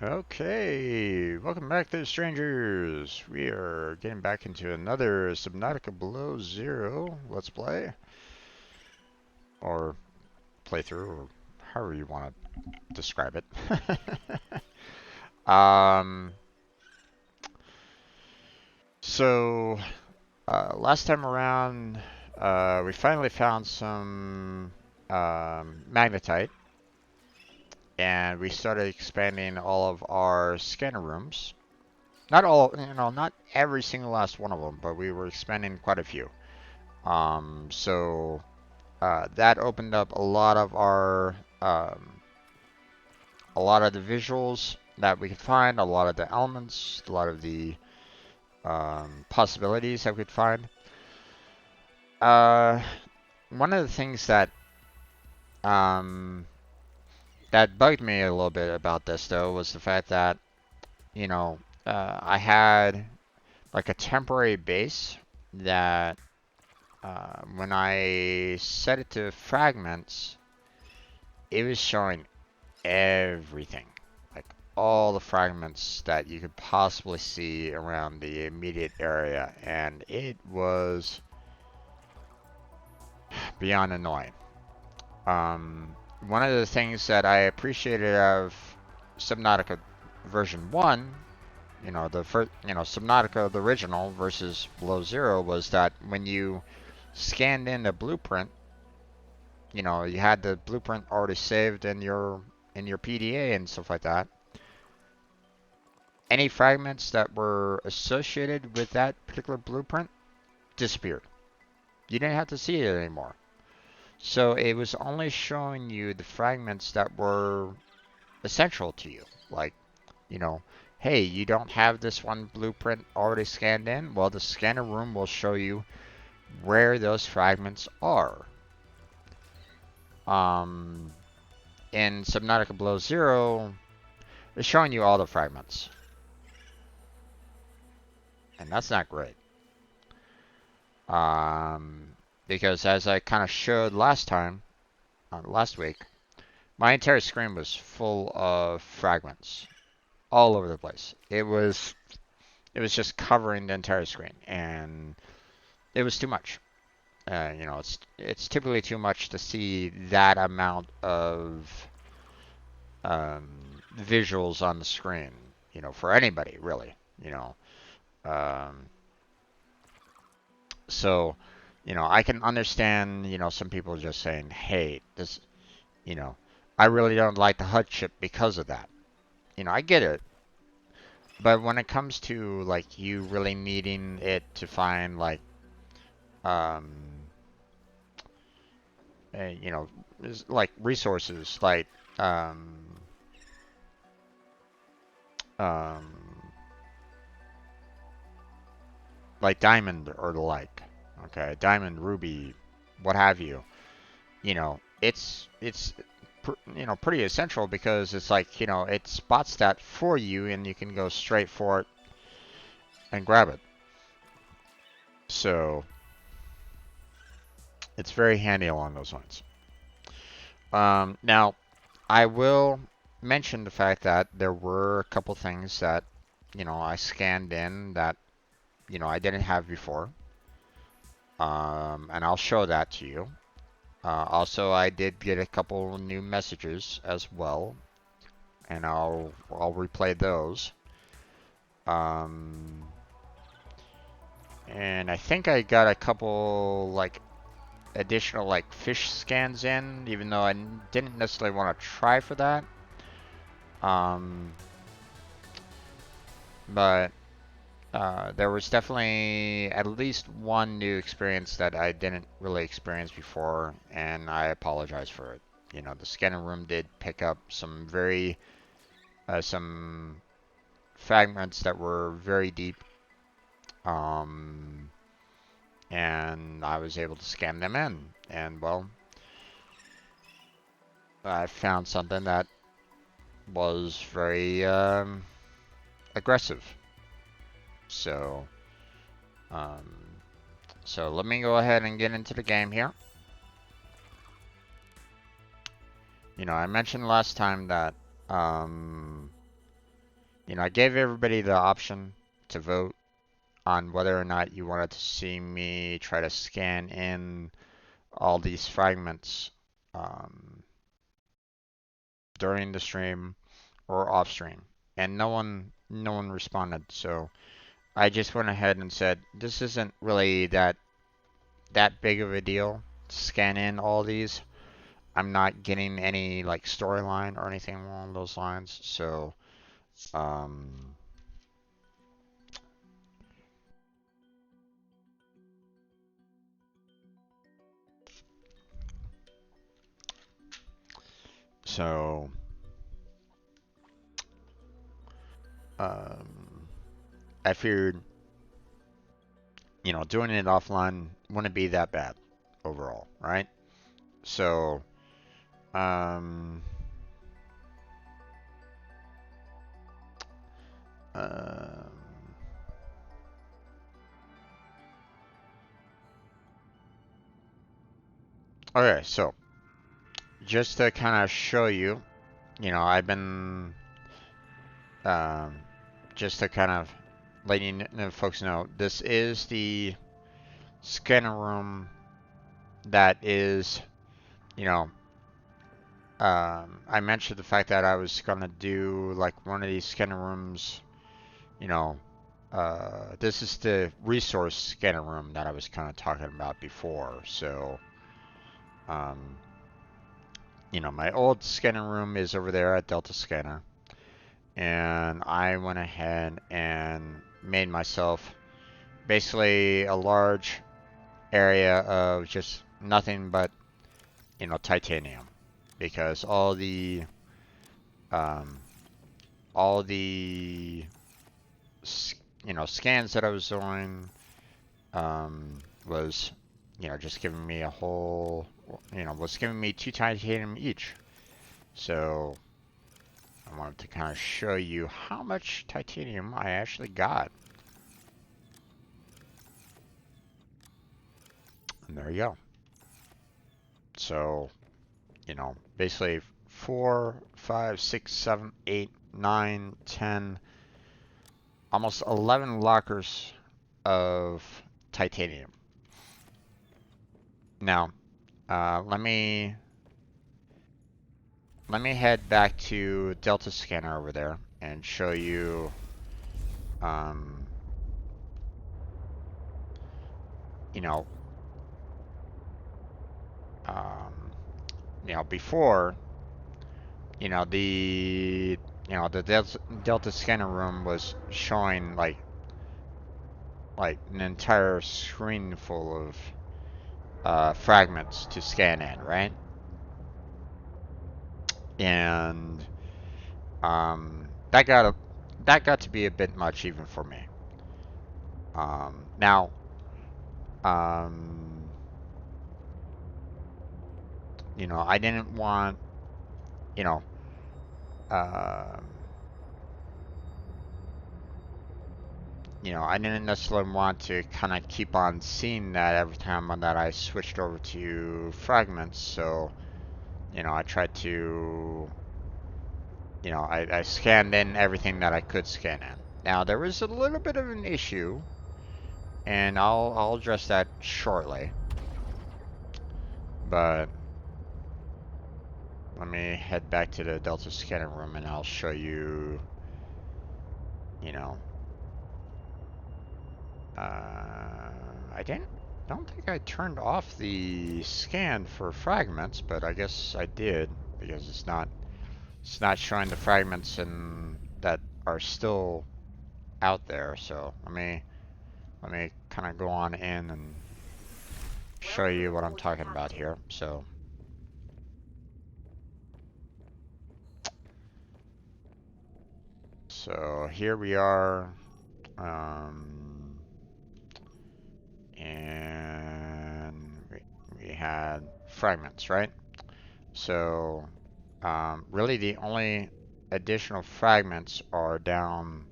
Okay, welcome back there, strangers. We are getting back into another Subnautica Below Zero Let's Play, or playthrough, or however you want to describe it. um, so, last time around, we finally found some magnetite, and we started expanding all of our scanner rooms. Not all, not every single last one of them, but we were expanding quite a few. So that opened up a lot of the visuals that we could find, a lot of the elements, a lot of the possibilities that we could find. Uh, One of the things um, that bugged me a little bit about this though was the fact that you know I had like a temporary base that when I set it to fragments, it was showing everything. Like all the fragments that you could possibly see around the immediate area, and it was beyond annoying. One of the things that I appreciated of Subnautica version 1, the first, Subnautica the original versus Below Zero, was that when you scanned in the blueprint, you had the blueprint already saved in your PDA and stuff like that. Any fragments that were associated with that particular blueprint disappeared. You didn't have to see it anymore. So it was only showing you the fragments that were essential to you. Like, you know, hey, you don't have this one blueprint already scanned in? Well, the scanner room will show you where those fragments are. Um, in Subnautica Below Zero, it's showing you all the fragments. And that's not great. Because as I kind of showed last week, my entire screen was full of fragments all over the place. It was just covering the entire screen, and it was too much. It's typically too much to see that amount of visuals on the screen. For anybody really. You know, um, so I can understand. Some people just saying, "Hey, this," you know, I really don't like the HUD chip because of that. I get it. But when it comes to like you really needing it to find like um like resources um um like diamond or the like, okay, diamond, ruby, what have you, it's pretty essential because it's like, it spots that for you and you can go straight for it and grab it. So it's very handy along those lines. Now, I will mention the fact that there were a couple things that, I scanned in that, I didn't have before. And I'll show that to you. Also, I did get a couple new messages as well, and I'll replay those. Um, and I think I got a couple like additional like fish scans in, even though I didn't necessarily want to try for that. Um, but there was definitely at least one new experience that I didn't really experience before, and I apologize for it. The scanner room did pick up some fragments that were very deep, um, and I was able to scan them in. And well, I found something that was very aggressive. So, um, so let me go ahead and get into the game here. I mentioned last time that I gave everybody the option to vote on whether or not you wanted to see me try to scan in all these fragments um, during the stream or off stream, and no one responded. So I just went ahead and said this isn't really that big of a deal. Scan in all these. I'm not getting any like storyline or anything along those lines. So um, so um, I figured doing it offline wouldn't be that bad overall, right? So, um, um, okay, so just to kind of show you, I've been, um, just to kind of letting folks know, this is the scanner room that is, you know, I mentioned the fact that I was gonna do like one of these scanner rooms, you know, this is the resource scanner room that I was kind of talking about before. So, um, my old scanner room is over there at Delta Scanner, and I went ahead and made myself basically a large area of just nothing but, titanium, because um, all the scans that I was doing was, just giving me a whole, was giving me 2 titanium each. So I wanted to kind of show you how much titanium I actually got. And there you go. So, basically 4, 5, 6, 7, 8, 9, 10, almost 11 lockers of titanium. Now, let me head back to Delta Scanner over there and show you, um, you know, um, before, the Delta Scanner room was showing like an entire screen full of fragments to scan in, right? And that got to be a bit much even for me. Now, um, I didn't want, you know, um, I didn't necessarily want to kind of keep on seeing that every time that I switched over to fragments. So, I tried to, I scanned in everything that I could scan in. Now, there was a little bit of an issue, and I'll address that shortly. But let me head back to the Delta scanner room, and I'll show you, you know, I don't think I turned off the scan for fragments, but I guess I did because it's not showing the fragments and that are still out there. So let me kind of go on in and show you what I'm talking about here. So here we are, um, and we had fragments, right? So really the only additional fragments are down,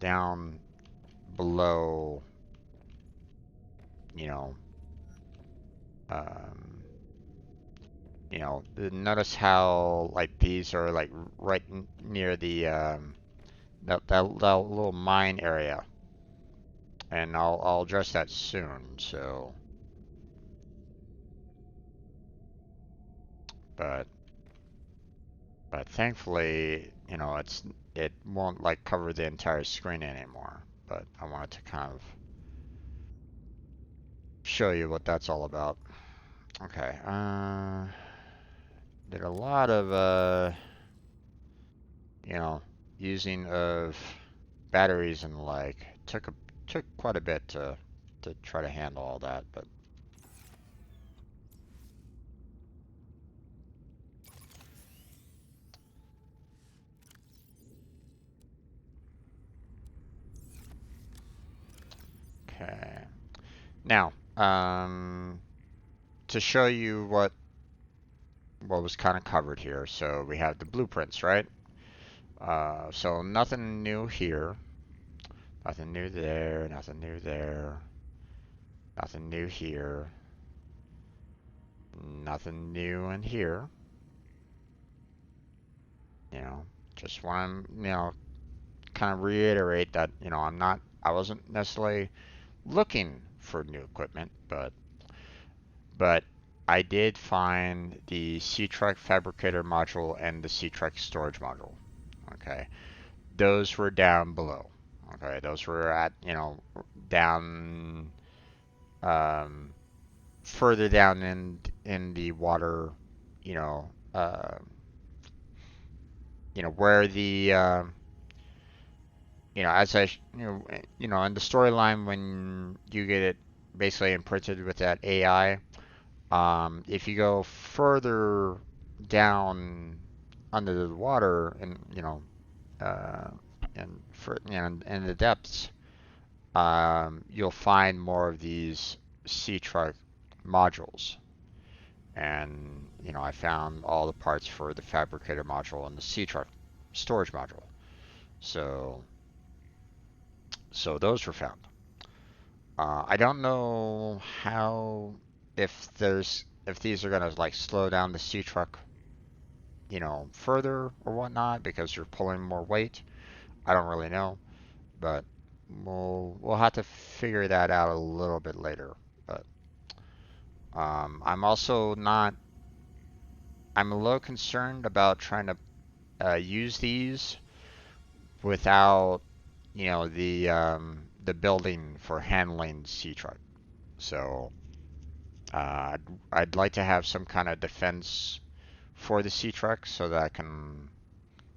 down below, you know, um, notice how like these are like right near the that little mine area, and I'll address that soon. So, but thankfully, it won't like cover the entire screen anymore. But I wanted to kind of show you what that's all about. Okay. Did a lot of you know, using of batteries and like took quite a bit to try to handle all that, but okay. Now, to show you what was kind of covered here, so we have the blueprints, right? So nothing new here, nothing new there, nothing new there, nothing new here, nothing new in here. You know, just want to kind of reiterate that I wasn't necessarily looking for new equipment, but I did find the C-Truck fabricator module and the C-Truck storage module. Okay, those were down below. Okay, those were at down um, further down in the water. You know, uh, where the as in the storyline when you get it basically imprinted with that AI. If you go further down under the water and uh, in the depths, you'll find more of these sea truck modules. And I found all the parts for the fabricator module and the sea truck storage module. So those were found. I don't know how if these are gonna like slow down the sea truck further or whatnot because you're pulling more weight. I don't really know, but we'll have to figure that out a little bit later. But I'm also not. I'm a little concerned about trying to use these without the building for handling sea truck. So I'd like to have some kind of defense for the sea truck so that I can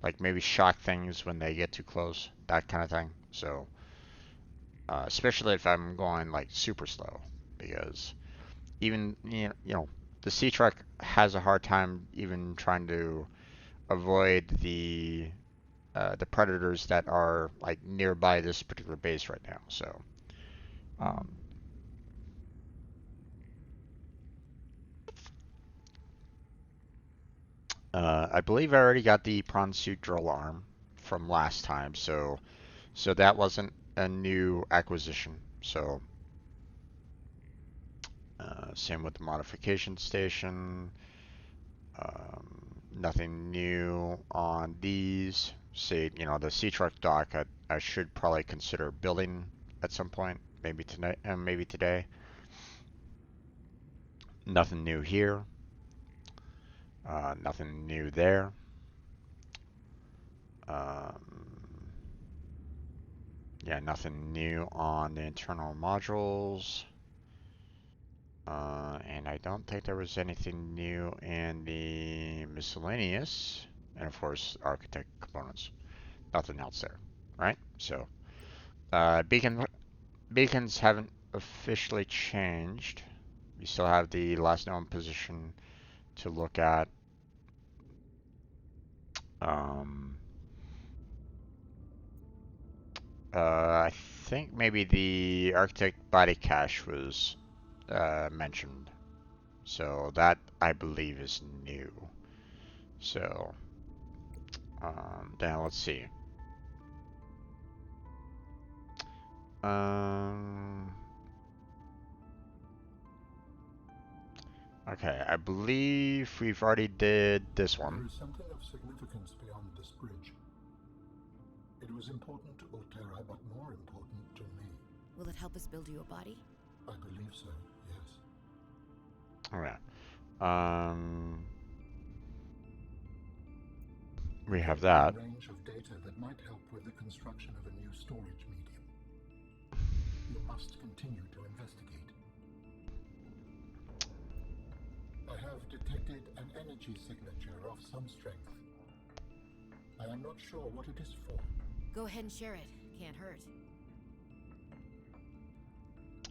like maybe shock things when they get too close, that kind of thing. So, especially if I'm going like super slow, because even the sea truck has a hard time even trying to avoid the predators that are like nearby this particular base right now. So, um, I believe I already got the prawn suit drill arm from last time, so that wasn't a new acquisition. So same with the modification station. Nothing new on these. Say, the sea truck dock, I should probably consider building at some point, maybe tonight, and maybe today. Nothing new here. Nothing new there. Um, yeah, nothing new on the internal modules. And I don't think there was anything new in the miscellaneous, and of course, architect components. Nothing else there, right? So, beacons haven't officially changed. We still have the last known position to look at. Um, I think maybe the architect body cache was mentioned, so that I believe is new. So, then let's see. Um, okay, I believe we've already did this one. There is something of significance beyond this bridge. It was important to Otera, but more important to me. Will it help us build you a body? I believe so, yes. Alright. We have that. A range of data that might help with the construction of a new storage medium. You must continue to investigate. I have detected an energy signature of some strength. I am not sure what it is for. Go ahead and share it. Can't hurt.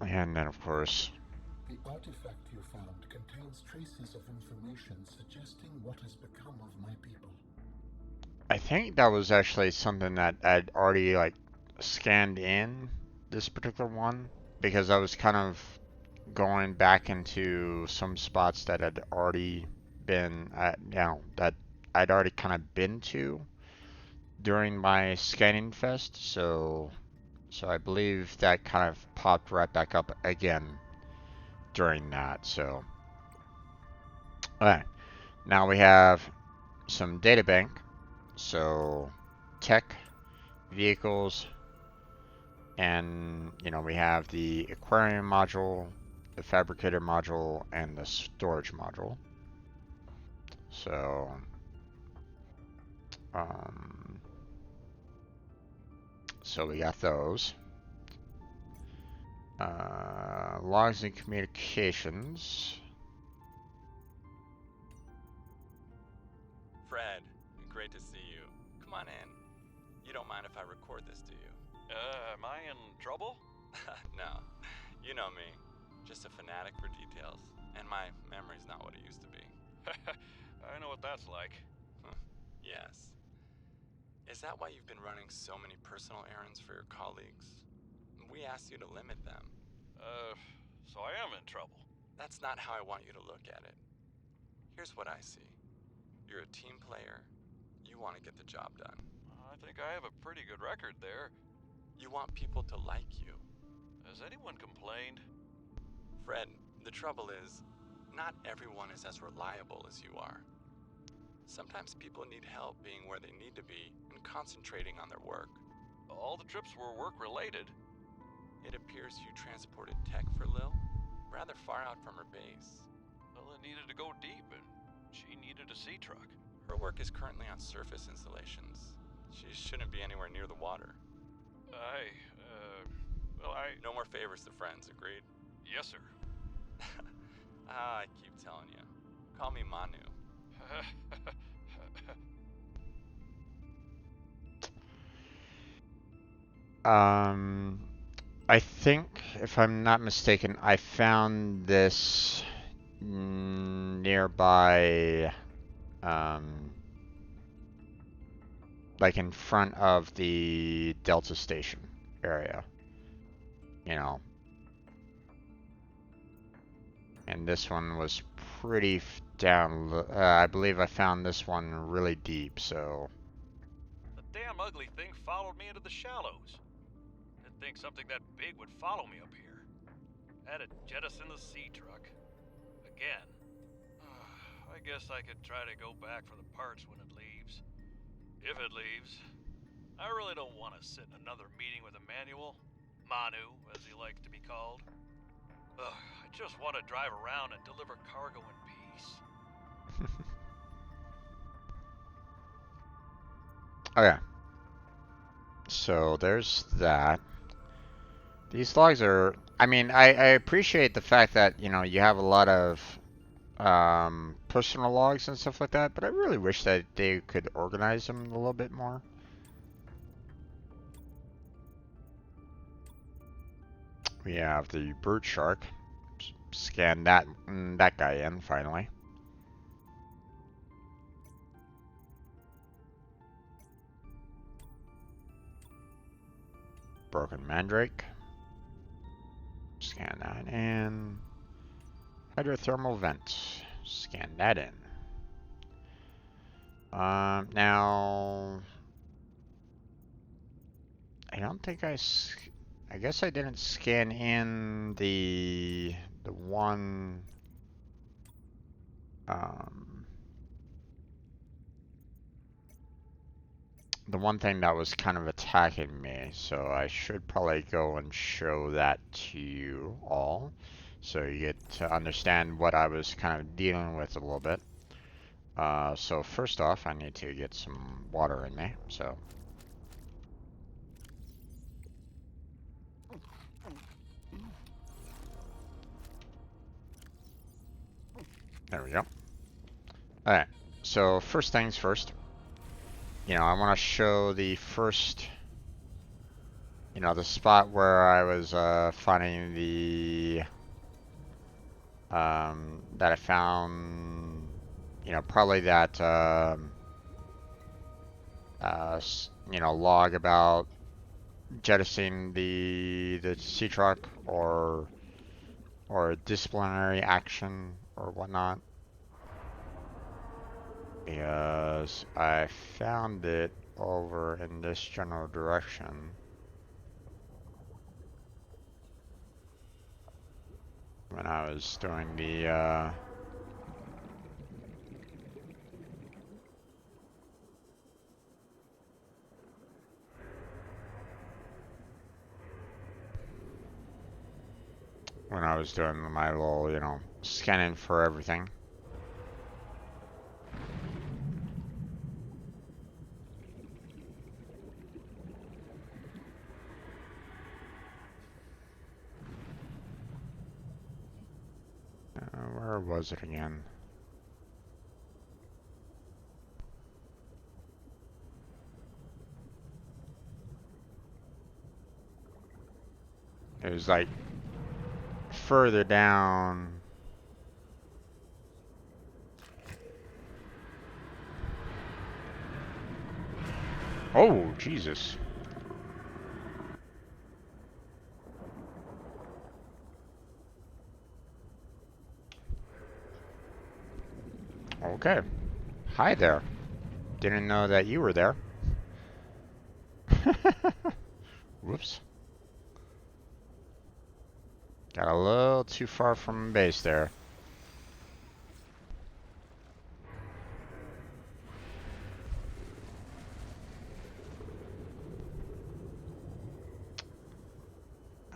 And then, of course, The artifact you found contains traces of information suggesting what has become of my people. I think that was actually something that I'd already like scanned in this particular one, because I was kind of going back into some spots that had already been that I'd already kind of been to during my scanning fest, so I believe that kind of popped right back up again during that. So alright, now we have some data bank. So tech, vehicles, and we have the aquarium module, the fabricator module, and the storage module. So so we got those. Logs and communications. Fred, great to see you. Come on in. You don't mind if I record this, do you? Am I in trouble? No. You know me. Just a fanatic for details. And my memory's not what it used to be. I know what that's like. Yes. Is that why you've been running so many personal errands for your colleagues? We asked you to limit them. So I am in trouble. That's not how I want you to look at it. Here's what I see. You're a team player. You want to get the job done. I think I have a pretty good record there. You want people to like you. Has anyone complained? Fred, the trouble is, not everyone is as reliable as you are. Sometimes people need help being where they need to be and concentrating on their work. All the trips were work-related. It appears you transported tech for Lil, rather far out from her base. Well, it needed to go deep, and she needed a sea truck. Her work is currently on surface installations. She shouldn't be anywhere near the water. No more favors to friends, agreed? Yes, sir. I keep telling you. Call me Manu. I think, if I'm not mistaken, I found this nearby, like in front of the Delta Station area, and this one was pretty down. I believe I found this one really deep, so. The damn ugly thing followed me into the shallows. Didn't think something that big would follow me up here. Had to jettison the sea truck. Again. I guess I could try to go back for the parts when it leaves. If it leaves. I really don't want to sit in another meeting with Emmanuel. Manu, as he likes to be called. I just want to drive around and deliver cargo in peace. Okay. So there's that. These logs are, I mean, I appreciate the fact that, you have a lot of personal logs and stuff like that, but I really wish that they could organize them a little bit more. We have the brute shark. Scan that guy in finally. Broken mandrake. Scan that in. Hydrothermal vent. Scan that in. Now, I don't think I guess I didn't scan in the one the one thing that was kind of attacking me, so I should probably go and show that to you all, so you get to understand what I was kind of dealing with a little bit. So first off, I need to get some water in me, so. There we go. Alright, so first things first. You know, I want to show the first, you know, the spot where I was finding the, that I found, you know, probably that, you know, log about jettisoning the sea truck or disciplinary action or whatnot. Because I found it over in this general direction. When I was doing the, when I was doing my little, you know, scanning for everything. Where was it again? It was like further down. Oh, Jesus. Okay. Hi there. Didn't know that you were there. Whoops. Got a little too far from base there.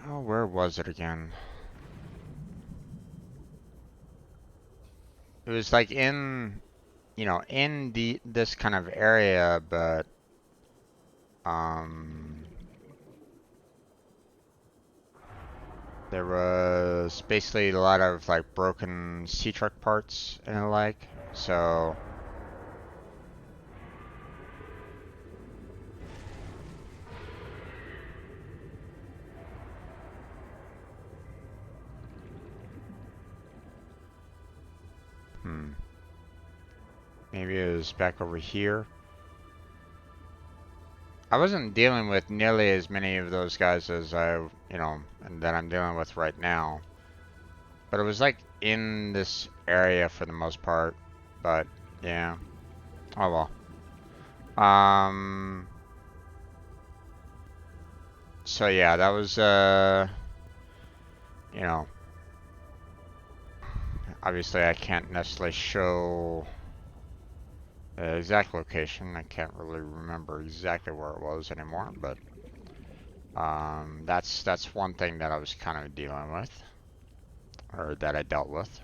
Oh, where was it again? It was like in, you know, in this kind of area, but there was basically a lot of like broken sea truck parts and the like. So maybe it was back over here. I wasn't dealing with nearly as many of those guys as I, you know, and that I'm dealing with right now. But it was like in this area for the most part. But yeah. Oh well. So yeah, that was you know, obviously I can't necessarily show the exact location. I can't really remember exactly where it was anymore, but that's one thing that I was kind of dealing with, or that I dealt with.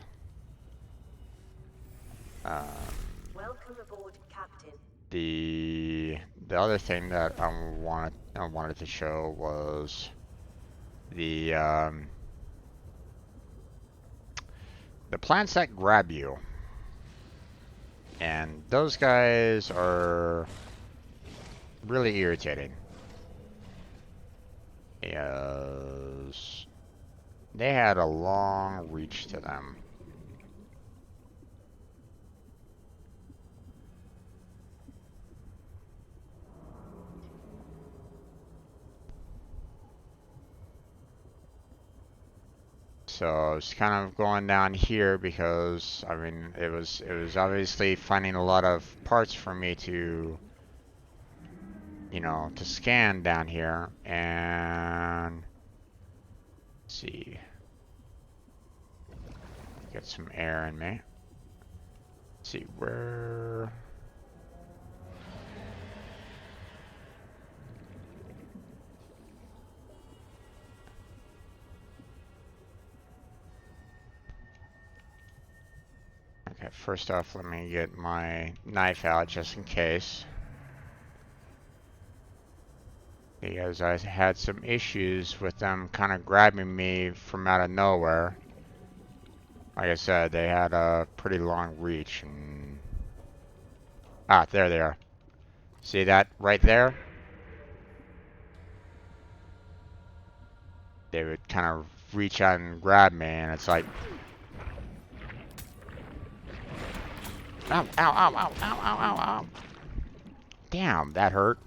Welcome aboard, Captain. The other thing that I wanted to show was the plants that grab you, and those guys are really irritating. Because they had a long reach to them. So I was kind of going down here because I mean it was obviously finding a lot of parts for me to, you know, to scan down here, and let's see, get some air in me. Let's see where. Okay, first off, let me get my knife out just in case. Because I had some issues with them kind of grabbing me from out of nowhere. Like I said, they had a pretty long reach and... Ah, there they are. See that right there? They would kind of reach out and grab me, and it's like... Ow, ow, ow, ow, ow, ow, ow, ow. Damn, that hurt.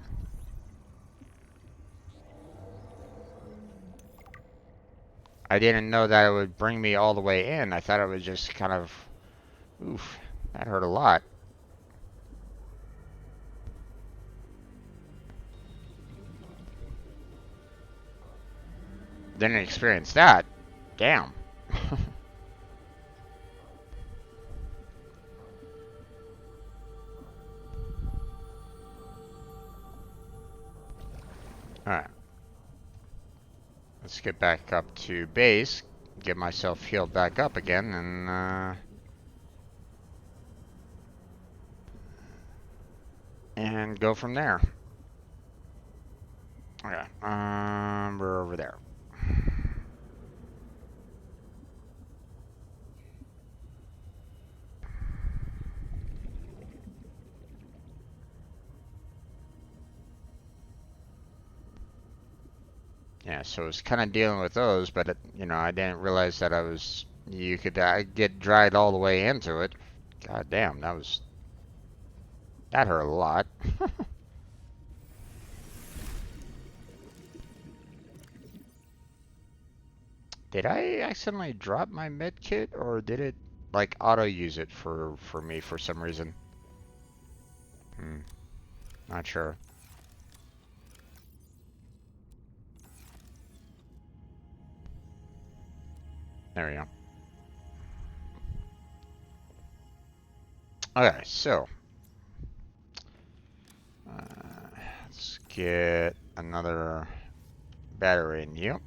I didn't know that it would bring me all the way in. I thought it was just kind of... Oof, that hurt a lot. Didn't experience that. Damn. Alright. Let's get back up to base. Get myself healed back up again and go from there. Okay. We're over there. Yeah, so I was kind of dealing with those, but you know, I didn't realize that you could get dragged all the way into it. God damn, that hurt a lot. Did I accidentally drop my med kit, or did it like auto use it for me for some reason? Not sure. There we go. Okay, so let's get another battery in you.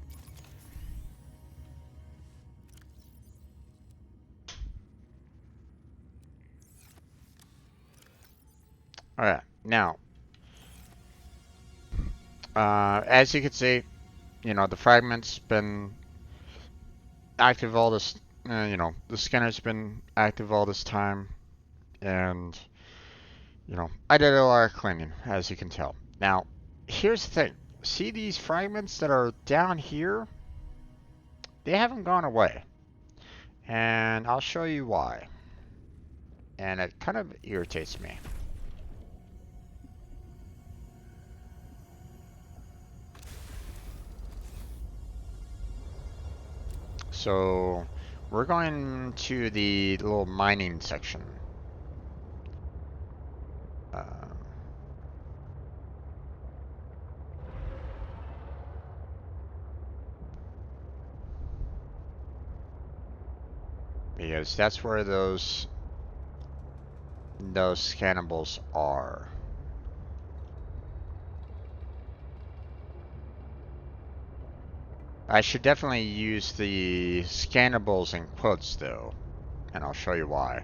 Alright, now, as you can see, you know, the fragment's been active all this, you know, the scanner's been active all this time, and, you know, I did a lot of cleaning, as you can tell. Now, here's the thing. See these fragments that are down here? They haven't gone away. And I'll show you why. And it kind of irritates me. So, we're going to the little mining section. Because that's where those scannables are. I should definitely use the scannables in quotes though, and I'll show you why.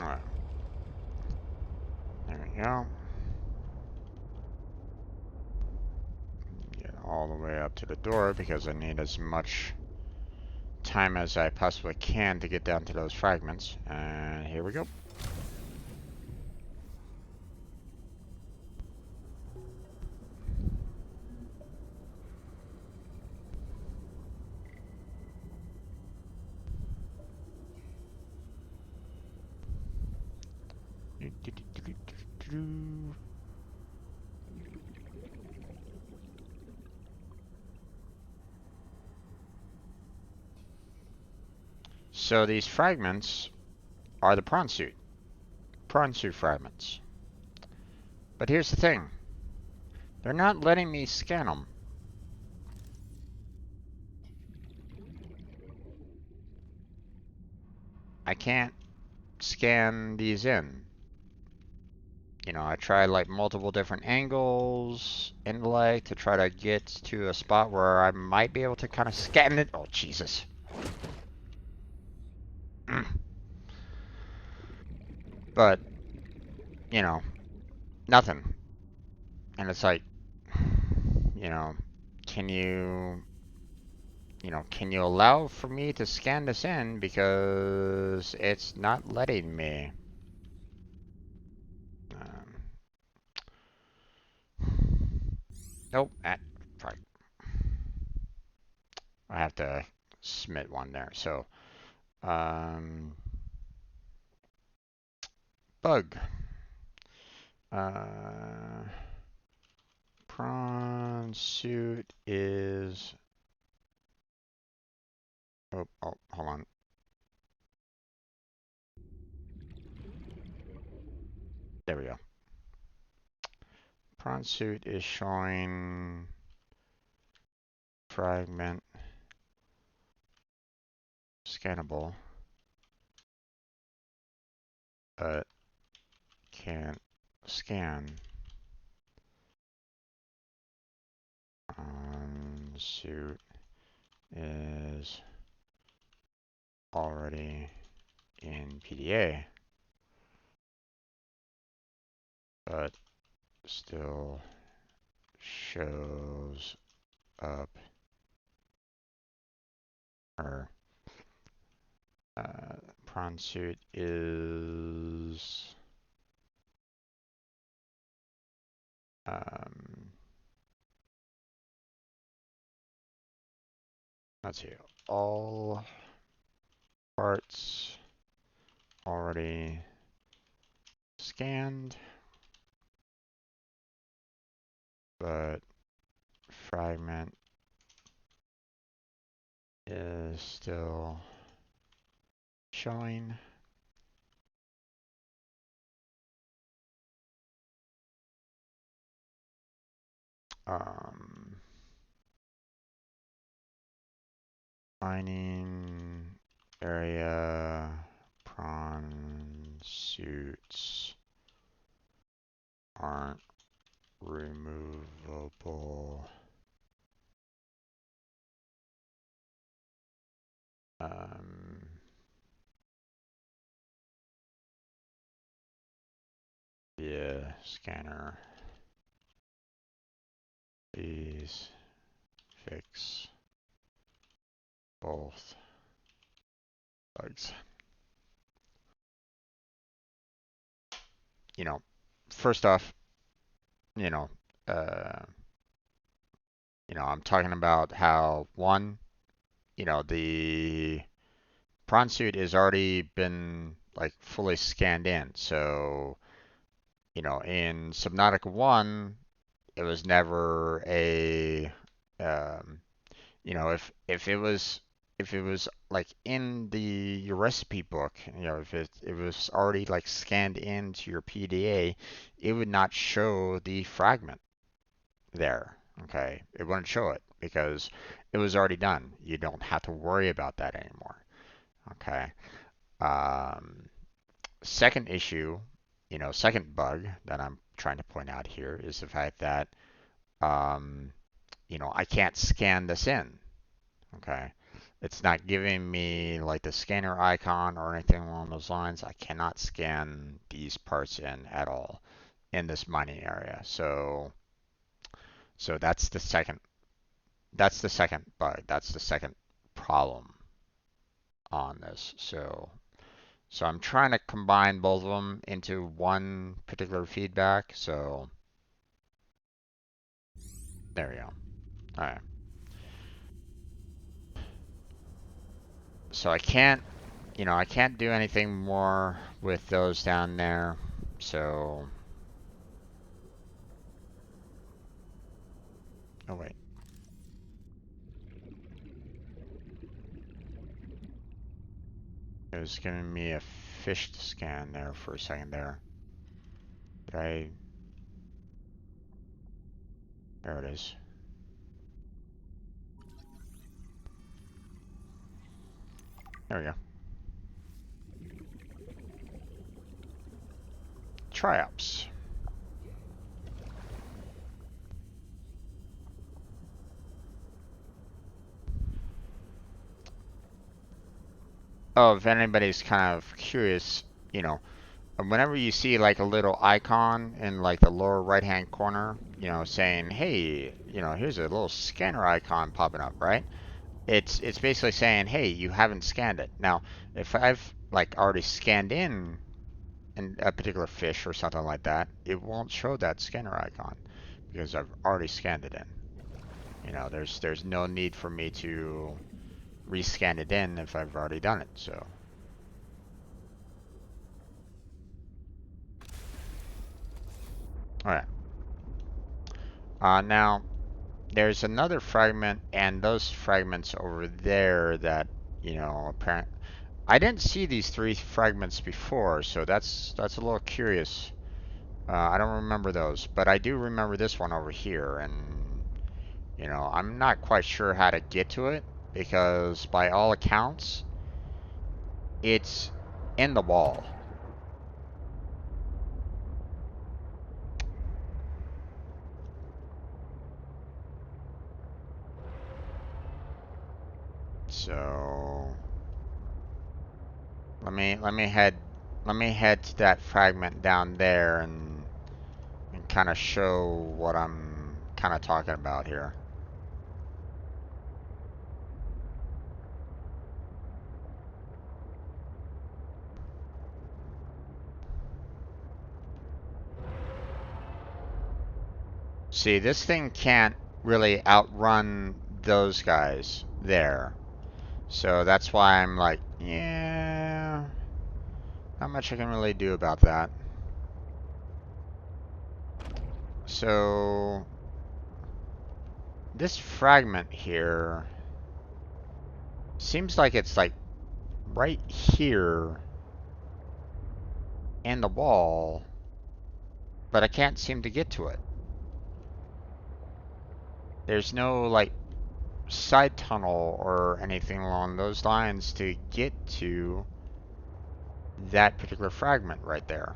Alright. There we go. Get all the way up to the door because I need as much time as I possibly can to get down to those fragments. And here we go. So these fragments are the prawn suit fragments. But here's the thing. They're not letting me scan them. I can't scan these in. You know, I tried like multiple different angles, intellect, to try to get to a spot where I might be able to kind of scan it. Oh, Jesus. But, you know, nothing. And it's like, you know, can can you allow for me to scan this in because it's not letting me. Nope. Right. I have to submit one there. So, bug. Prawn suit is. Oh, hold on. There we go. Prawn suit is showing fragment scannable, but can't scan. Prawn suit is already in PDA, but still shows up, or prawn suit is let's see, all parts already scanned, but fragment is still showing. Mining area prawn suits aren't removable. Yeah, scanner. Please fix both bugs. You know, first off, you know, uh, I'm talking about how one, the prawn suit has already been like fully scanned in. So, in Subnautica 1, it was never a, um, if it was like in the your recipe book, if it was already like scanned into your PDA, it would not show the fragment there. Okay, it wouldn't show it because it was already done. You don't have to worry about that anymore. Okay. Um, Second issue, second bug that I'm trying to point out here is the fact that um, I can't scan this in. Okay. It's not giving me like the scanner icon or anything along those lines. I cannot scan these parts in at all in this mining area. So that's the second bug. That's the second problem on this. So I'm trying to combine both of them into one particular feedback. So there we go. All right. So I can't do anything more with those down there. So, oh wait. It was giving me a fish to scan there for a second there. Did I? There it is. There we go. Triops. Oh, if anybody's kind of curious, you know, whenever you see like a little icon in like the lower right hand corner, you know, saying, hey, you know, here's a little scanner icon popping up, right? It's basically saying, hey, you haven't scanned it. Now, if I've like already scanned in a particular fish or something like that, it won't show that scanner icon because I've already scanned it in. You know, there's no need for me to rescan it in if I've already done it. So. Alright. Now, there's another fragment, and those fragments over there that, you know, apparent. I didn't see these three fragments before, so that's a little curious. I don't remember those, but I do remember this one over here, and, you know, I'm not quite sure how to get to it, because by all accounts, it's in the wall. So let me head to that fragment down there and kind of show what I'm kind of talking about here. See, this thing can't really outrun those guys there. So that's why I'm like, yeah, not much I can really do about that. So this fragment here seems like it's like right here in the wall, but I can't seem to get to it. There's no like side tunnel or anything along those lines to get to that particular fragment right there.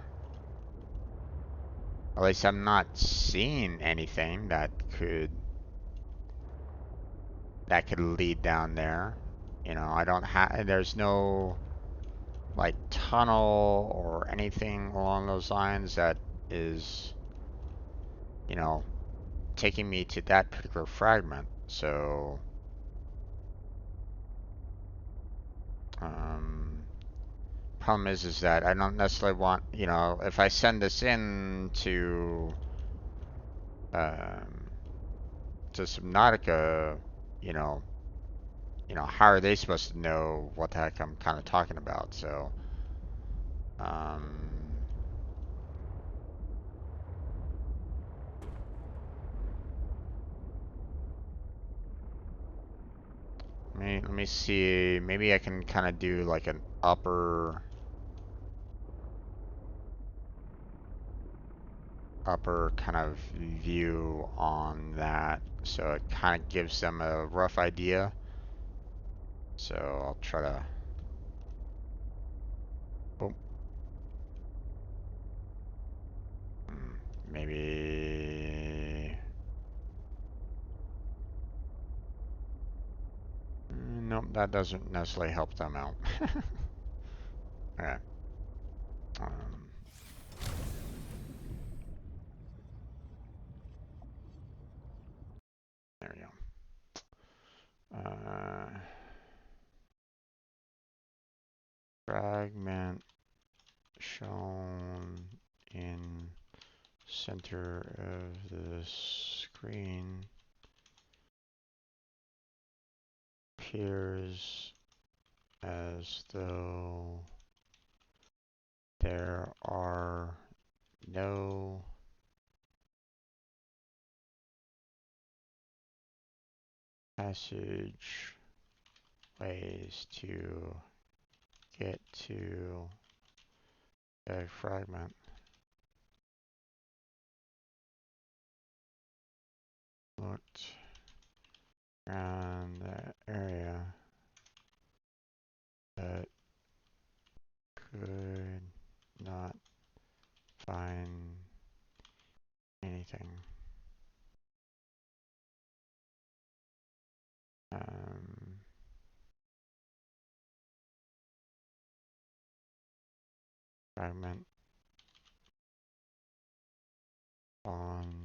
At least I'm not seeing anything that could lead down there. You know, I don't have, there's no like tunnel or anything along those lines that is, you know, taking me to that particular fragment. So, problem is that I don't necessarily want, you know, if I send this in um, to Subnautica, you know, how are they supposed to know what the heck I'm kind of talking about? So, um, let me see. Maybe I can kind of do like an upper kind of view on that, so it kind of gives them a rough idea. So I'll try to. Oh, maybe. Nope, that doesn't necessarily help them out. Okay. Um, there we go. Fragment shown in center of the screen appears as though there are no passage ways to get to A fragment. Looked around the area, but could not find anything. Um, Fragment on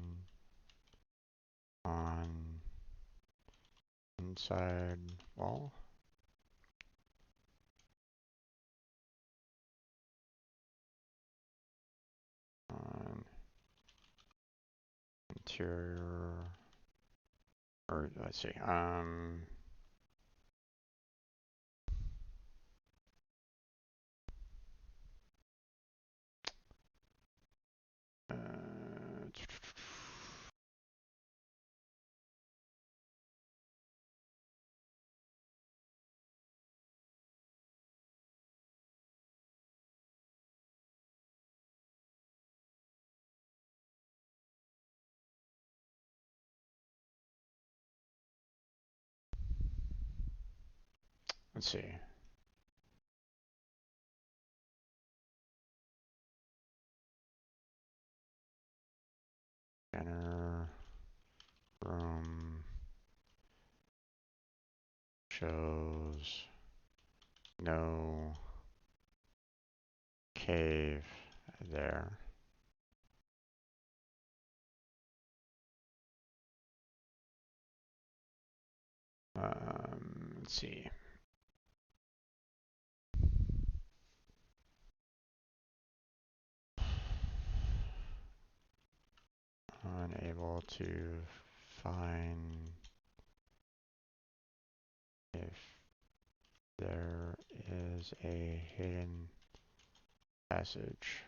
inside wall. On interior, or let's see, uh, let's see. Enter room shows no cave there. Let's see. Unable to find if there is a hidden passage.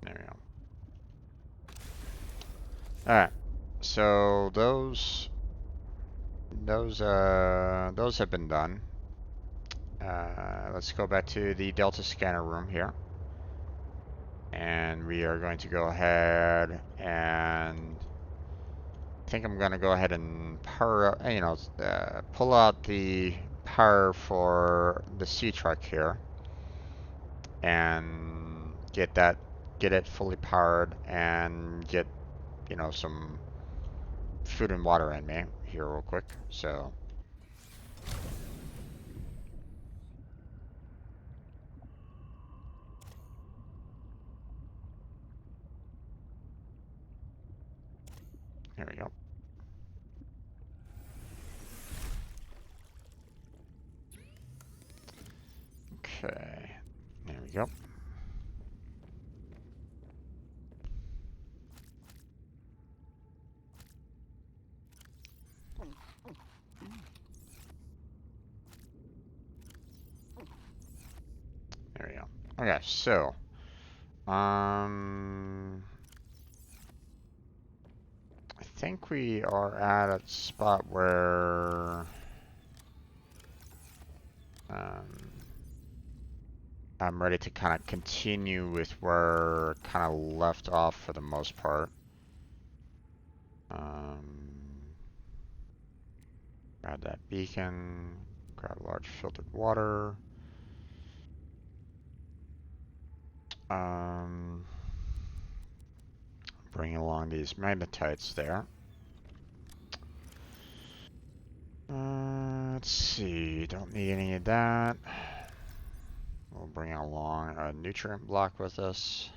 There we go. Alright. So those have been done. Let's go back to the Delta scanner room here. And we are going to go ahead and I think I'm going to go ahead and power, pull out the power for the sea truck here and get it fully powered and get, some food and water in me here real quick. So here we go. Okay, there we go. There we go. Okay, so I think we are at a spot where I'm ready to kind of continue with where kind of left off for the most part. Grab that beacon, grab large filtered water. Bring along these magnetites there. Let's see, don't need any of that. We'll bring along a nutrient block with us.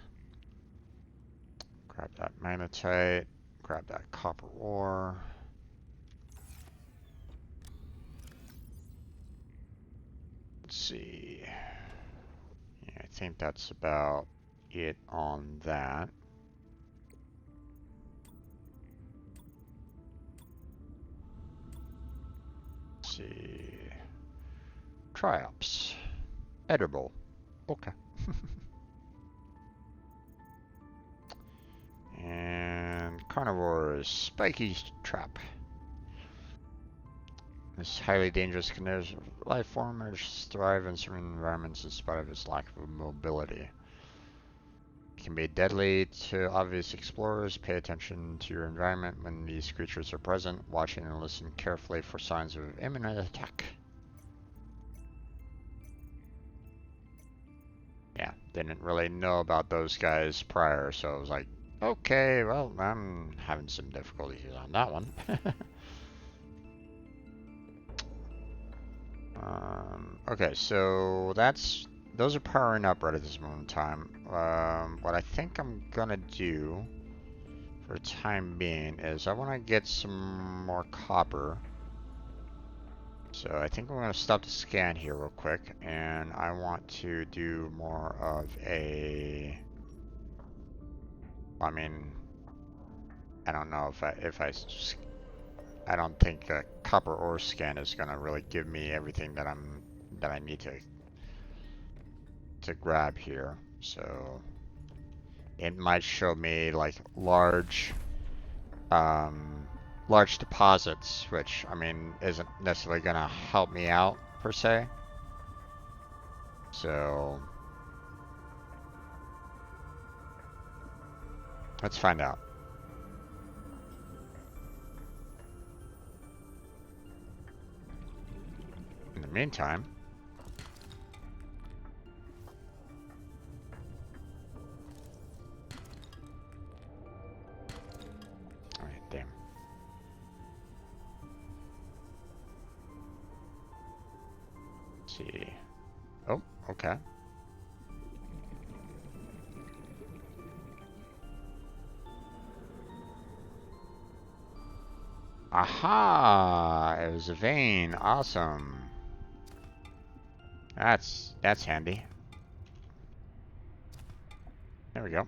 Grab that magnetite, grab that copper ore. Let's see. Yeah, I think that's about it on that. Let's see. Triops. Edible. Okay. And carnivores. Spiky trap. This highly dangerous kinetic life form manages to thrive in certain environments in spite of its lack of mobility. It can be deadly to obvious explorers. Pay attention to your environment when these creatures are present, watching and listen carefully for signs of imminent attack. Yeah, didn't really know about those guys prior, so I was like, okay, well, I'm having some difficulties on that one. Okay, so those are powering up right at this moment in time. What I think I'm gonna do for the time being is I want to get some more copper. So I think I'm gonna stop the scan here real quick, and I want to do more of a. I mean, I don't know I don't think a copper ore scan is gonna really give me everything that I need to grab here. So it might show me like large deposits, which I mean isn't necessarily gonna help me out per se. So let's find out. In the meantime, alright, damn. Let's see. Oh, okay. Aha! It was a vein. Awesome. That's handy. There we go.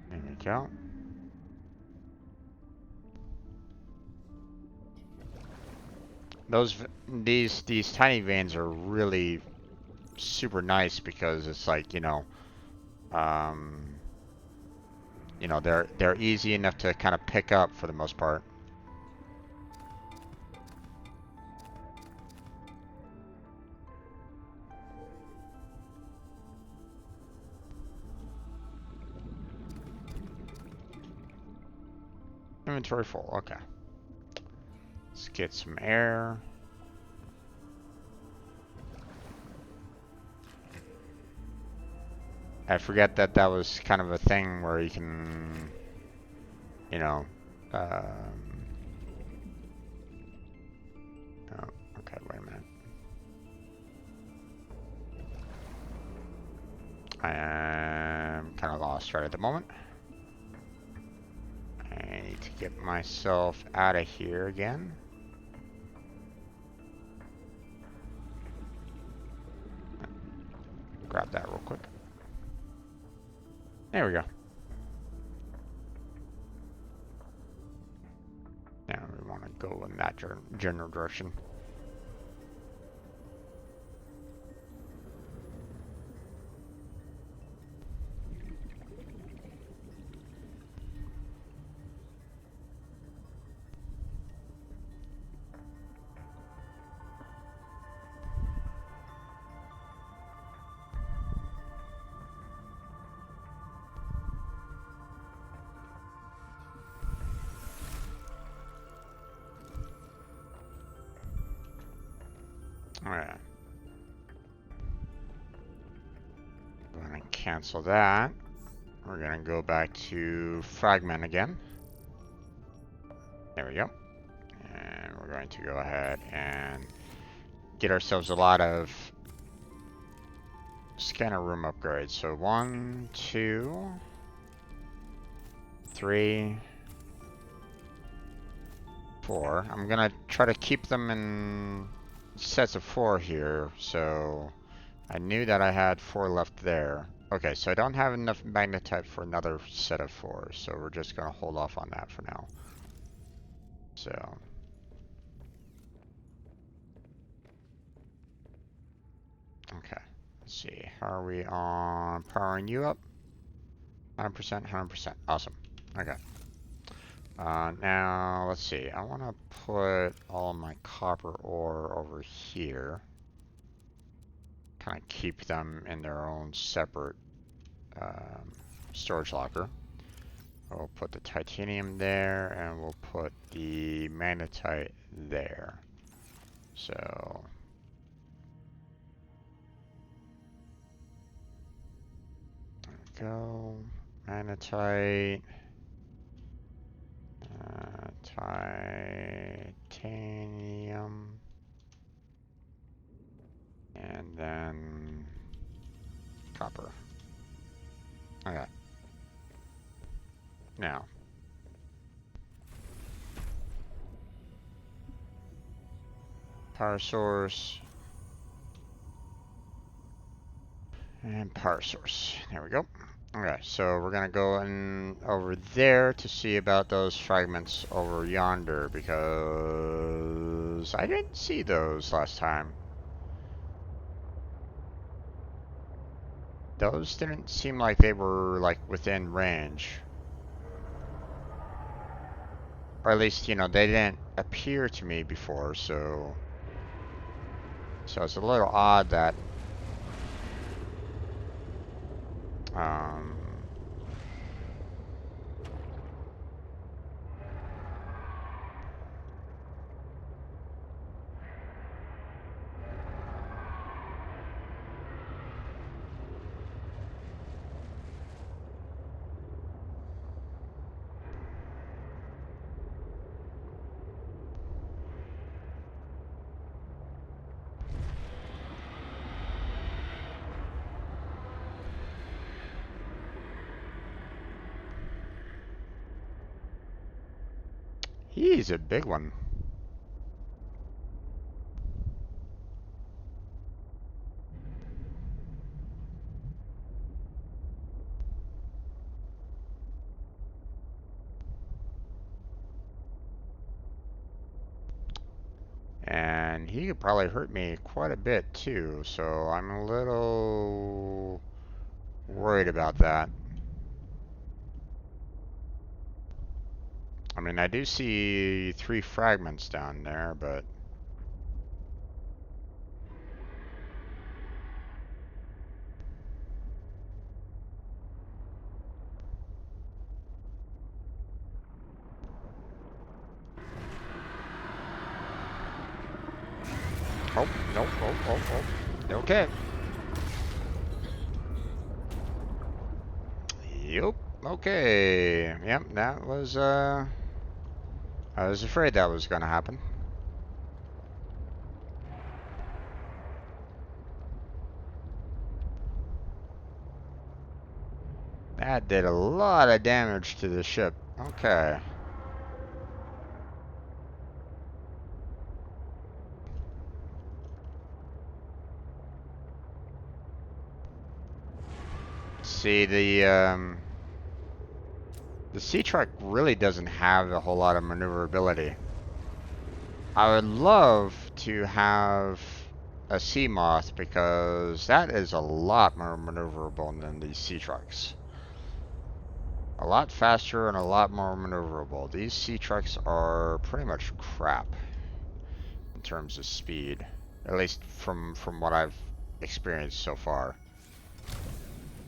There we go. These tiny veins are really super nice because it's like, um, they're easy enough to kind of pick up for the most part. Inventory full, okay. Let's get some air. I forget that was kind of a thing where you can, um, oh, okay, wait a minute. I am kind of lost right at the moment. I need to get myself out of here again. Grab that real quick. There we go. Now we want to go in that general direction. Alright. Go ahead and cancel that. We're gonna go back to fragment again. There we go. And we're going to go ahead and get ourselves a lot of scanner room upgrades. So 1, 2, 3, 4. I'm gonna try to keep them in sets of 4 here. So I knew that I had 4 left there. Okay, so I don't have enough magnetite for another set of 4, so we're just gonna hold off on that for now. So How are we on powering you up? 100%, 100%. Awesome. Okay. Now, let's see. I want to put all my copper ore over here. Kind of keep them in their own separate storage locker. We'll put the titanium there, and we'll put the magnetite there. So... there we go. Magnetite. Titanium. And then copper. Okay. Now. Power source. And power source. There we go. Okay, so we're gonna go in over there to see about those fragments over yonder because I didn't see those last time. Those didn't seem like they were like within range. Or at least, you know, they didn't appear to me before, so it's a little odd that um he's a big one. And he could probably hurt me quite a bit too, so I'm a little worried about that. I mean, I do see 3 fragments down there, but... oh, no, oh. Okay. Yep, okay. Yep, that was, I was afraid that was gonna happen. That did a lot of damage to the ship. Okay. See, the sea truck really doesn't have a whole lot of maneuverability. I would love to have a sea moth because that is a lot more maneuverable than these sea trucks. A lot faster and a lot more maneuverable. These sea trucks are pretty much crap in terms of speed, at least from what I've experienced so far.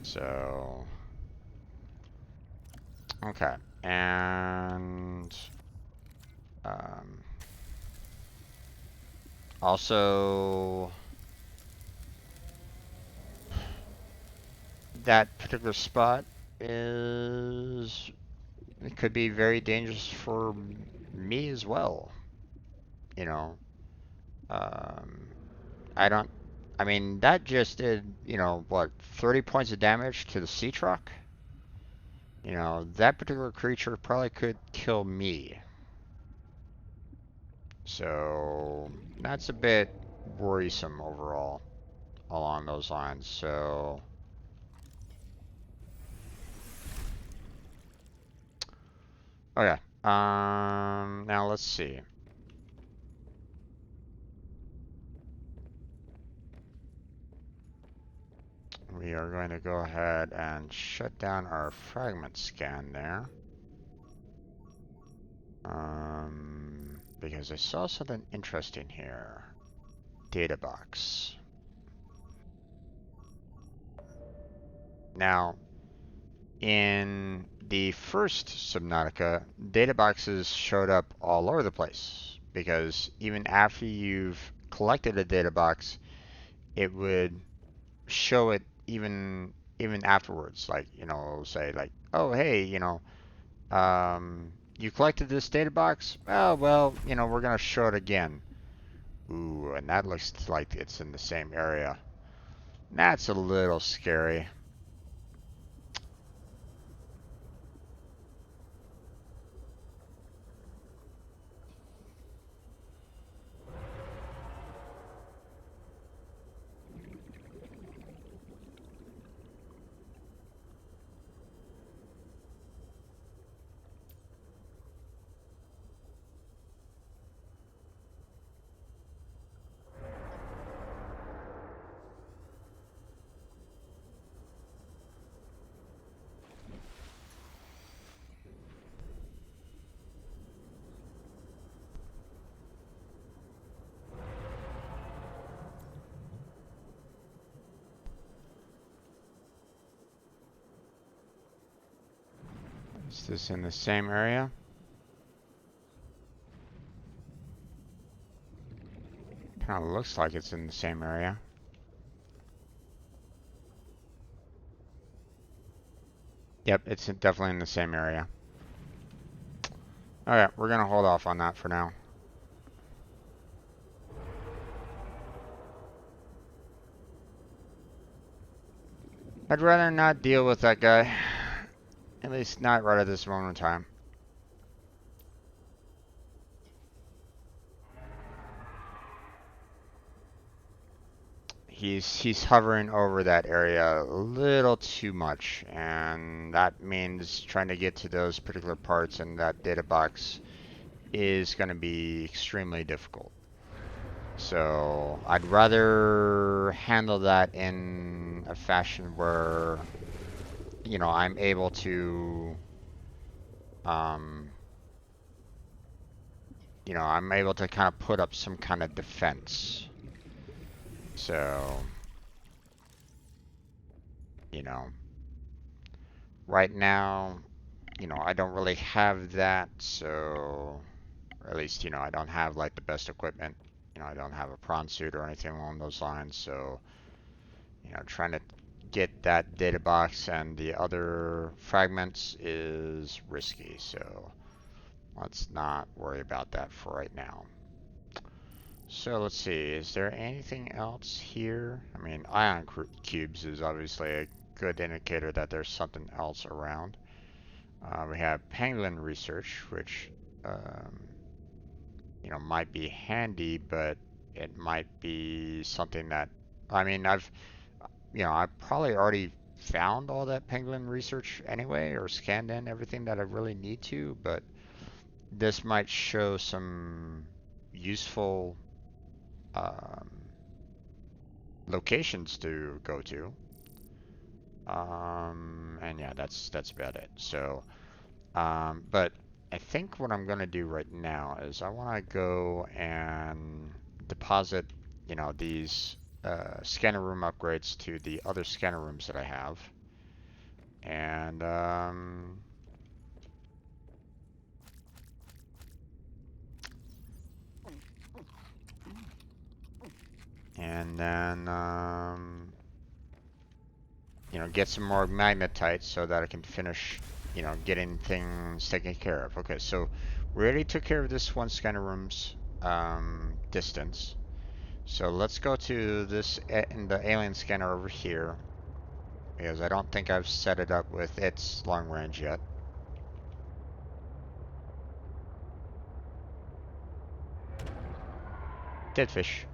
So, okay, and also that particular spot is, it could be very dangerous for me as well. You know, um, I mean, that just did, you know, what, 30 points of damage to the sea truck? You know, that particular creature probably could kill me. So, that's a bit worrisome overall along those lines. So, okay. Now let's see. we are going to go ahead and shut down our fragment scan there. Because I saw something interesting here. Data box. Now, in the first Subnautica, data boxes showed up all over the place because even after you've collected a data box, it would show it even afterwards. Like, you know, it'll say like, oh hey, you know, you collected this data box? Oh well, you know, we're gonna show it again. Ooh, and that looks like it's in the same area. That's a little scary. Is this in the same area? Kind of looks like it's in the same area. Yep, it's definitely in the same area. Okay, we're gonna hold off on that for now. I'd rather not deal with that guy. At least not right at this moment in time. He's hovering over that area a little too much, and that means trying to get to those particular parts in that data box is going to be extremely difficult. So I'd rather handle that in a fashion where, you know, I'm able to, you know, I'm able to kind of put up some kind of defense. So, you know, right now, you know, I don't really have that, so, or at least, you know, I don't have like the best equipment. You know, I don't have a prawn suit or anything along those lines, so, you know, trying to get that data box and the other fragments is risky, so let's not worry about that for right now. So let's see, is there anything else here? I mean, ion cubes is obviously a good indicator that there's something else around. We have pangolin research, which, you know, might be handy, but it might be something that, I mean, you know, I've probably already found all that pangolin research anyway, or scanned in everything that I really need to, but this might show some useful um, locations to go to. And yeah, that's about it. So, but I think what I'm gonna do right now is I want to go and deposit, you know, these scanner room upgrades to the other scanner rooms that I have, and then you know, get some more magnetite so that I can finish, you know, getting things taken care of. Okay, so we already took care of this one scanner room's distance. So let's go to this in the alien scanner over here, because I don't think I've set it up with its long range yet. Dead fish.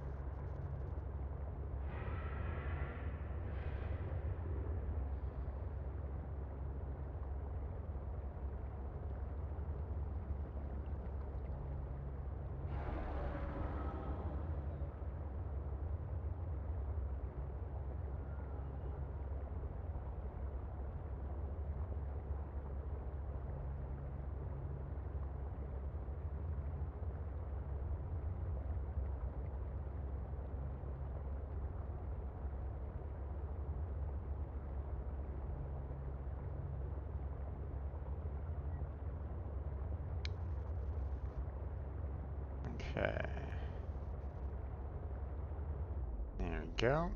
Okay. There we go.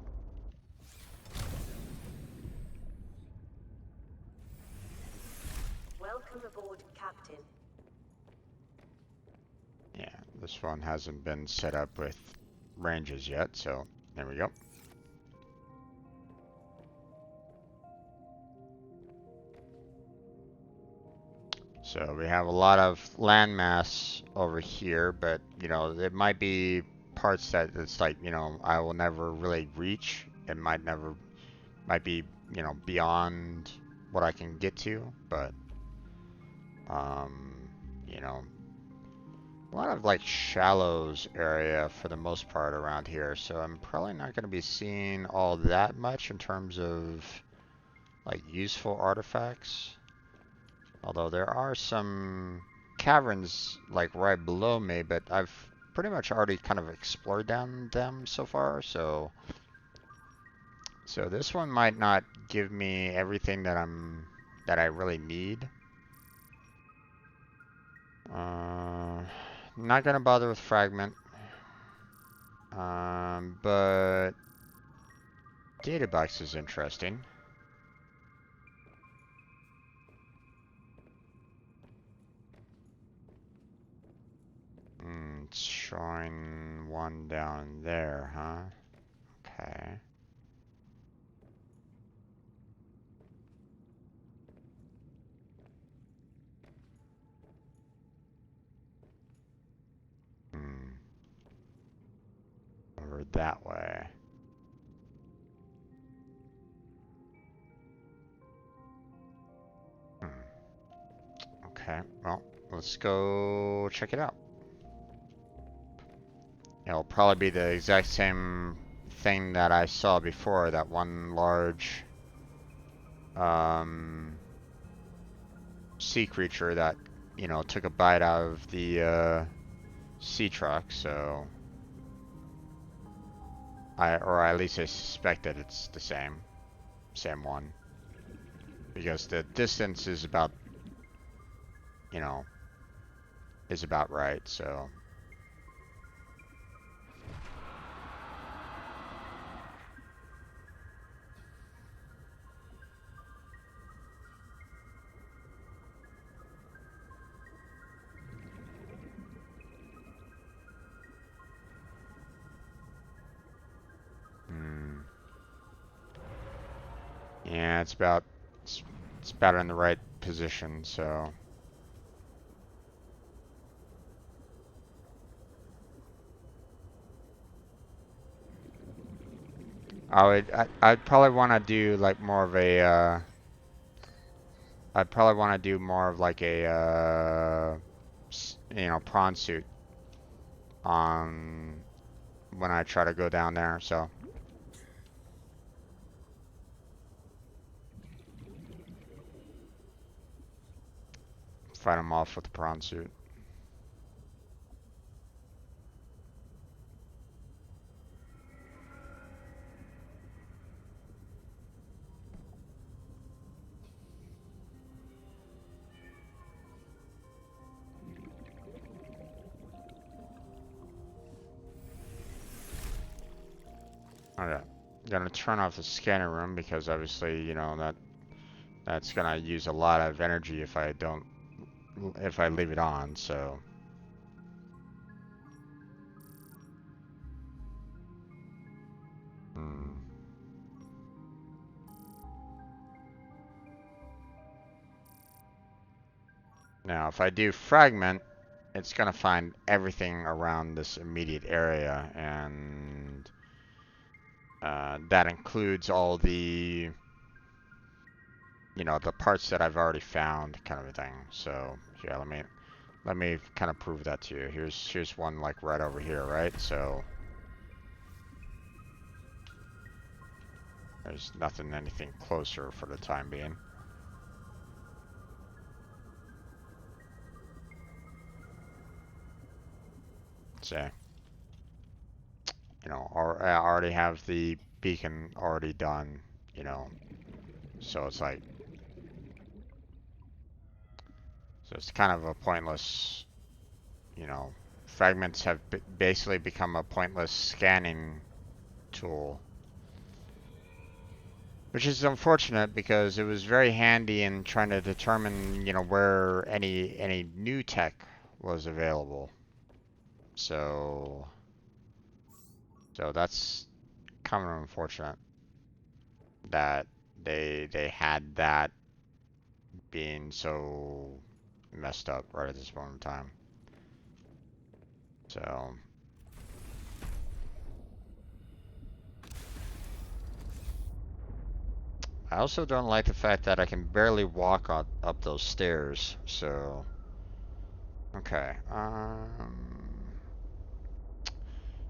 Welcome aboard, Captain. Yeah, this one hasn't been set up with ranges yet, so there we go. So we have a lot of landmass over here, but you know, there might be parts that it's like, you know, I will never really reach. It might be, you know, beyond what I can get to, but you know, a lot of like shallows area for the most part around here, so I'm probably not going to be seeing all that much in terms of like useful artifacts. Although there are some caverns like right below me, but I've pretty much already kind of explored them so far, so this one might not give me everything that I really need. Not gonna bother with fragment. But data box is interesting. It's showing one down there, huh? Okay. Over that way. Okay, well, let's go check it out. It'll probably be the exact same thing that I saw before, that one large sea creature that, you know, took a bite out of the sea truck, so or at least I suspect that it's the same one. Because the distance is about, you know, is about right, so. Yeah, it's about in the right position, so. I'd probably want to do like more of a I'd probably want to do more of like a you know, prawn suit on when I try to go down there, so. Fight him off with the prawn suit. Okay, gonna turn off the scanner room because obviously, you know, that's gonna use a lot of energy if I leave it on, so. Now, if I do fragment, it's gonna find everything around this immediate area, and that includes all the, you know, the parts that I've already found, kind of a thing. So yeah, let me kind of prove that to you. Here's one like right over here, right? So there's anything closer for the time being. So, you know, I already have the beacon already done, you know, so it's like, so it's kind of a pointless, you know, fragments have basically become a pointless scanning tool. Which is unfortunate because it was very handy in trying to determine, where any new tech was available. So that's kind of unfortunate that they had that being so messed up right at this moment in time. So I also don't like the fact that I can barely walk up those stairs. So okay,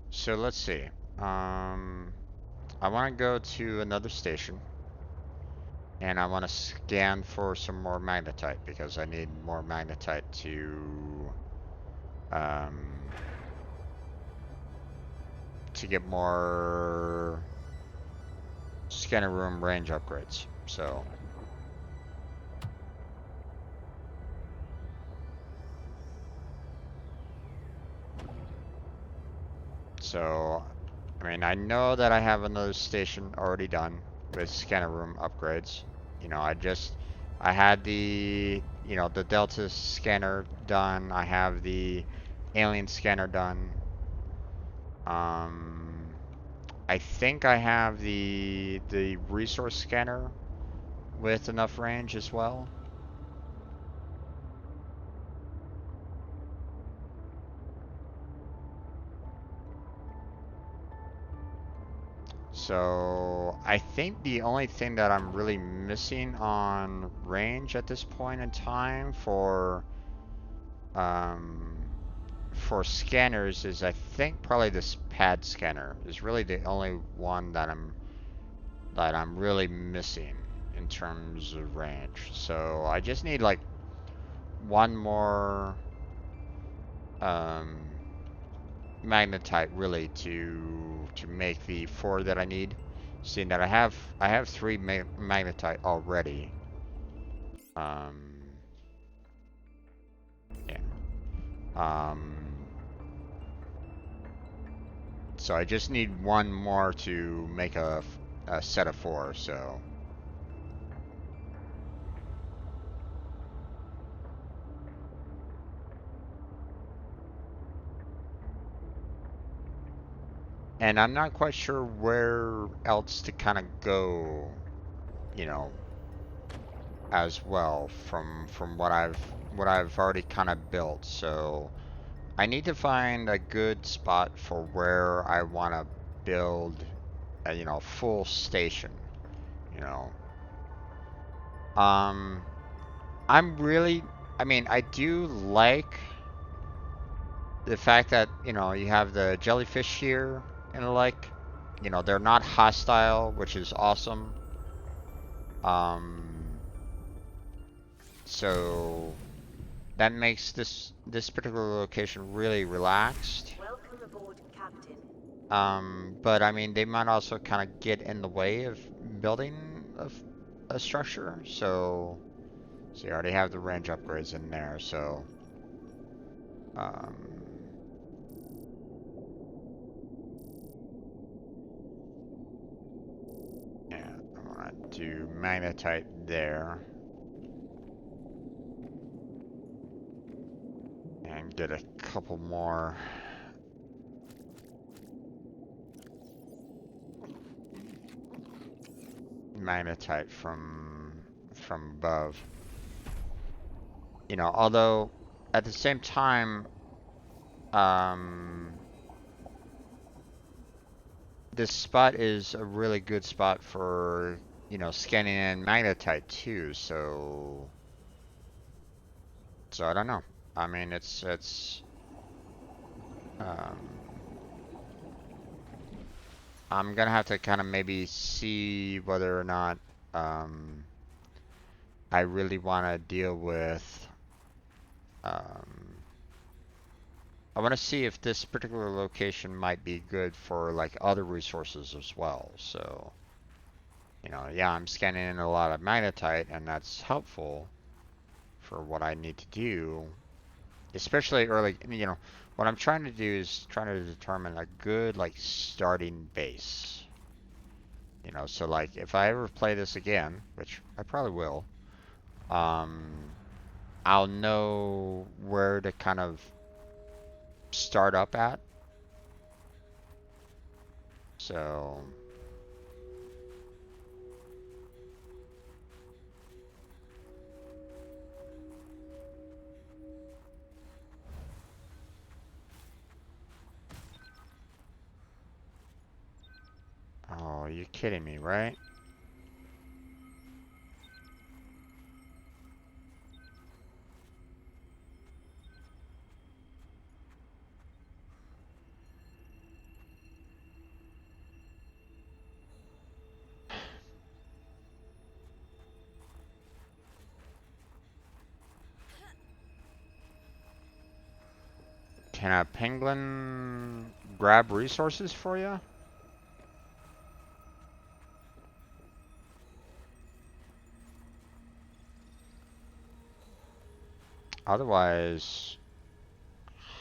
so let's see. I want to go to another station, and I want to scan for some more magnetite because I need more magnetite um, to get more scanner room range upgrades. So, I mean, I know that I have another station already done with scanner room upgrades. I had the Delta scanner done. I have the alien scanner done. I think I have the resource scanner with enough range as well. So I think the only thing that I'm really missing on range at this point in time um, for scanners is I think probably this pad scanner is really the only one that I'm really missing in terms of range. So I just need like one more um, magnetite really to make the 4 that I need. Seeing that I have 3 magnetite already. Yeah. So I just need one more to make a set of 4. So. And I'm not quite sure where else to kind of go, you know, as well from what I've already kind of built. So I need to find a good spot for where I want to build a, full station, you know. Um, I mean, I do like the fact that, you have the jellyfish here and the like. They're not hostile, which is awesome. Um, so that makes this particular location really relaxed. Welcome aboard, Captain. But I mean, they might also kind of get in the way of building a structure. So you already have the range upgrades in there. So, um, yeah, I want to do magnetite there and get a couple more magnetite from above. Although at the same time, um, this spot is a really good spot for, scanning in magnetite too. So I don't know. I mean, um, I'm gonna have to kind of maybe see whether or not I really want to deal with. Um, I want to see if this particular location might be good for like other resources as well. So, yeah, I'm scanning in a lot of magnetite, and that's helpful for what I need to do. especially early, you know, what I'm trying to do is trying to determine a good, like, starting base. You know, so, like, if I ever play this again, which I probably will, I'll know where to kind of start up at. So, oh, you're kidding me, right? Can a penguin grab resources for you? Otherwise,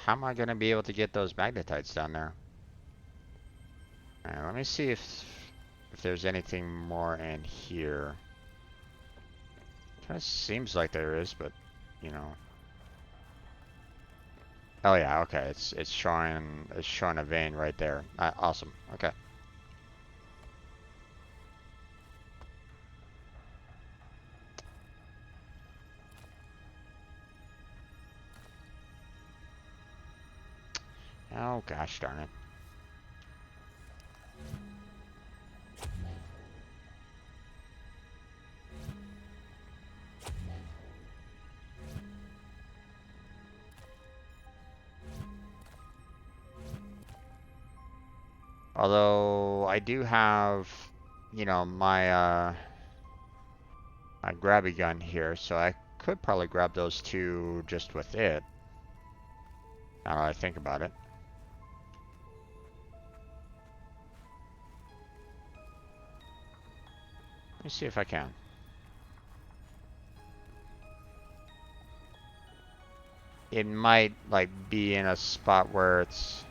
how am I going to be able to get those magnetites down there? Alright, let me see if there's anything more in here. Kind of seems like there is, but you know. Oh yeah, okay. It's showing a vein right there. Awesome. Okay. Oh gosh darn it. Although I do have, you know, my grabby gun here, so I could probably grab those two just with it. Now that I think about it. Let me see if I can. It might like be in a spot where it's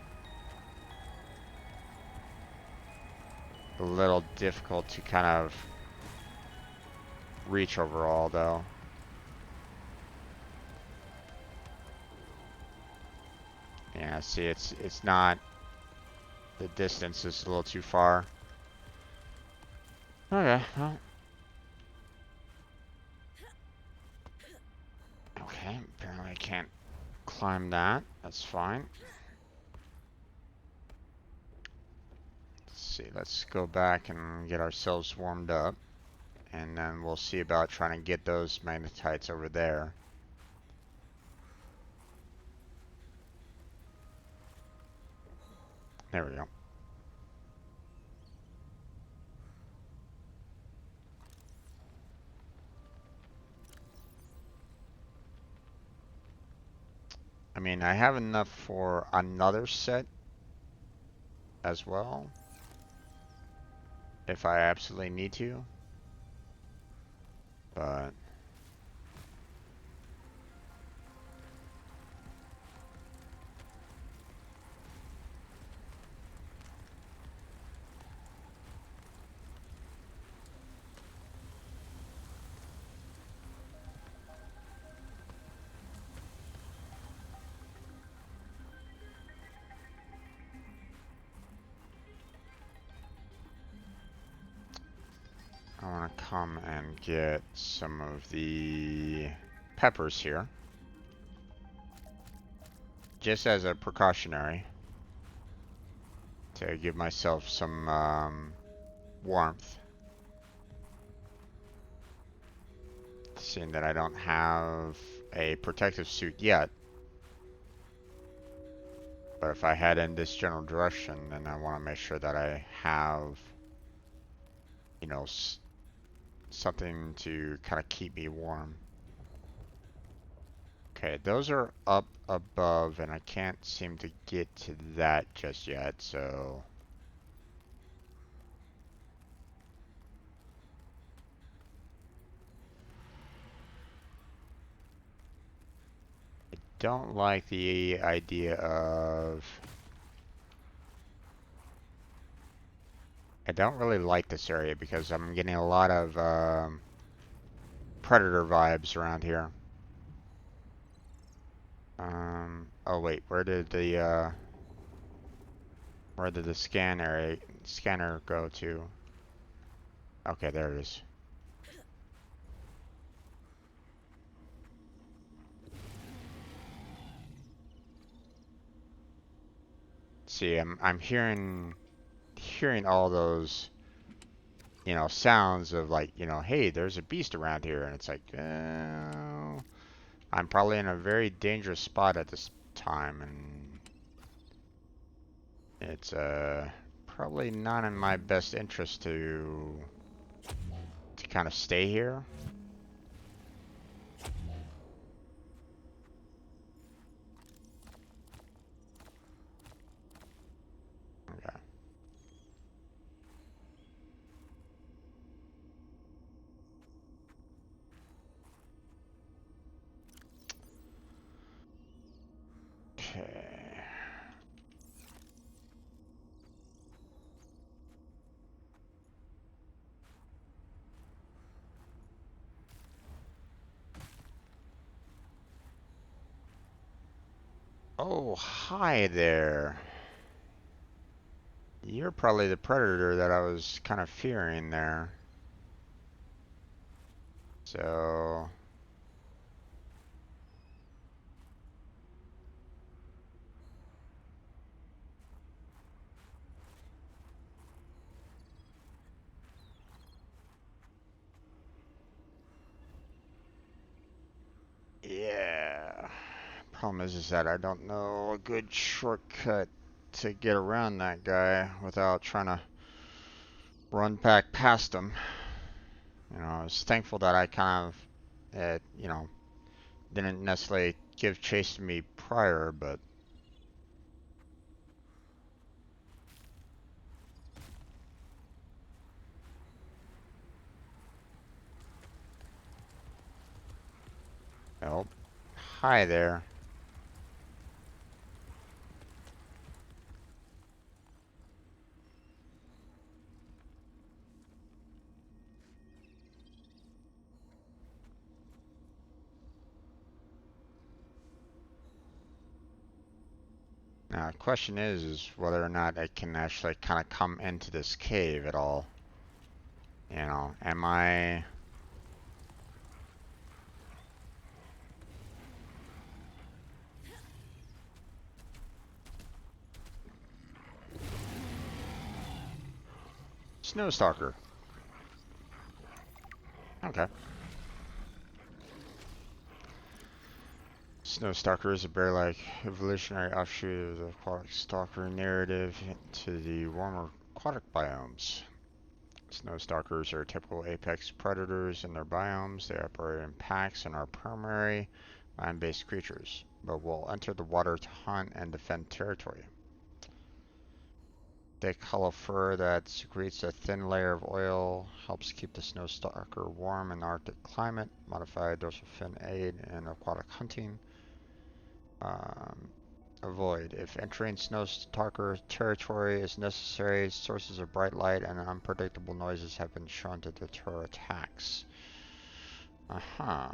a little difficult to kind of reach overall though. Yeah, see it's not, the distance is a little too far. Okay, well. Okay, apparently I can't climb that. That's fine. Let's see, let's go back and get ourselves warmed up. And then we'll see about trying to get those magnetites over there. There we go. I mean, I have enough for another set as well, if I absolutely need to. But I want to come and get some of the peppers here, just as a precautionary, to give myself some warmth. Seeing that I don't have a protective suit yet, but if I head in this general direction, then I want to make sure that I have, you know, something to kind of keep me warm. Okay, those are up above, and I can't seem to get to that just yet, so I don't like the idea of... I don't really like this area because I'm getting a lot of predator vibes around here. Oh wait, where did the scanner go to? Okay, there it is. See, I'm hearing all those, you know, sounds of like, you know, hey, there's a beast around here, and it's like, I'm probably in a very dangerous spot at this time, and it's probably not in my best interest to kind of stay here. Okay. Okay. Oh, hi there. You're probably the predator that I was kind of fearing there. So, yeah. Problem is that I don't know a good shortcut to get around that guy without trying to run back past him. You know, I was thankful that I kind of, you know, didn't necessarily give chase to me prior, but oh, hi there. Now, the question is whether or not I can actually kind of come into this cave at all. You know, am I... Snowstalker. Okay. Snowstalker is a bear-like evolutionary offshoot of the aquatic stalker narrative to the warmer aquatic biomes. Snowstalkers are typical apex predators in their biomes. They operate in packs and are primary land-based creatures, but will enter the water to hunt and defend territory. Thick, hollow fur that secretes a thin layer of oil helps keep the snowstalker warm in the Arctic climate. Modified dorsal fin aid in aquatic hunting. Avoid. If entering snowstalker territory is necessary, sources of bright light and unpredictable noises have been shown to deter attacks. Uh-huh.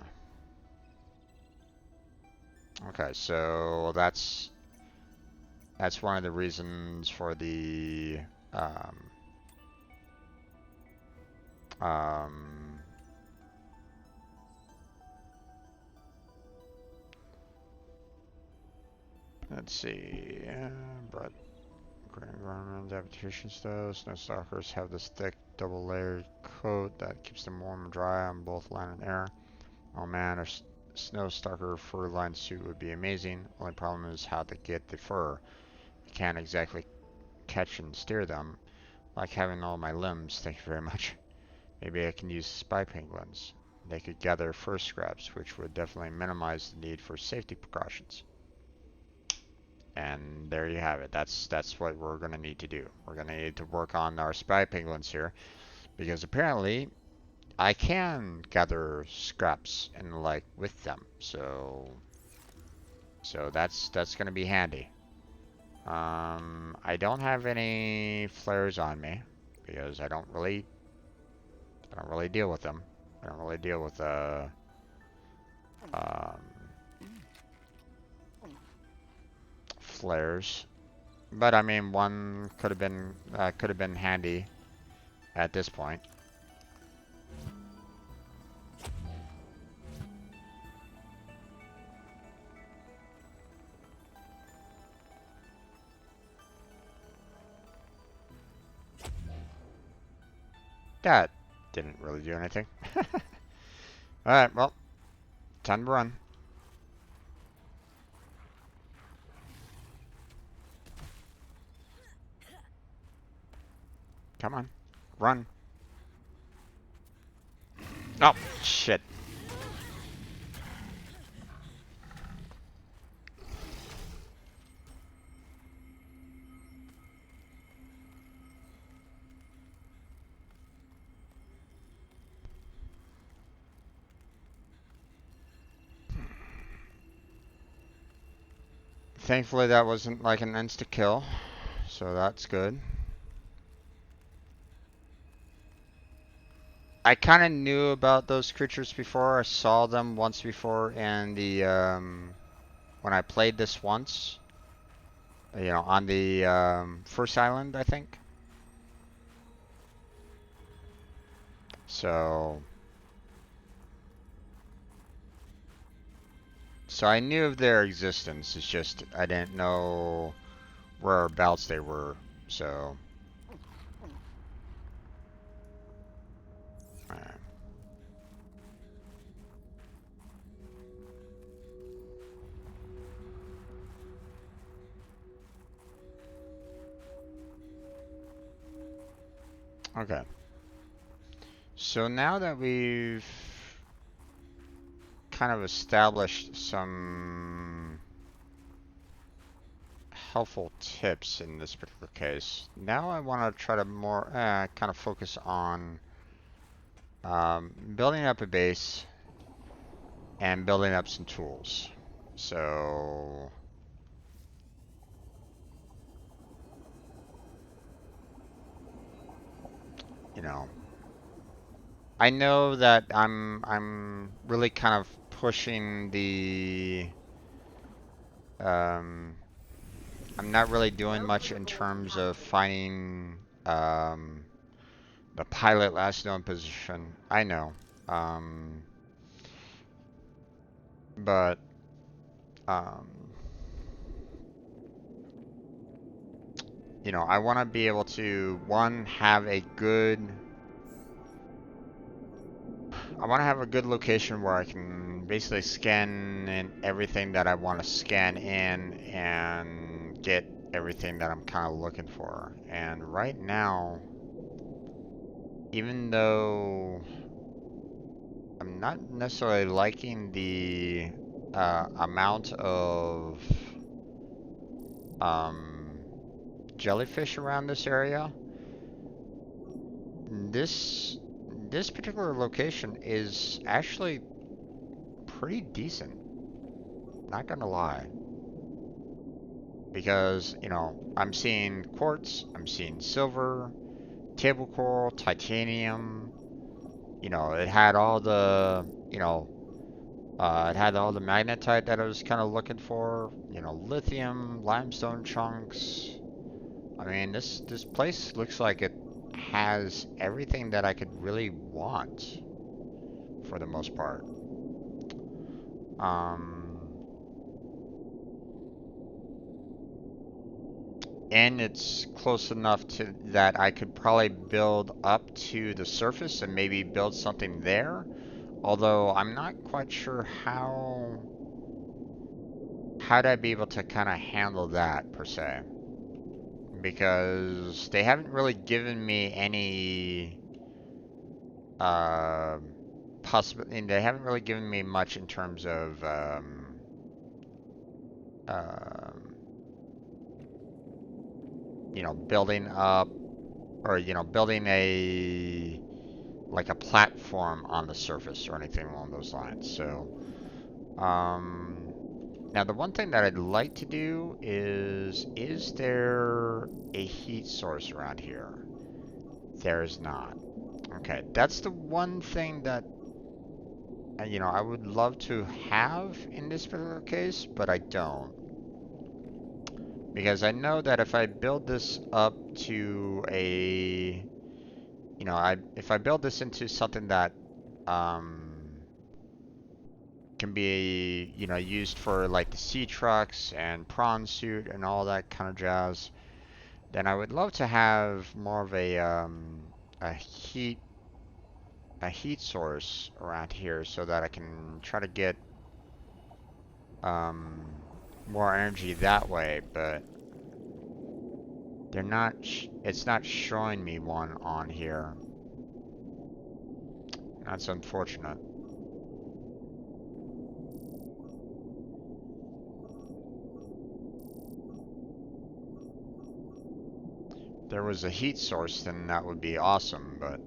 Okay, so that's one of the reasons for the um, let's see, but environment adaptation styles. Snowstalkers have this thick double-layered coat that keeps them warm and dry on both land and air. Oh man, a snowstalker fur-lined suit would be amazing. Only problem is how to get the fur. You can't exactly catch and steer them. Like having all my limbs, thank you very much. Maybe I can use spy penguins. They could gather fur scraps, which would definitely minimize the need for safety precautions. And there you have it. That's what we're going to need to do. We're going to need to work on our spy penguins here, because apparently I can gather scraps and like with them. So So that's going to be handy. I don't have any flares on me because I don't really deal with them. I don't really deal with um, flares. But I mean, one could have been handy at this point. That didn't really do anything. Alright, well, time to run. Come on, run. Oh, shit. Thankfully, that wasn't like an insta-kill, so that's good. I kind of knew about those creatures before. I saw them once before in the, when I played this once. You know, on the first island, I think. So I knew of their existence. It's just I didn't know whereabouts they were. So. Okay. So now that we've kind of established some helpful tips in this particular case, now I want to try to more kind of focus on building up a base and building up some tools. So you know, I know that I'm really kind of pushing the I'm not really doing much in terms of finding the pilot last known position. I know. But um, you know, I want to be able to have a good location where I can basically scan in everything that I want to scan in and get everything that I'm kind of looking for. And right now, even though I'm not necessarily liking the amount of jellyfish around this area, this particular location is actually pretty decent. Not gonna lie. Because, you know, I'm seeing quartz, I'm seeing silver, table coral, titanium. You know, it had all the, it had all the magnetite that I was kind of looking for. You know, lithium, limestone chunks. I mean, this place looks like it has everything that I could really want for the most part. And it's close enough to that I could probably build up to the surface and maybe build something there. Although I'm not quite sure how'd I be able to kind of handle that per se, because they haven't really given me any possibility. They haven't really given me much in terms of you know, building up, or you know, building a like a platform on the surface or anything along those lines. So Now, the one thing that I'd like to do is there a heat source around here? There is not. Okay, that's the one thing that, I would love to have in this particular case, but I don't. Because I know that if I build this up to a, if I build this into something that, um, can be, used for like the sea trucks and prawn suit and all that kind of jazz, then I would love to have more of a heat a heat source around here so that I can try to get um, more energy that way, but they're not it's not showing me one on here. That's unfortunate. If there was a heat source, then that would be awesome, but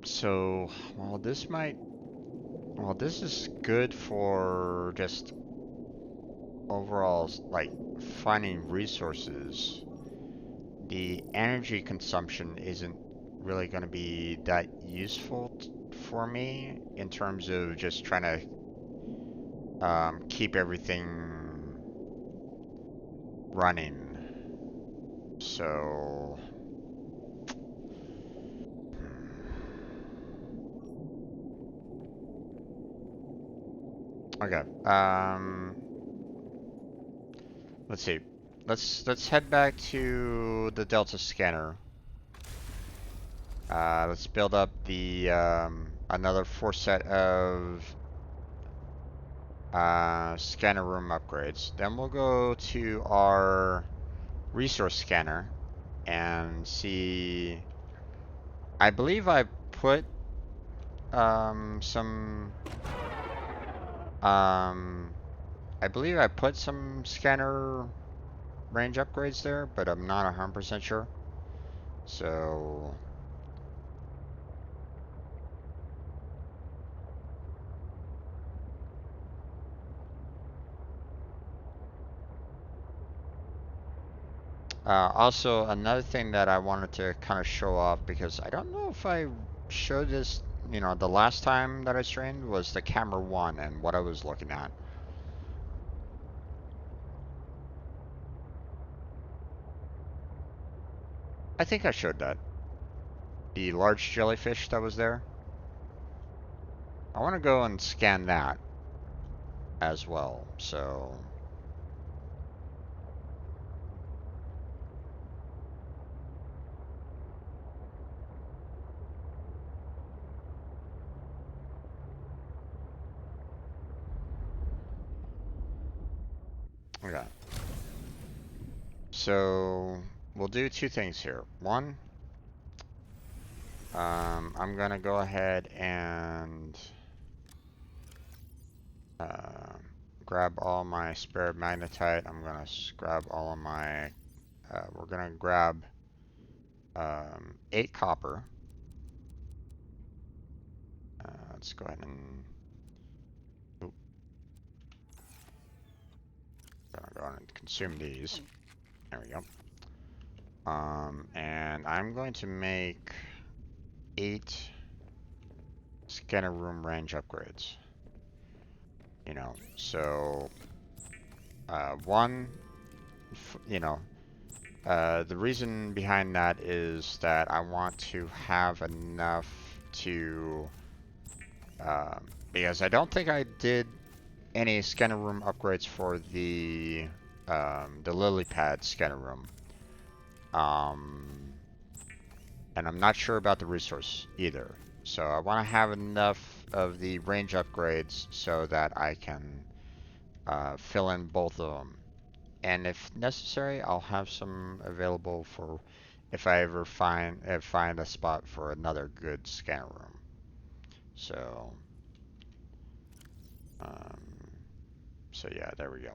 so, this is good for just overall, like, finding resources. The energy consumption isn't really going to be that useful for me in terms of just trying to keep everything running. So, okay. Let's see. Let's head back to the Delta scanner. Let's build up the another 4 set of scanner room upgrades. Then we'll go to our resource scanner and see. I believe I put some um I believe I put some scanner range upgrades there, but I'm not 100% sure. So also, another thing that I wanted to kind of show off, because I don't know if I showed this, the last time that I streamed, was the camera one and what I was looking at. I think I showed that. The large jellyfish that was there. I want to go and scan that as well, so. Okay. So, we'll do two things here. One, I'm gonna go ahead and grab all my spare magnetite. I'm gonna grab all of my. We're gonna grab 8 copper. Let's go ahead and. Oop, gonna go ahead and consume these. There we go. And I'm going to make 8 scanner room range upgrades. So one, the reason behind that is that I want to have enough to, because I don't think I did any scanner room upgrades for the lily pad scanner room. And I'm not sure about the resource either. So I want to have enough of the range upgrades so that I can fill in both of them. And if necessary, I'll have some available for if I ever find a spot for another good scanner room. So, um, so yeah, there we go.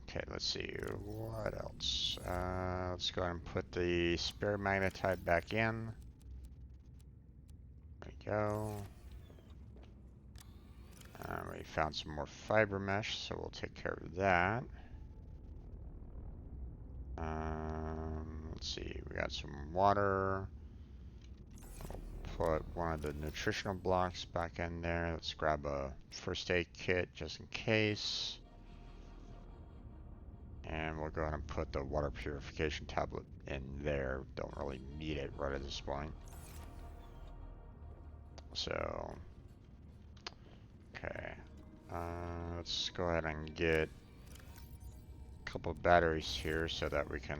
Okay, let's see what else. Let's go ahead and put the spare magnetite back in. There we go. We found some more fiber mesh, so we'll take care of that. Let's see, we got some water. We'll put one of the nutritional blocks back in there. Let's grab a first aid kit just in case. And we'll go ahead and put the water purification tablet in there. Don't really need it right at this point. So, okay. Let's go ahead and get a couple of batteries here so that we can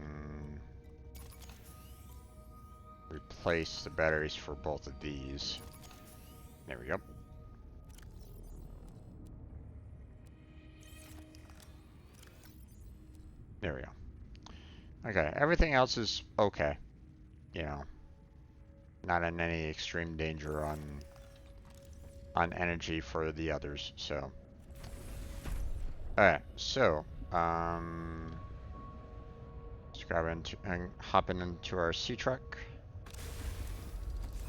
replace the batteries for both of these. There we go. There we go. Okay, everything else is okay. You know, not in any extreme danger on energy for the others. So, alright. So, let's grab into and hopping into our sea truck.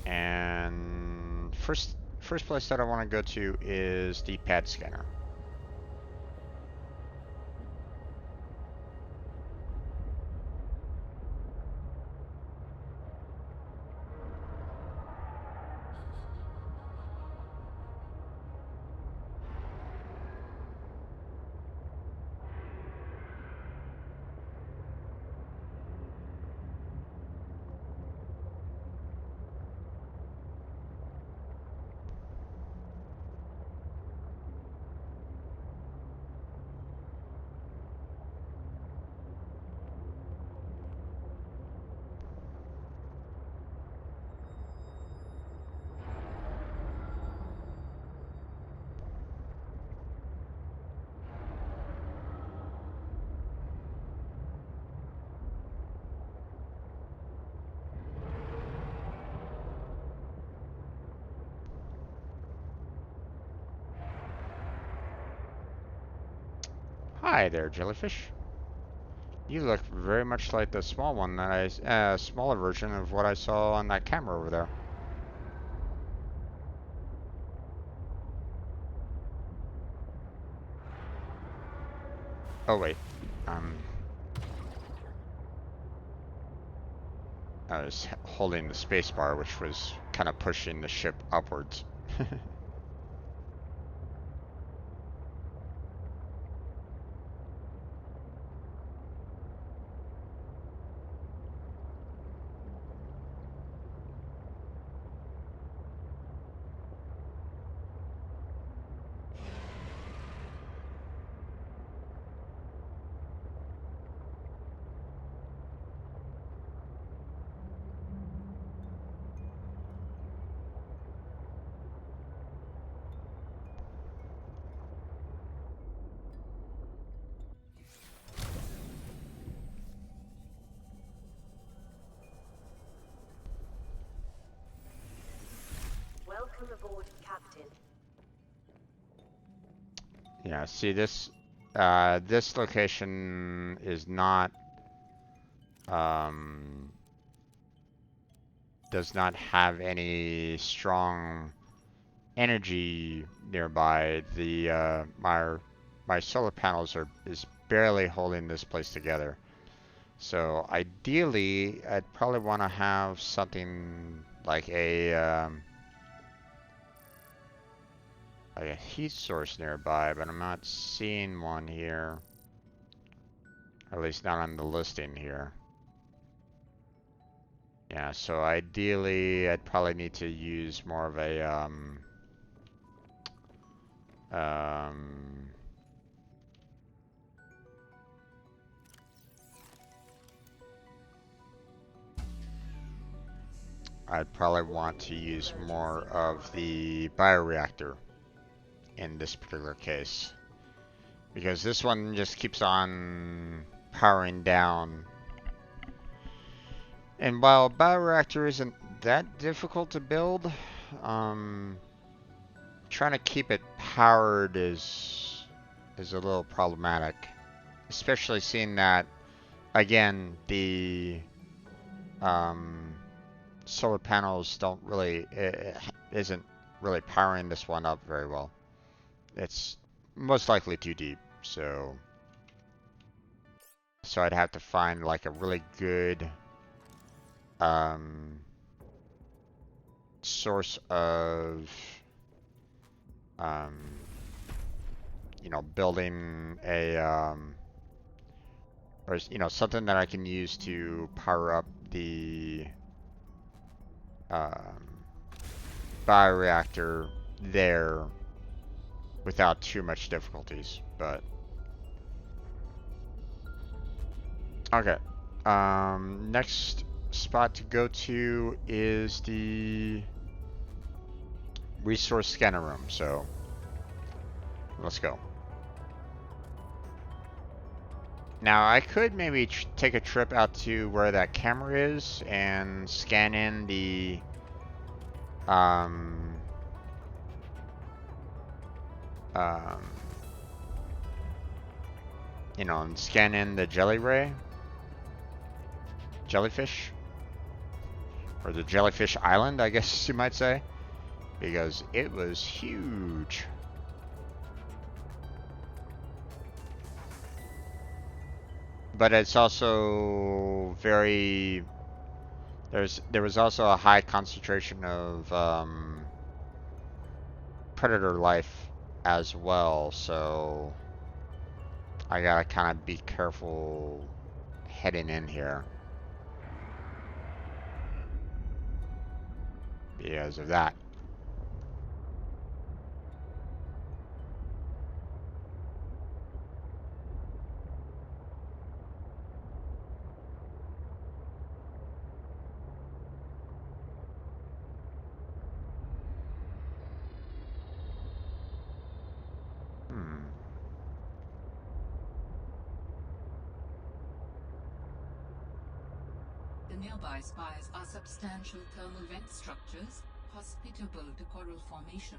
And first place that I want to go to is the pad scanner. Hi there, jellyfish. You look very much like the small one that smaller version of what I saw on that camera over there. Oh wait, I was holding the spacebar, which was kind of pushing the ship upwards. Welcome aboard, Captain. Yeah, see this this location is not does not have any strong energy nearby. The my solar panels is barely holding this place together. So ideally, I'd probably want to have something like a heat source nearby, but I'm not seeing one here. At least not on the listing here. Yeah, so ideally, I'd probably need to use more of a um, I'd probably want to use more of the bioreactor in this particular case. Because this one just keeps on powering down. And while bioreactor isn't that difficult to build, trying to keep it powered is a little problematic. Especially seeing that, again, the solar panels don't really, isn't really powering this one up very well. It's most likely too deep, so I'd have to find like a really good source of you know, building a or you know, something that I can use to power up the bioreactor there without too much difficulties. But okay, next spot to go to is the resource scanner room, so let's go. Now I could maybe take a trip out to where that camera is and scan in the you know, and scan in the jellyfish, or the jellyfish island, I guess you might say, because it was huge. But it's also very, there was also a high concentration of predator life as well, so I gotta kind of be careful heading in here because of that. The nearby spires are substantial thermal vent structures, hospitable to coral formation.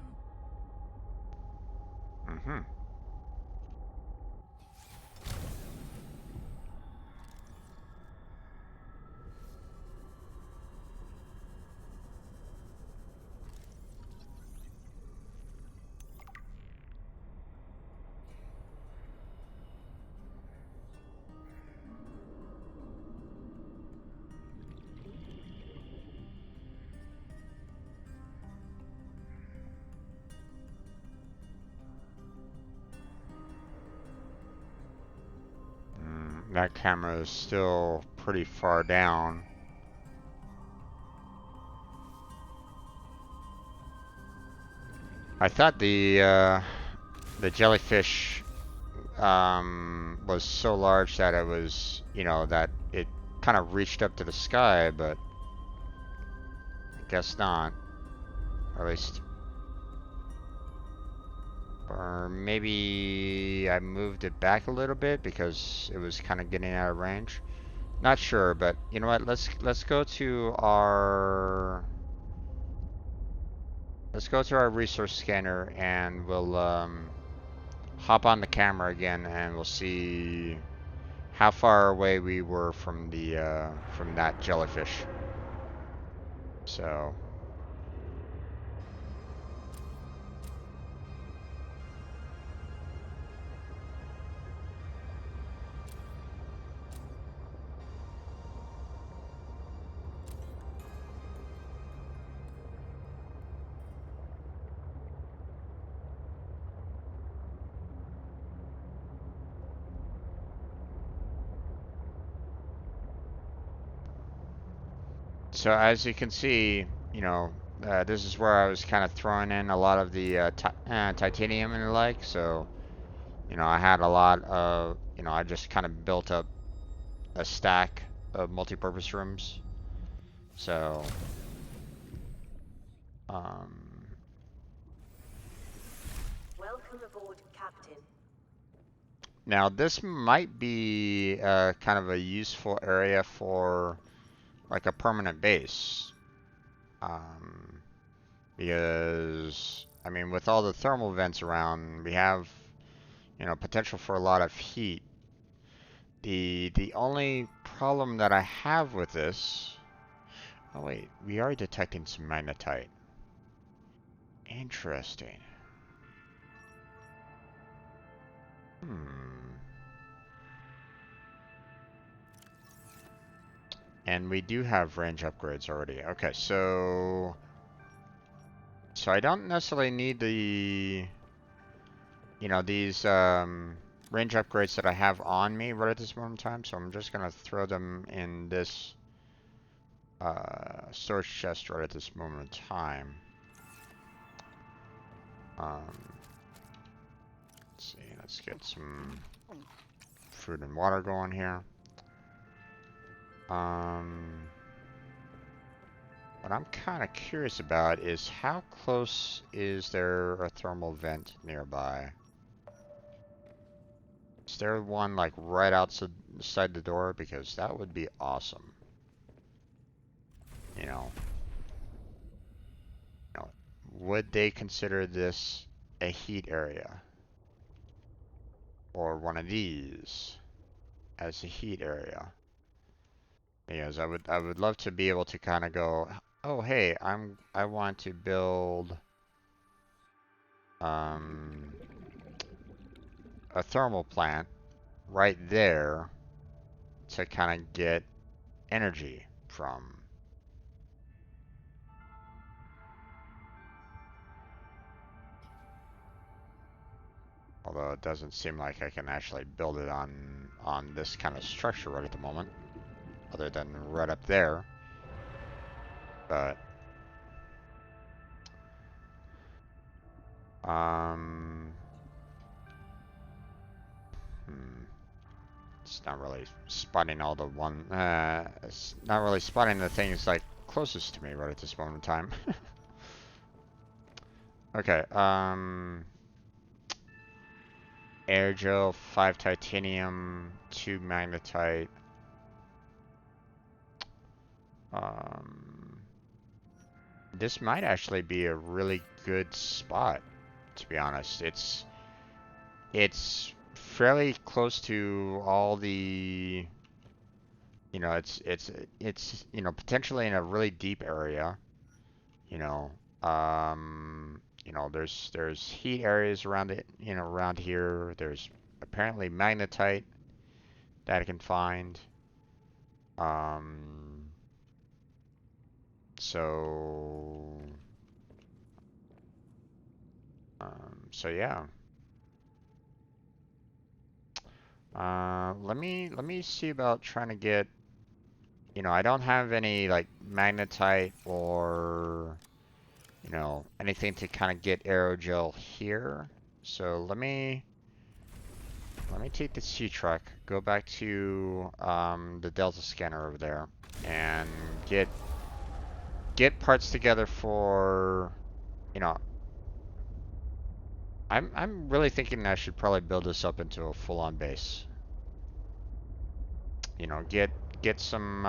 That camera is still pretty far down. I thought the jellyfish was so large that it was, you know, that it kind of reached up to the sky, but I guess not. Or at least, or maybe I moved it back a little bit because it was kind of getting out of range. Not sure, but you know what? Let's go to our resource scanner and we'll hop on the camera again and we'll see how far away we were from the from that jellyfish. So as you can see, you know, this is where I was kind of throwing in a lot of the titanium and the like. So, you know, I had a lot of, you know, I just kind of built up a stack of multi-purpose rooms. So, Welcome aboard, Captain. Now this might be kind of a useful area for like a permanent base. Because I mean, with all the thermal vents around, we have, you know, potential for a lot of heat. The only problem that I have with this, oh wait, we are detecting some magnetite. Interesting. And we do have range upgrades already. Okay, so I don't necessarily need the, you know, these range upgrades that I have on me right at this moment in time. So I'm just gonna throw them in this storage chest right at this moment in time. Let's see, let's get some food and water going here. What I'm kind of curious about is how close is there a thermal vent nearby? Is there one like right outside the door? Because that would be awesome. You know, would they consider this a heat area? Or one of these as a heat area? Because I would love to be able to kind of go, oh hey, I want to build a thermal plant right there to kind of get energy from. Although it doesn't seem like I can actually build it on this kind of structure right at the moment, other than right up there. But it's not really spotting all the one. It's not really spotting the things like closest to me right at this moment in time. Okay. Air gel, 5 titanium, 2 magnetite. This might actually be a really good spot, to be honest. It's fairly close to all the, you know, it's you know, potentially in a really deep area. You know, there's heat areas around it, you know, around here. There's apparently magnetite that I can find. So so yeah. Let me see about trying to get, you know, I don't have any like magnetite or, you know, anything to kind of get aerogel here. So let me take the sea truck, go back to the Delta scanner over there, and get parts together for, you know, I'm really thinking I should probably build this up into a full-on base. You know, get some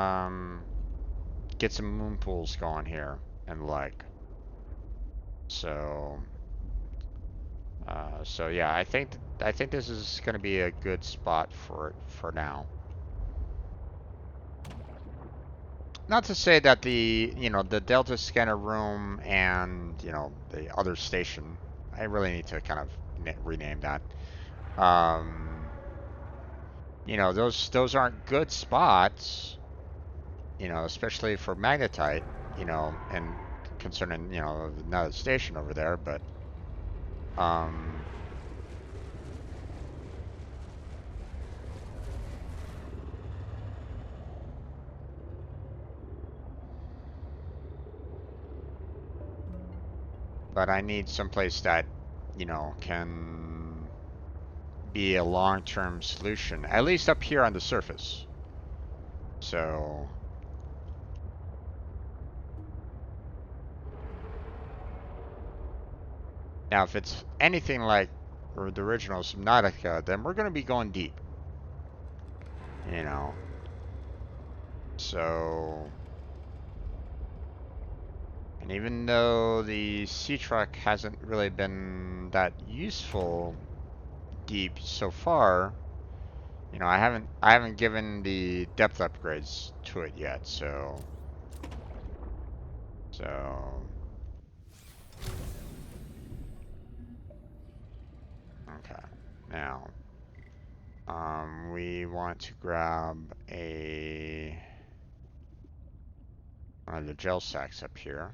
moon pools going here and like. So so yeah, I think this is going to be a good spot for it for now. Not to say that the, you know, the Delta scanner room and, you know, the other station, I really need to kind of rename that. You know, those aren't good spots, you know, especially for magnetite, you know, and concerning, you know, another station over there, but I need someplace that, you know, can be a long-term solution, at least up here on the surface. So Now, if it's anything like the original Subnautica, then we're going to be going deep. You know. So... And even though the sea truck hasn't really been that useful deep so far, you know, I haven't given the depth upgrades to it yet, so okay. Now, we want to grab one of the gel sacks up here.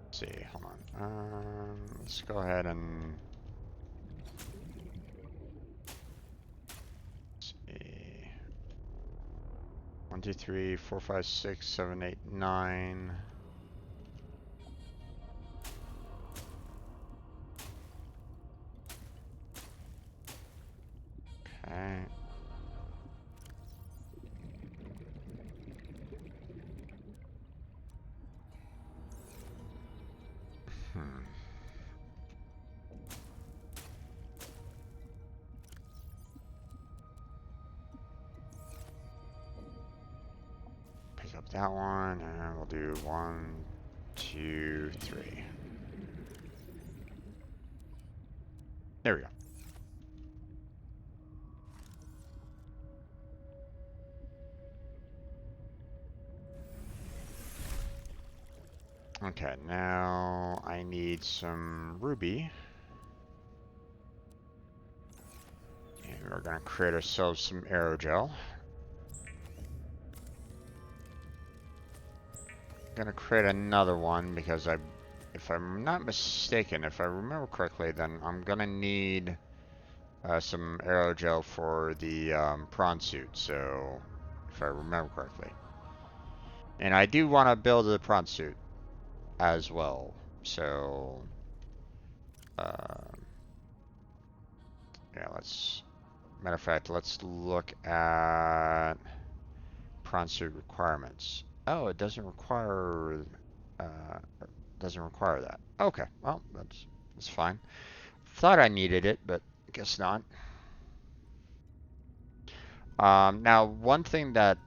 Let's see, hold on. Let's go ahead and see. 1, 2, 3, 4, 5, 6, 7, 8, 9. Okay. Hmm. Pick up that one, and we'll do 1, 2, 3. There we go. Okay, now I need some ruby. And we're gonna create ourselves some aerogel. Gonna create another one because if I'm not mistaken, if I remember correctly, then I'm gonna need some aerogel for the prawn suit. So, if I remember correctly, and I do want to build the prawn suit as well. So, uh, yeah, matter of fact, let's look at prawn suit requirements. Oh, it uh, doesn't require that. Okay, well, that's fine. Thought I needed it, but guess not. Now, one thing that,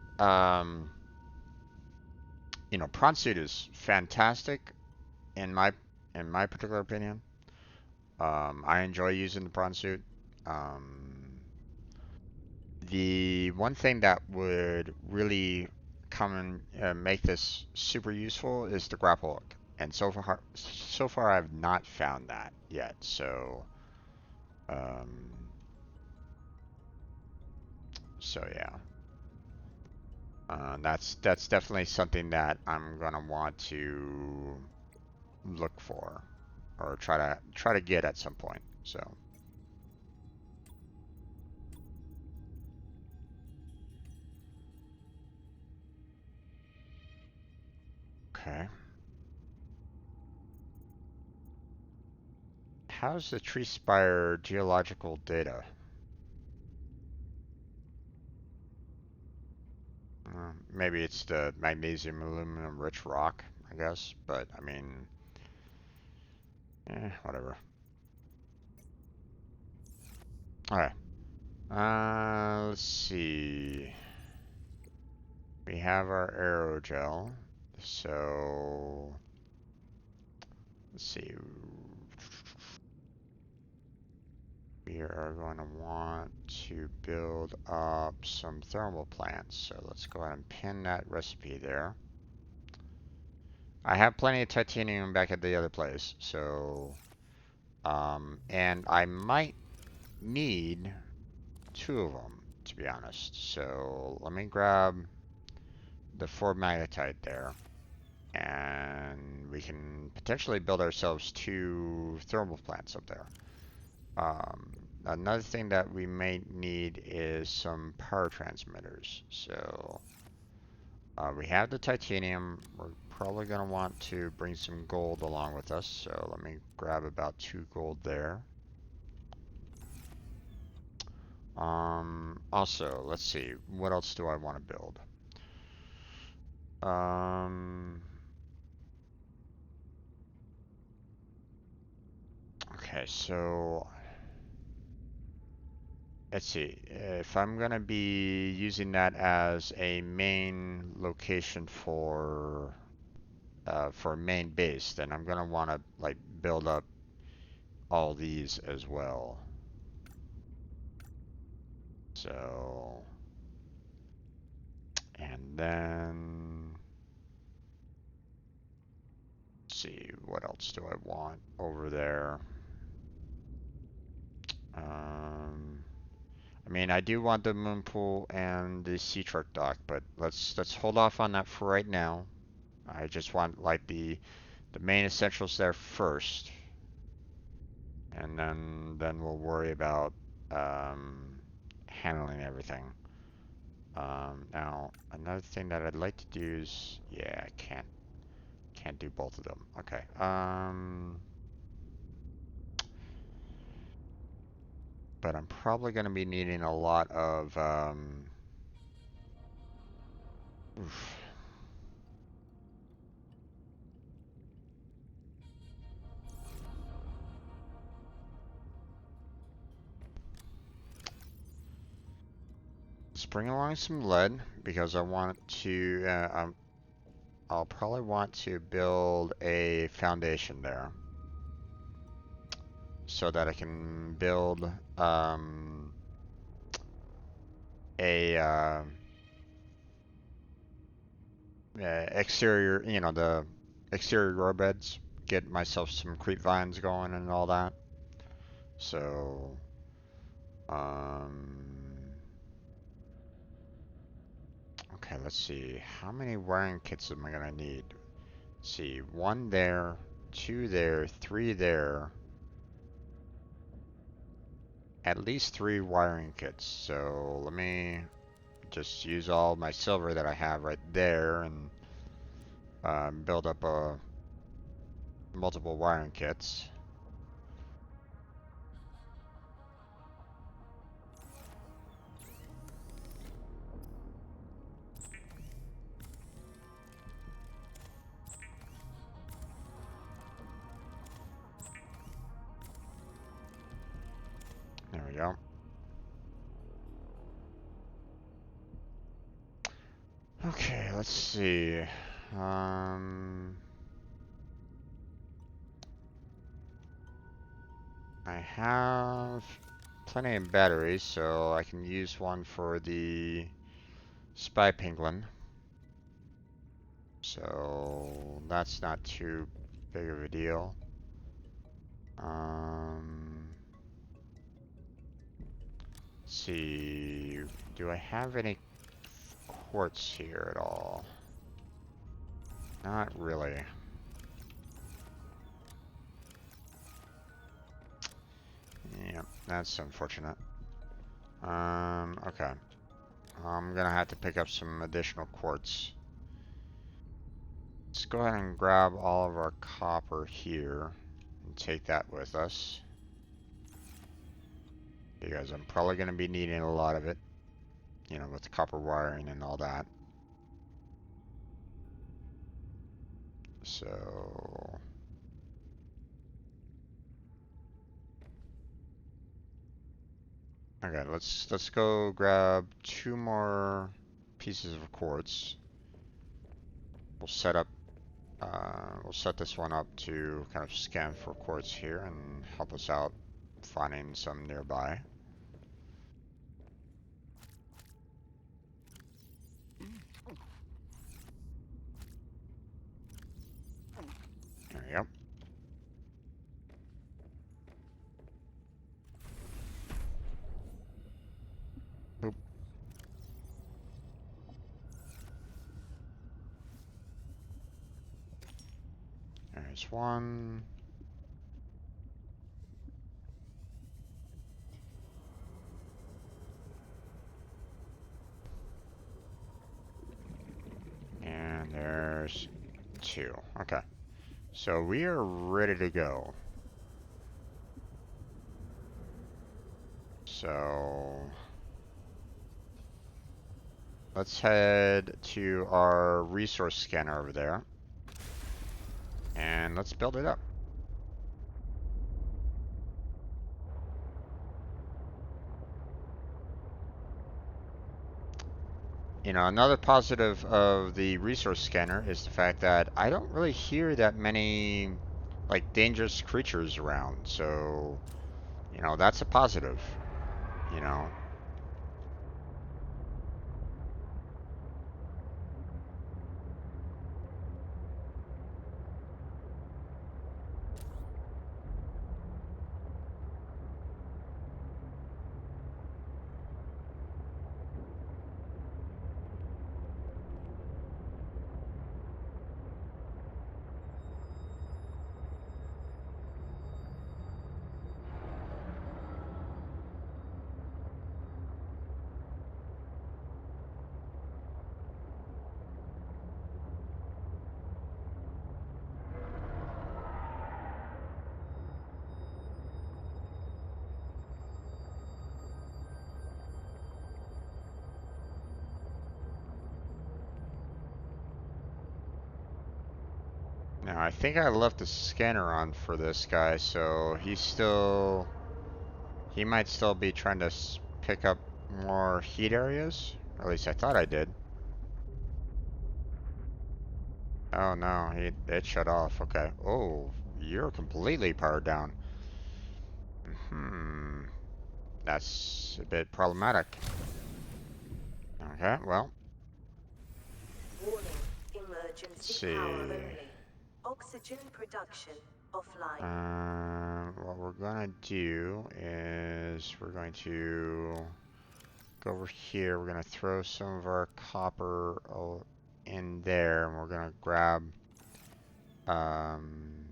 you know, prawn suit is fantastic in my particular opinion. I enjoy using the prawn suit. Um, the one thing that would really come and make this super useful is the grapple hook. And so far I've not found that yet. So, um, yeah. That's definitely something that I'm gonna want to look for or try to get at some point. So okay. How's the tree spire geological data? Maybe it's the magnesium aluminum rich rock, I guess, but I mean, whatever. Alright. Let's see. We have our aerogel. So, let's see. We are going to want to build up some thermal plants. So let's go ahead and pin that recipe there. I have plenty of titanium back at the other place. So, and I might need 2 of them, to be honest. So let me grab the 4 magnetite there. And we can potentially build ourselves 2 thermal plants up there. Another thing that we may need is some power transmitters. So we have the titanium. We're probably going to want to bring some gold along with us. So let me grab about 2 gold there. Also, let's see. What else do I want to build? Okay, so let's see. If I'm gonna be using that as a main location for a main base, then I'm gonna want to like build up all these as well. So, and then let's see, what else do I want over there? I mean, I do want the moon pool and the sea truck dock, but let's hold off on that for right now. I just want like the main essentials there first, and then we'll worry about um, handling everything. Now another thing that I'd like to do is, yeah, I can't do both of them. Okay. But I'm probably going to be needing a lot of oof. Let's bring along some lead because I want to. I'll probably want to build a foundation there so that I can build a exterior, the exterior grow beds, get myself some creep vines going and all that. So, okay, let's see. How many wiring kits am I gonna need? Let's see, one there, two there, three there. At least three wiring kits. So let me just use all my silver that I have right there and build up multiple wiring kits. There we go. Okay, let's see. I have plenty of batteries, so I can use one for the spy penguin. So that's not too big of a deal. Let's see. Do I have any quartz here at all? Not really. Yeah, that's unfortunate. Okay. I'm gonna have to pick up some additional quartz. Let's go ahead and grab all of our copper here and take that with us. Because I'm probably gonna be needing a lot of it, with the copper wiring and all that. So okay, let's go grab two more pieces of quartz. We'll set up we'll set this one up to kind of scan for quartz here and help us out finding some nearby. There we go. Boop. There's one. And there's two. Okay. So we are ready to go. So let's head to our resource scanner over there. And let's build it up. You know, another positive of the resource scanner is the fact that I don't really hear that many like dangerous creatures around. So, you know, that's a positive, you know. Now, I think I left the scanner on for this guy, so he might still be trying to pick up more heat areas. Or at least I thought I did. Oh no, it shut off. Okay. Oh, you're completely powered down. Hmm. That's a bit problematic. Okay, well, Warning. let's Emergency power see. only. Oxygen production offline. What we're gonna do is we're going to go over here. We're gonna throw some of our copper in there, and we're gonna grab um,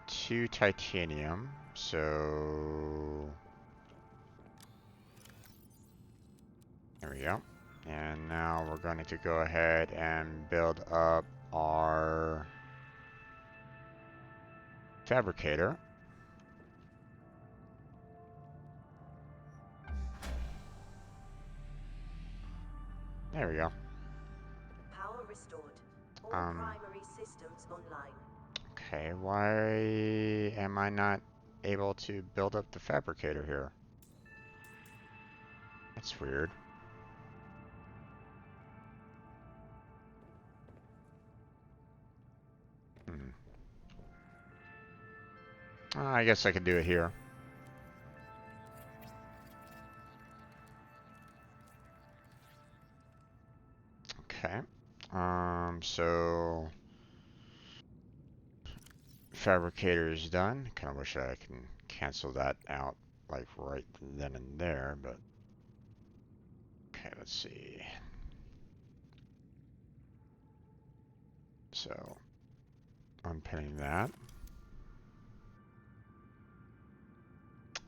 2 titanium. So there we go. And now we're going to go ahead and build up our fabricator. There we go. Power restored. All Um, primary systems online. okay, why am I not able to build up the fabricator here? That's weird. Hmm. I guess I could do it here. Okay. So fabricator is done. Kind of wish I can cancel that out like right then and there, but okay, let's see. So unpinning that.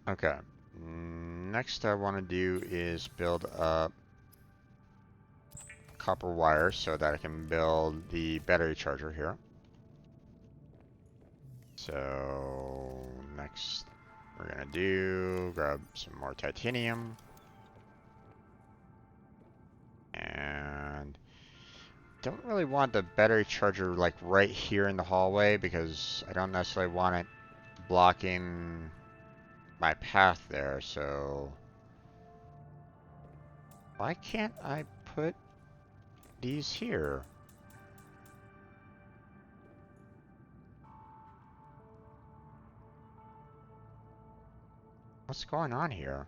Okay. Next I want to do is build up copper wire so that I can build the battery charger here. So next we're gonna grab some more titanium, and don't really want the battery charger like right here in the hallway because I don't necessarily want it blocking my path there. So why can't I put these here? What's going on here?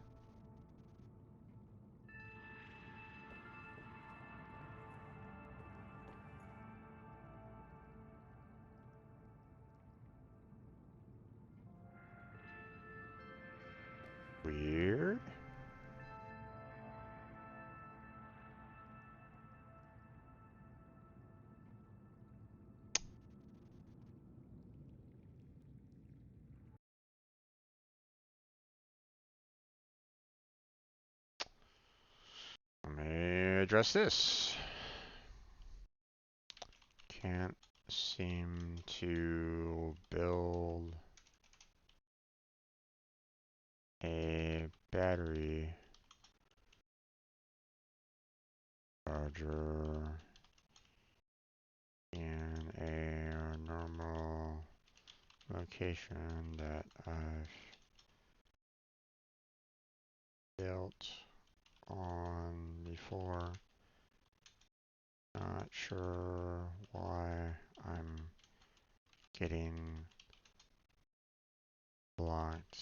Weird. Let me address this. Can't seem to build a battery charger in a normal location that I've built on before. Not sure why I'm getting blocked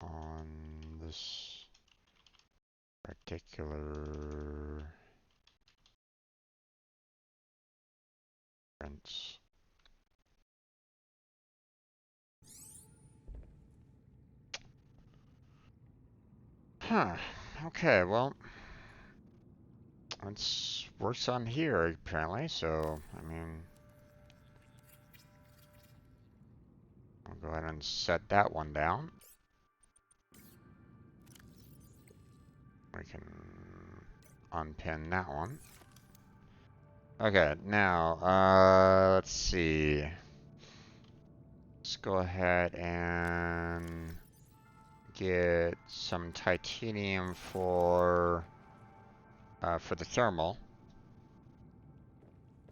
on this particular fence. Huh. Okay, well, it's works on here apparently, so I mean, I'll go ahead and set that one down. We can unpin that one. Okay, now, let's see. Let's go ahead and get some titanium for the thermal.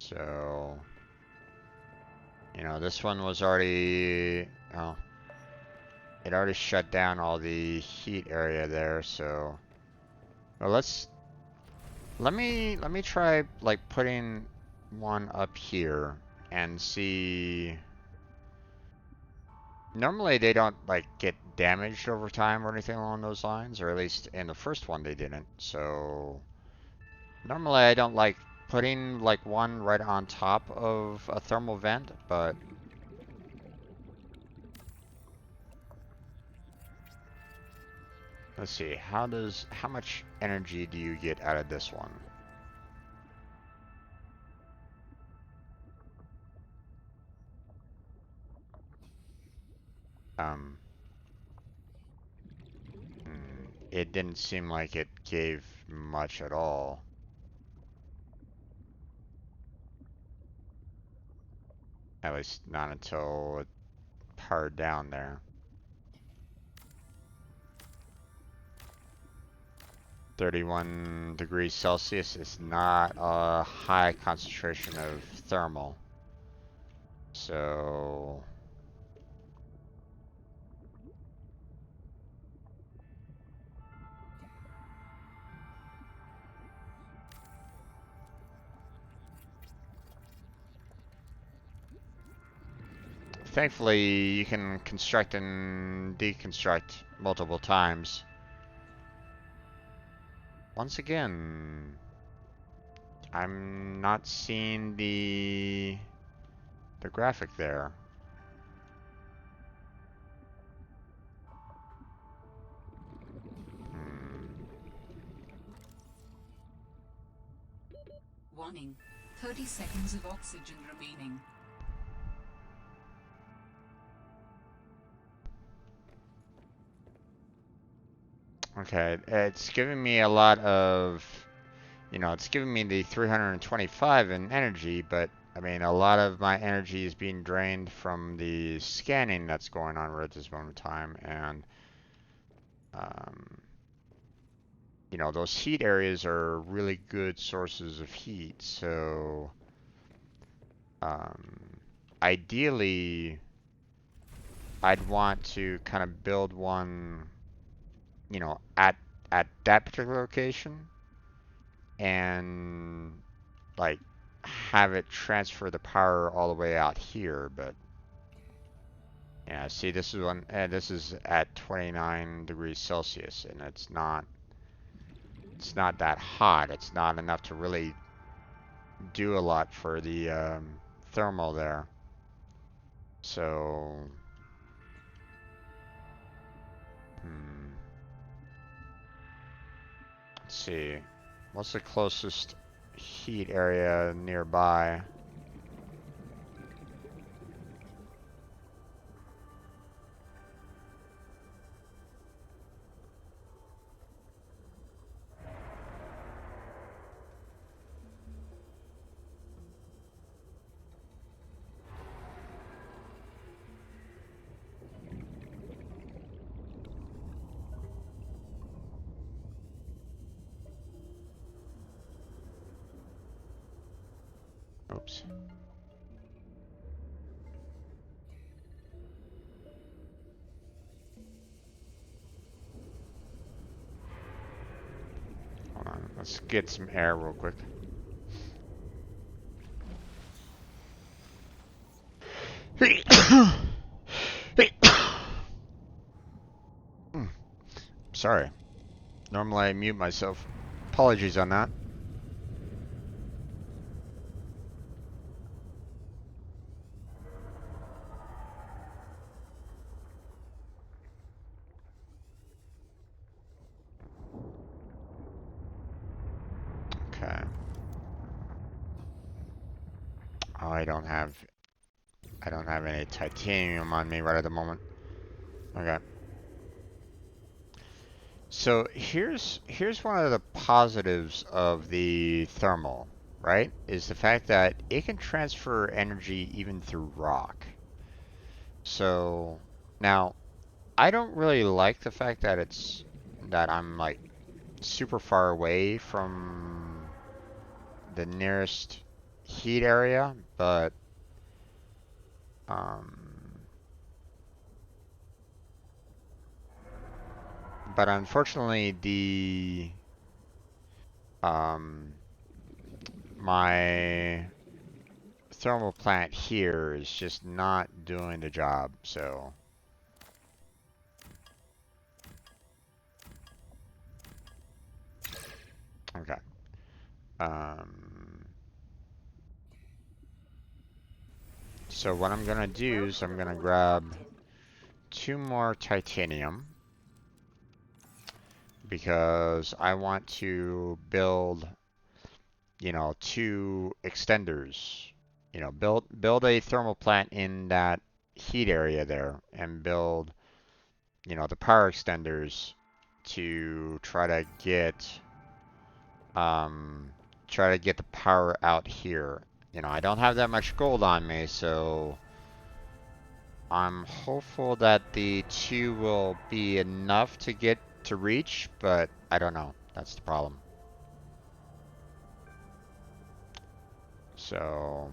So, you know, this one was already, oh, it already shut down all the heat area there, so, well, let me try, like, putting one up here and see. Normally they don't, like, get damaged over time or anything along those lines, or at least in the first one they didn't, so normally I don't like putting, like, one right on top of a thermal vent, but let's see, how much energy do you get out of this one? Um, it didn't seem like it gave much at all. At least not until it powered down there. 31 degrees Celsius is not a high concentration of thermal. So thankfully you can construct and deconstruct multiple times. Once again, I'm not seeing the graphic there. Warning. 30 seconds of oxygen remaining. Okay, it's giving me a lot of, you know, it's giving me the 325 in energy, but I mean, a lot of my energy is being drained from the scanning that's going on right at this moment in time, and you know, those heat areas are really good sources of heat, so ideally, I'd want to kind of build one, you know, at that particular location, and like have it transfer the power all the way out here, but yeah, see, this is one, this is at 29 degrees Celsius, and it's not that hot. It's not enough to really do a lot for the thermal there. So, let's see, what's the closest heat area nearby? Oops. Let's get some air real quick. Sorry. Normally I mute myself. Apologies on that. Okay. Oh, I don't have any titanium on me right at the moment. Okay. So here's one of the positives of the thermal, right? Is the fact that it can transfer energy even through rock. So now I don't really like the fact that I'm like super far away from the nearest heat area, um, but unfortunately um, my thermal plant here is just not doing the job. So okay. Um, so what I'm gonna do is I'm gonna grab 2 more titanium because I want to build, 2 extenders. Build a thermal plant in that heat area there and build, the power extenders to try to get the power out here. I don't have that much gold on me, so I'm hopeful that the 2 will be enough to reach, but I don't know. That's the problem. So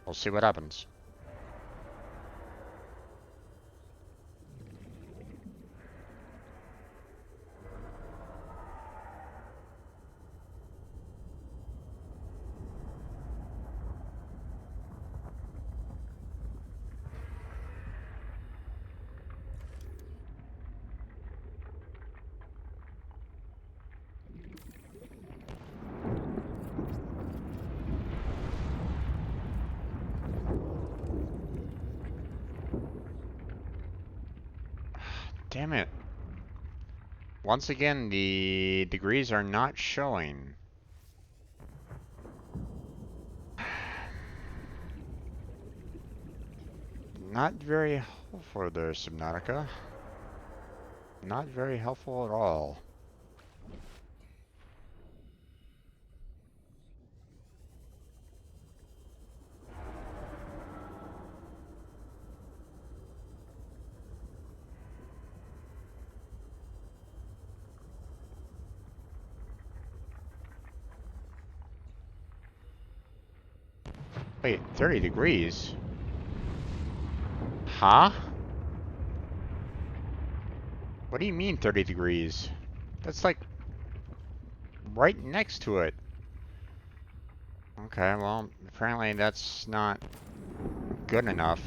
we'll see what happens. Damn it. Once again, the degrees are not showing. Not very helpful there, Subnautica. Not very helpful at all. Wait, 30 degrees? Huh? What do you mean 30 degrees? That's like right next to it. Okay, well, apparently that's not good enough.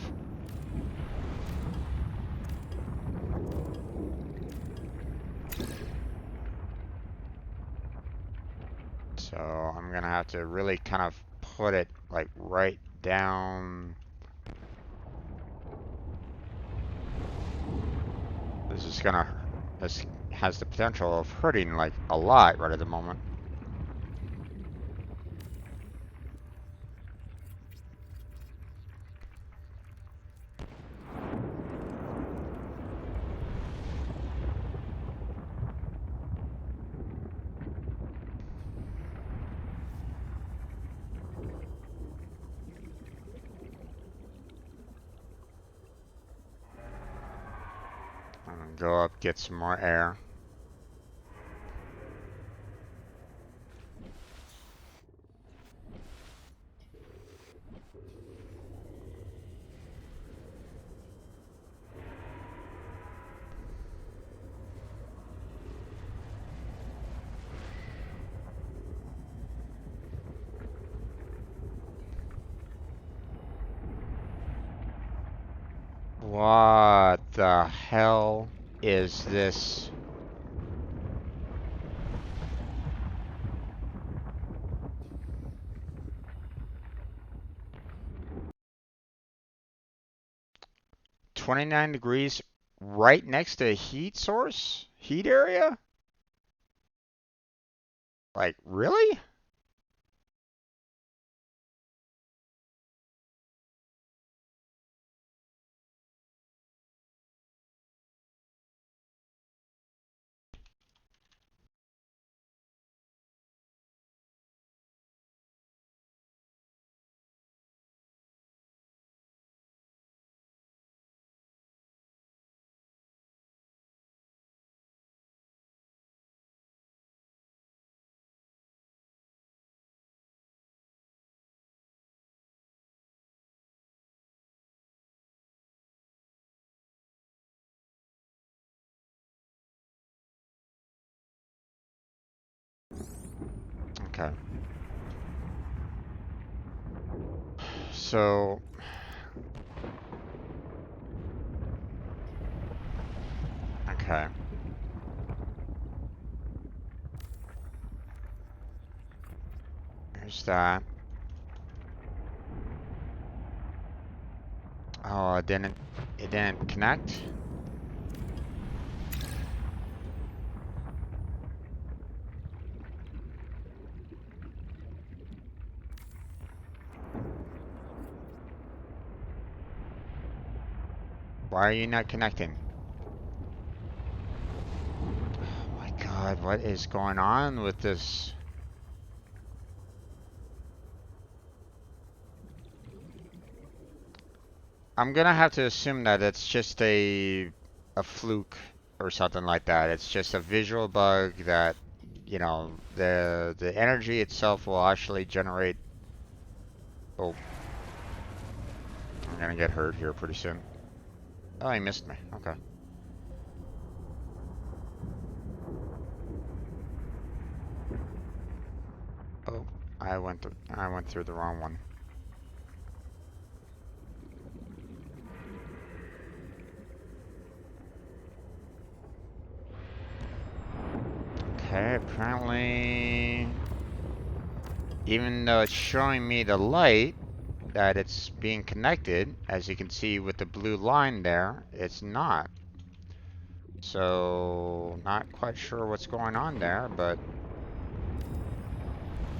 So I'm gonna have to really kind of put it like right down. This has the potential of hurting like a lot right at the moment. I'm gonna go up, get some more air. What the hell is this? $29 right next to a heat source? Heat area? Like, really? Okay. So, okay. There's that. Oh, it didn't connect? Why are you not connecting? Oh my god, what is going on with this? I'm gonna have to assume that it's just a fluke or something like that. It's just a visual bug that, you know, the energy itself will actually generate. Oh, I'm gonna get hurt here pretty soon. Oh, he missed me. Okay. Oh, I went through the wrong one. Okay, apparently, even though it's showing me the light that it's being connected, as you can see with the blue line there, it's not. So, not quite sure what's going on there, but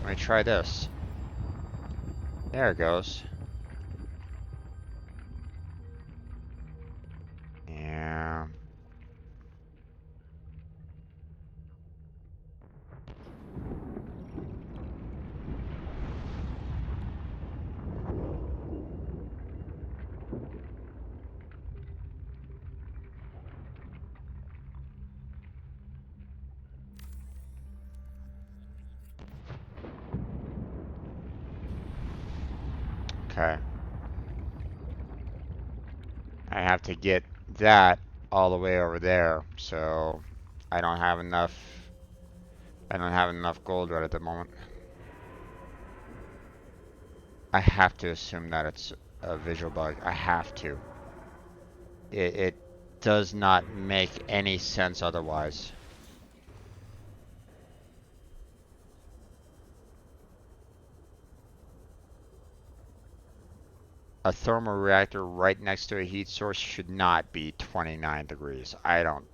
let me try this. There it goes. Yeah. Okay. I have to get that all the way over there, so I don't have enough. I don't have enough gold right at the moment. I have to assume that it's a visual bug. I have to. It does not make any sense otherwise. A thermal reactor right next to a heat source should not be 29 degrees. I don't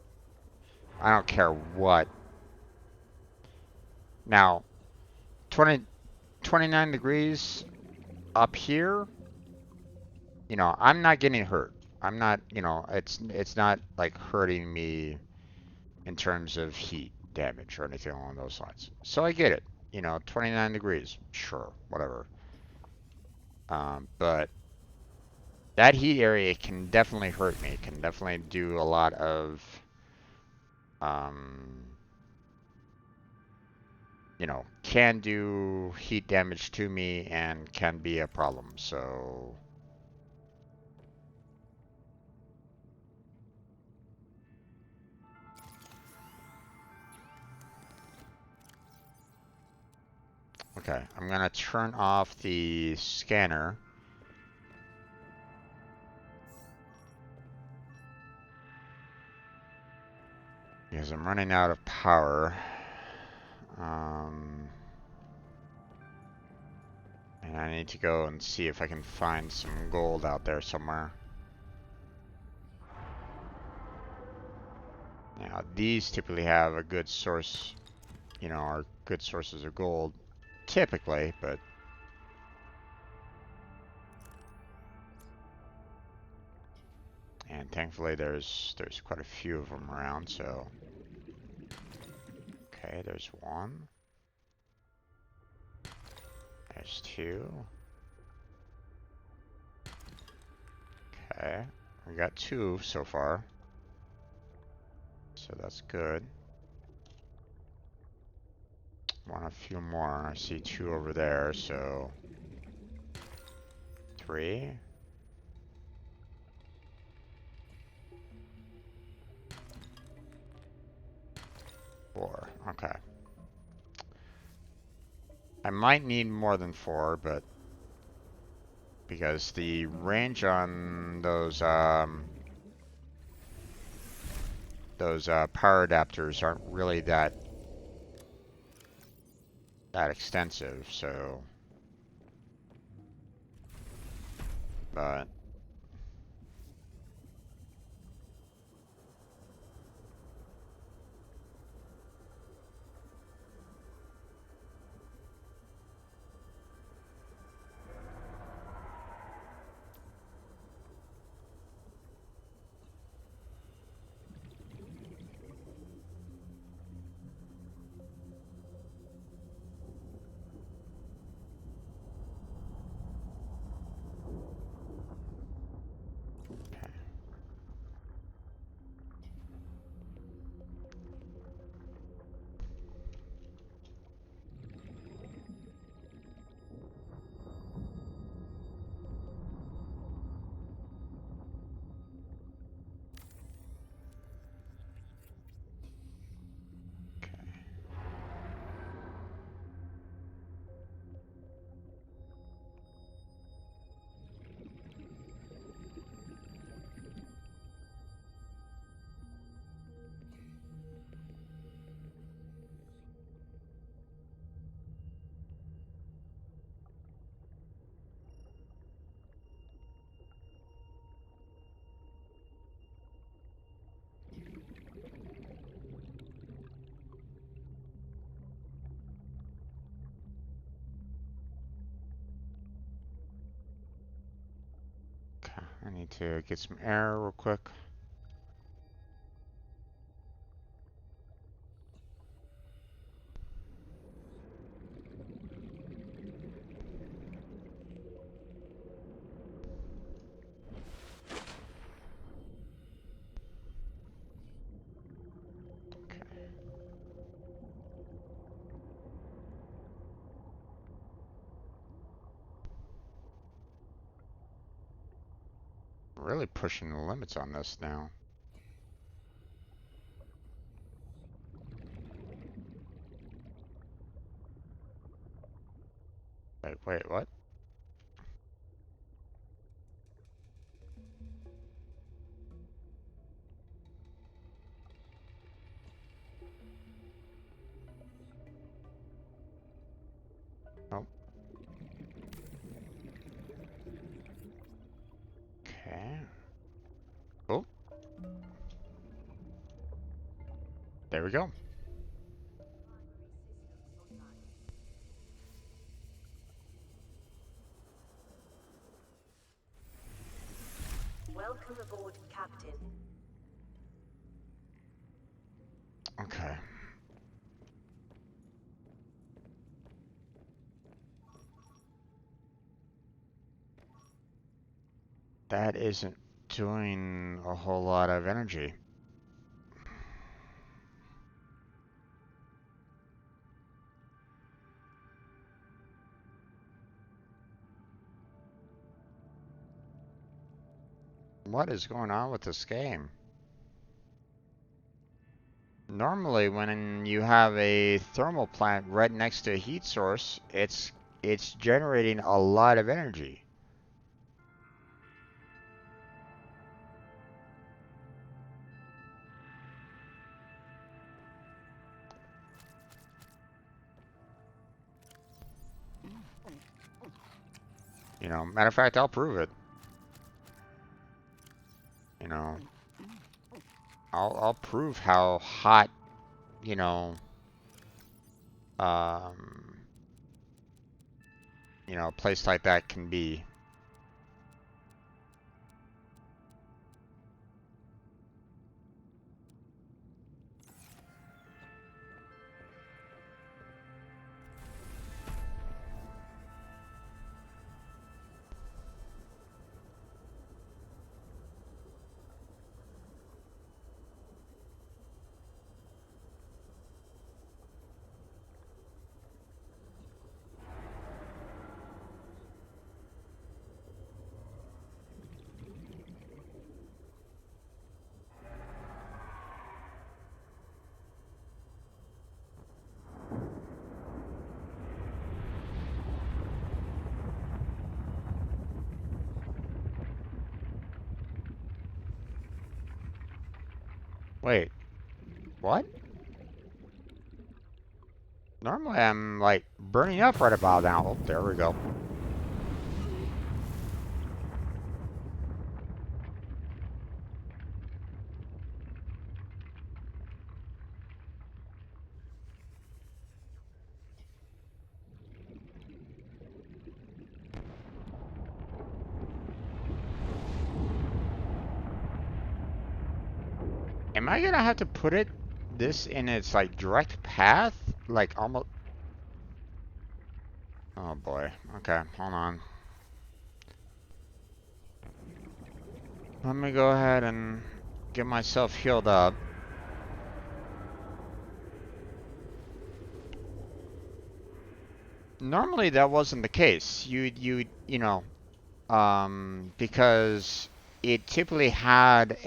care what. Now, 29 degrees up here, I'm not getting hurt. I'm not, it's not like hurting me in terms of heat damage or anything along those lines. So I get it. 29 degrees, sure, whatever. But that heat area can definitely hurt me. It can definitely do a lot of, um, can do heat damage to me and can be a problem. So, okay, I'm gonna turn off the scanner. Because I'm running out of power. Um, and I need to go and see if I can find some gold out there somewhere. Now, these typically have a good source, you know, are good sources of gold, typically, but and thankfully there's quite a few of them around, so okay, there's one. There's two. Okay, we got two so far, so that's good. Want a few more. I see two over there, so 3. 4. Okay. I might need more than 4, but because the range on those power adapters aren't really that extensive, so but okay. I need to get some air real quick. Really pushing the limits on this now. Wait, what? Oh, okay. Oh, there we go. Welcome aboard, Captain. Okay. That isn't doing a whole lot of energy. What is going on with this game? Normally, when you have a thermal plant right next to a heat source, it's generating a lot of energy. You know, matter of fact, I'll prove it. You know, I'll prove how hot, you know, um, a place like that can be. Wait, what? Normally I'm like burning up right about now. Oh, there we go. Am I gonna have to put this in its like direct path? Like almost. Oh boy. Okay, hold on. Let me go ahead and get myself healed up. Normally that wasn't the case. Because it typically had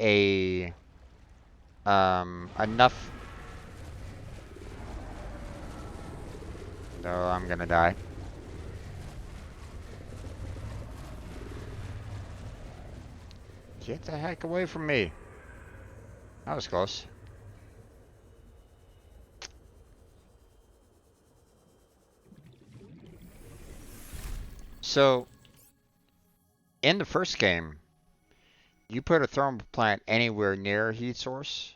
enough. Oh, I'm gonna die. Get the heck away from me. That was close. So, in the first game, you put a thermal plant anywhere near a heat source,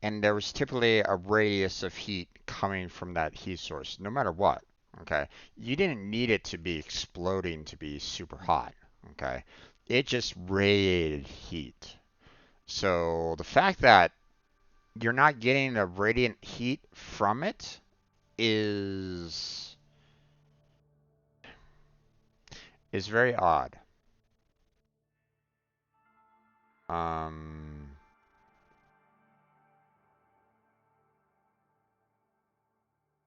and there was typically a radius of heat coming from that heat source, no matter what. Okay, you didn't need it to be exploding to be super hot. Okay, it just radiated heat. So the fact that you're not getting the radiant heat from it is is very odd. Um,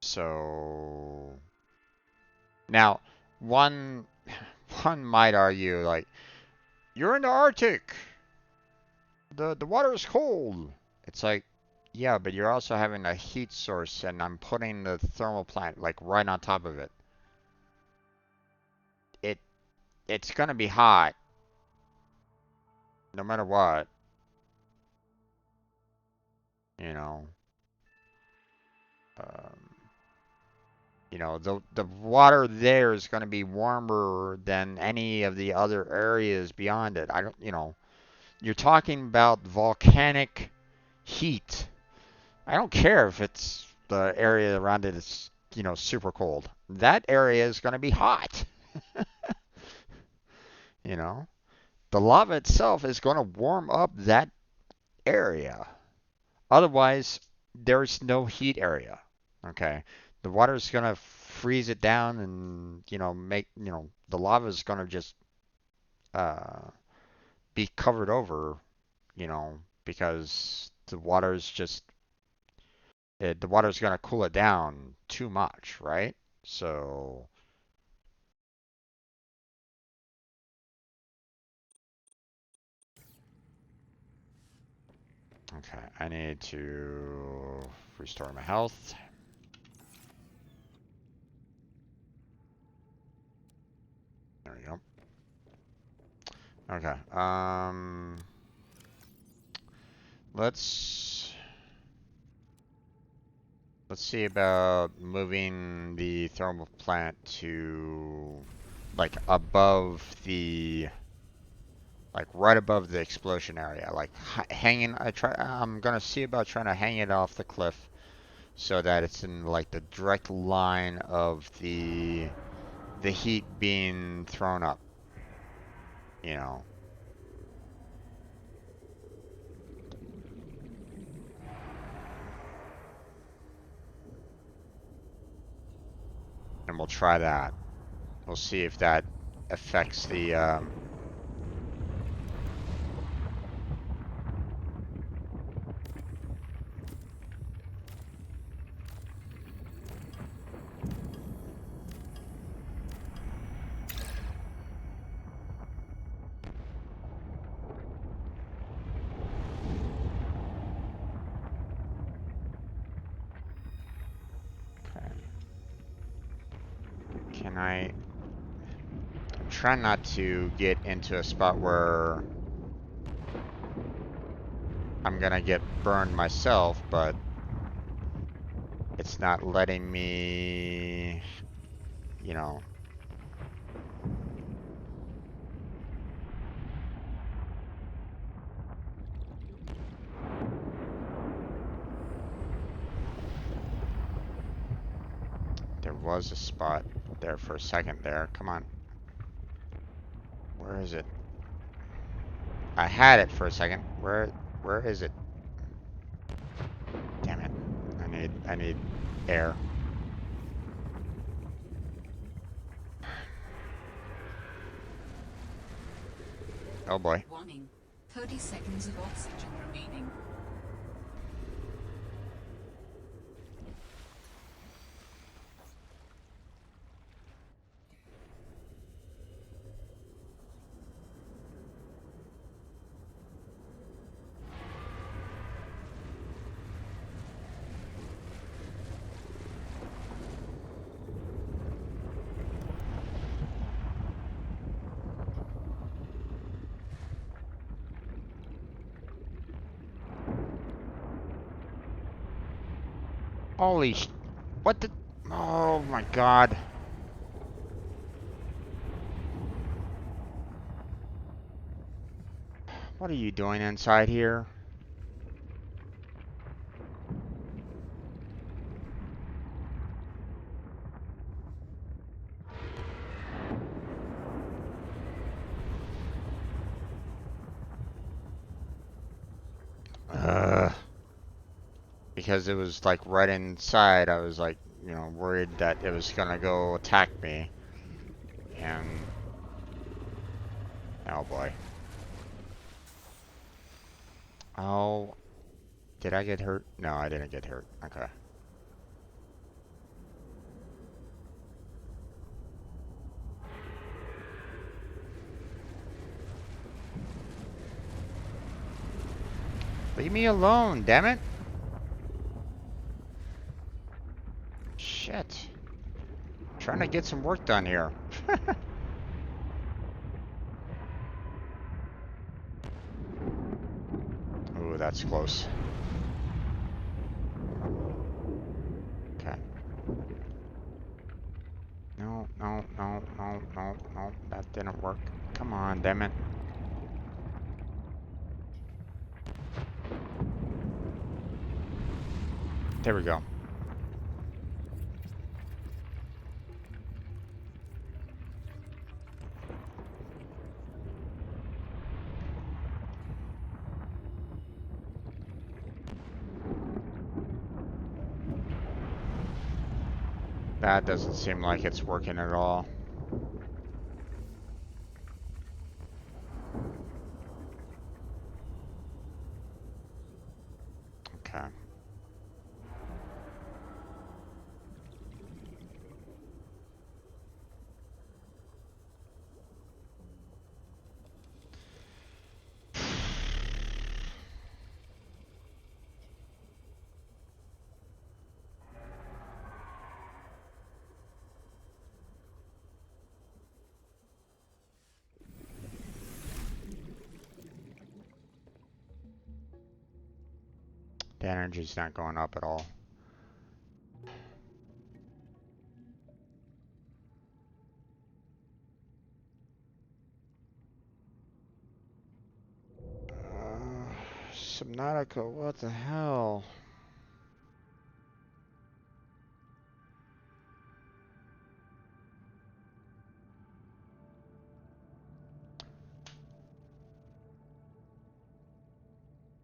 so now one one might argue like you're in the Arctic. The water is cold. It's like yeah, but you're also having a heat source and I'm putting the thermal plant like right on top of it. It it's gonna be hot no matter what, you know. Um, the water there is going to be warmer than any of the other areas beyond it. I don't, you're talking about volcanic heat. I don't care if it's the area around it is, super cold. That area is going to be hot. You know, the lava itself is going to warm up that area. Otherwise, there's no heat area. Okay. The water is going to freeze it down and, the lava is going to just uh, be covered over, because the water is going to cool it down too much, right? So, okay, I need to restore my health. There we go. Okay. Let's see about moving the thermal plant to like above the, like right above the explosion area, like hanging. I'm gonna see about trying to hang it off the cliff so that it's in like the direct line of the heat being thrown up. You know. And we'll try that. We'll see if that affects the. Okay. Can I? I'm trying not to get into a spot where I'm gonna get burned myself, but it's not letting me, you know. There was a spot there for a second there. Come on. Where is it? I had it for a second. Where is it? Damn it. I need air. Oh boy. Warning. 30 seconds of oxygen remaining. Holy sh... What the... Oh my god. What are you doing inside here? Because it was like right inside, I was like, you know, worried that it was gonna go attack me. And... Oh boy. Oh... Did I get hurt? No, I didn't get hurt. Okay. Leave me alone, damn it! Shit. I'm trying to get some work done here. Ooh, that's close. Okay. No, no, no, no, no, no. That didn't work. Come on, damn it. There we go. That doesn't seem like it's working at all. Okay. The energy's not going up at all. Subnautica, what the hell?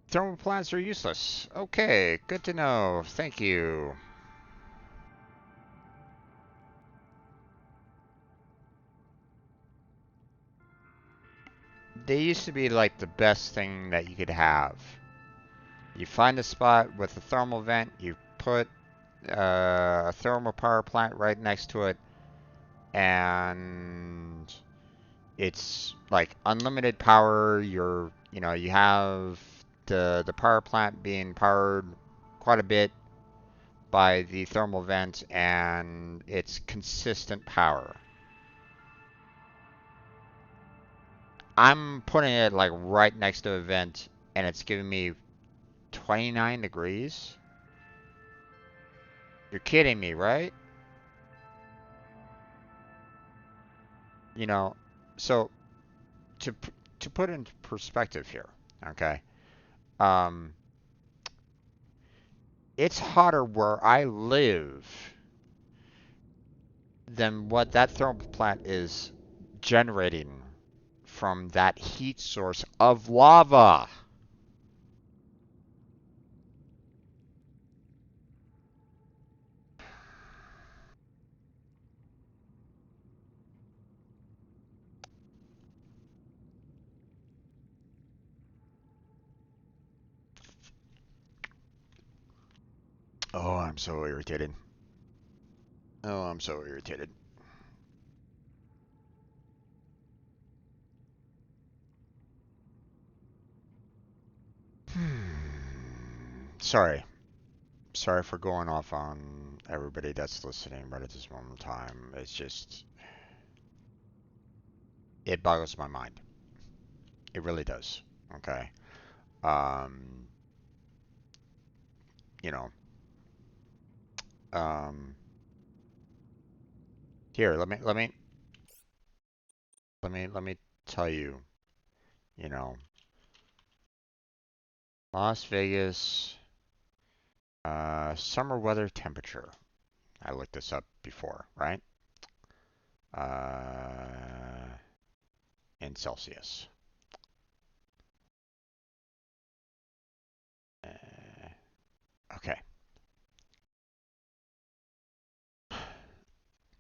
Thermal plants are useless. Okay, good to know. Thank you. They used to be like the best thing that you could have. You find a spot with a thermal vent, you put a thermal power plant right next to it, and it's like unlimited power. You have the power plant being powered quite a bit by the thermal vent, and it's consistent power. I'm putting it like right next to a vent, and it's giving me 29 degrees. You're kidding me, right? You know, so to to put into perspective here, okay? Um, it's hotter where I live than what that thermal plant is generating from that heat source of lava. Oh, I'm so irritated. Oh, I'm so irritated. Sorry. Sorry for going off on everybody that's listening right at this moment in time. It's just, it boggles my mind. It really does. Okay. Um, you know, um, here, let me tell you, you know, Las Vegas, summer weather temperature. I looked this up before, right? Uh, in Celsius. Okay.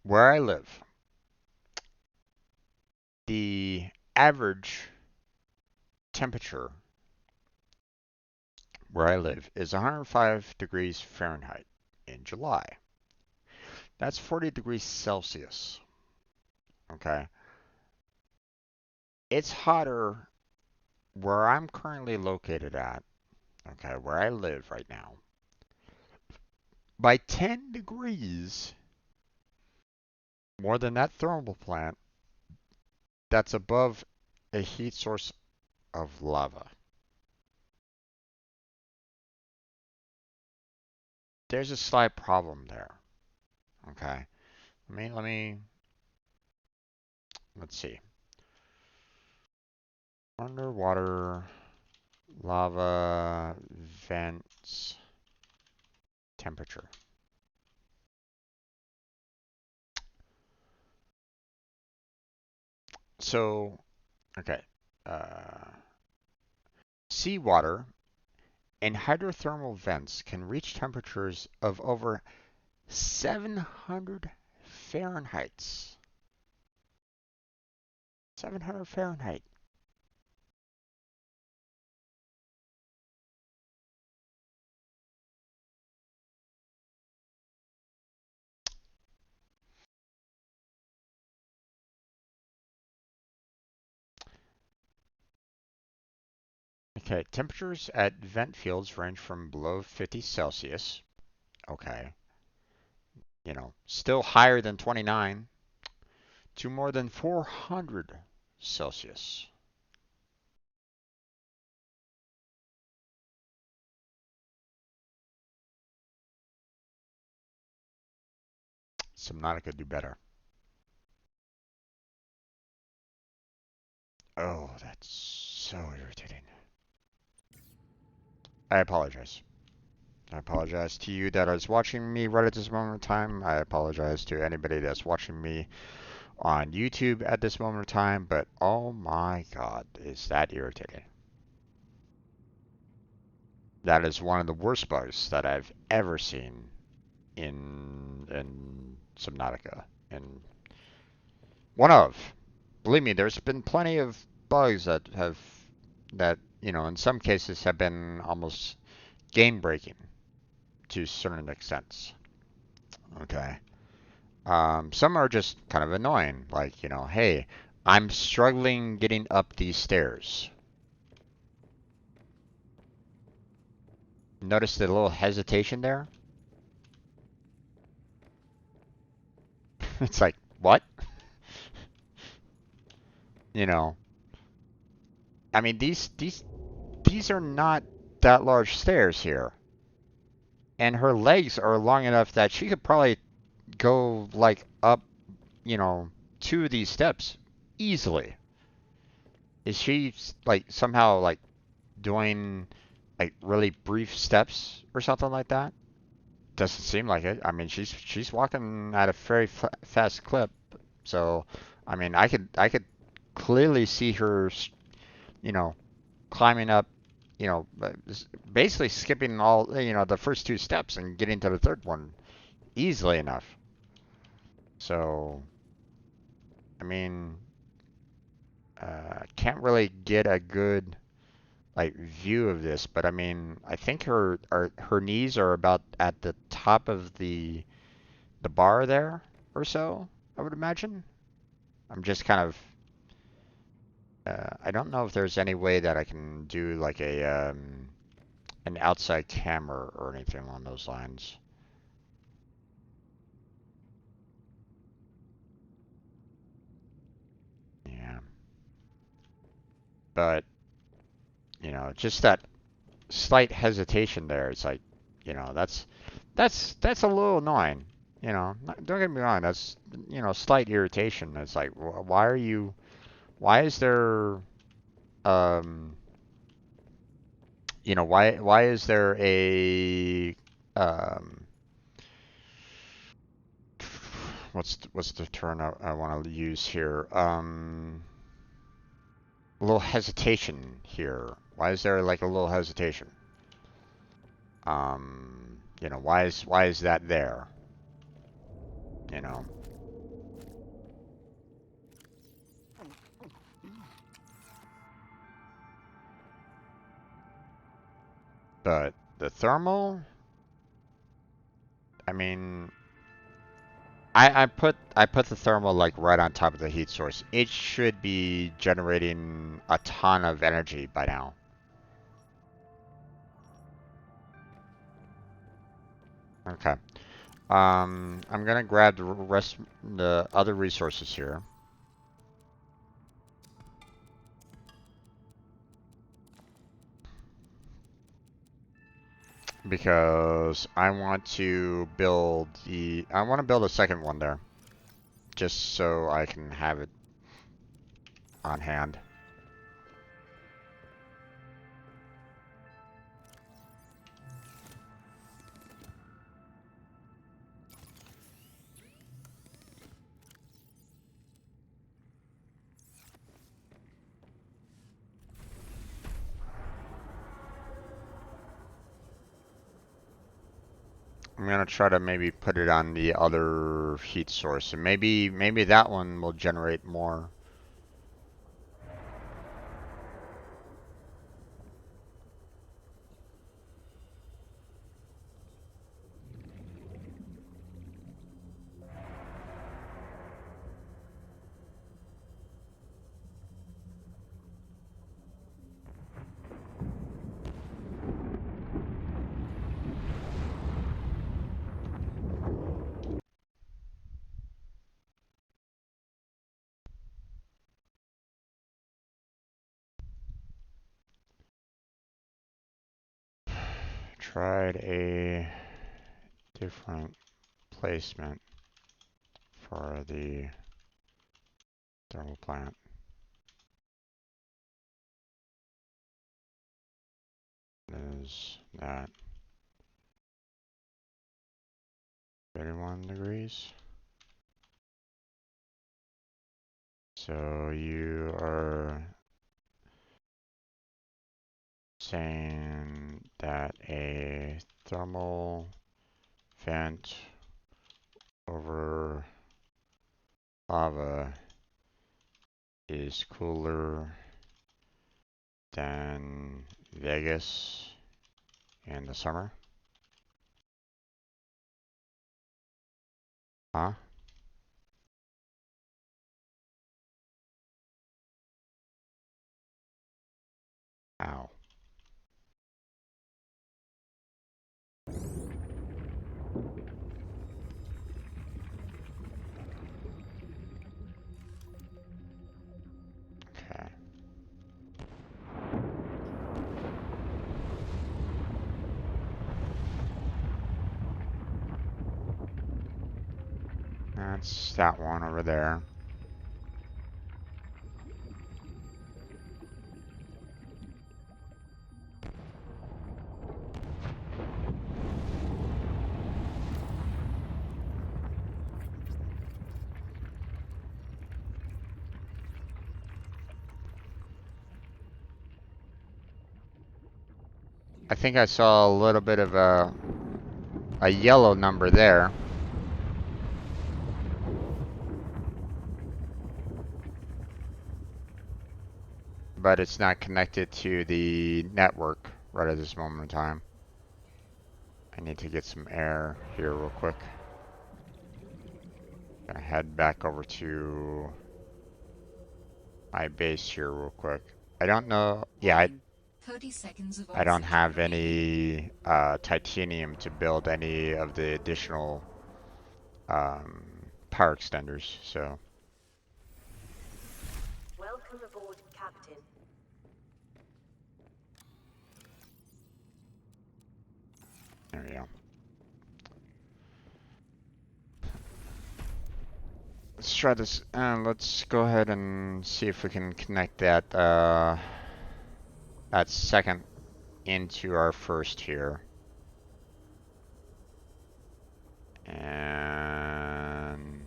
Where I live, the average temperature where I live is 105 degrees Fahrenheit in July. That's 40 degrees Celsius. Okay. It's hotter where I'm currently located at, okay, where I live right now, by 10 degrees more than that thermal plant that's above a heat source of lava. There's a slight problem there. Okay. Let's see. Underwater lava vents temperature. So, okay. Uh, Seawater and hydrothermal vents can reach temperatures of over 700 Fahrenheit. 700 Fahrenheit. Okay, temperatures at vent fields range from below 50 Celsius. Okay, still higher than 29 to more than 400 Celsius. Subnautica do better. Oh, that's so irritating. I apologize. I apologize to you that is watching me right at this moment in time. I apologize to anybody that's watching me on YouTube at this moment in time, but oh my god, is that irritating. That is one of the worst bugs that I've ever seen in Subnautica. And one of, believe me, there's been plenty of bugs that in some cases have been almost game breaking to certain extents. Okay. Some are just kind of annoying, like, hey, I'm struggling getting up these stairs. Notice the little hesitation there? It's like, what? You know, I mean, these are not that large stairs here. And her legs are long enough that she could probably go like up, two of these steps easily. Is she like somehow like doing like really brief steps or something like that? Doesn't seem like it. I mean, she's walking at a very fast clip. So, I mean, I could clearly see her, you know, climbing up, basically skipping all, the first two steps and getting to the third one easily enough. So, I mean, can't really get a good like view of this, but I mean, I think her knees are about at the top of the bar there or so, I would imagine. I'm just kind of I don't know if there's any way that I can do like an outside camera or anything along those lines. Yeah. But, just that slight hesitation there. It's like, that's a little annoying. Don't get me wrong. That's slight irritation. It's like, why are you? Why is there? Um, why is there a um? What's the term I want to use here? A little hesitation here. Why is there like a little hesitation? Why is that there? You know. But the thermal, I mean, I put the thermal like right on top of the heat source. It should be generating a ton of energy by now. Okay. I'm gonna grab the other resources here. Because I want to build a second one there. Just so I can have it on hand. I'm gonna try to maybe put it on the other heat source, and maybe that one will generate more. Tried a different placement for the thermal plant. is that 31 degrees. So you are saying that a thermal vent over lava is cooler than Vegas in the summer? Huh? Ow. Okay. That's that one over there. I think I saw a little bit of a yellow number there. But it's not connected to the network right at this moment in time. I need to get some air here real quick. Gonna head back over to my base here real quick. I don't know. Yeah, Warning. 30 seconds of I don't oxygen have remaining. any titanium to build any of the additional power extenders. So Welcome aboard, Captain. there we go. Let's try this. Let's go ahead and see if we can connect that that second into our first here. And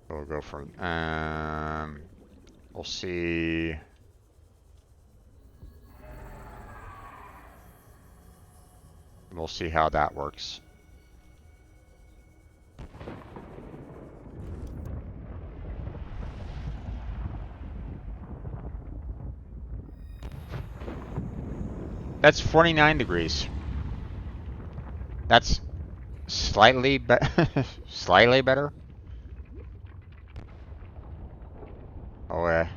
we'll go from we'll see. We'll see how that works. That's 49 degrees. That's slightly slightly better. Oh yeah.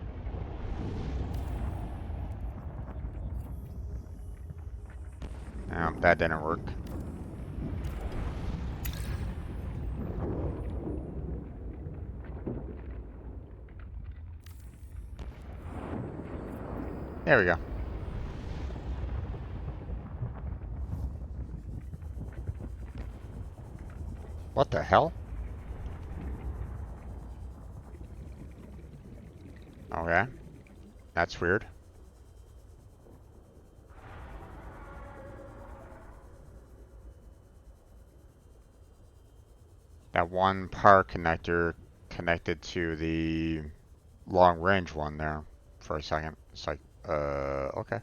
That didn't work. There we go. What the hell? Okay. That's weird. That one power connector connected to the long range one there for a second. It's like, okay.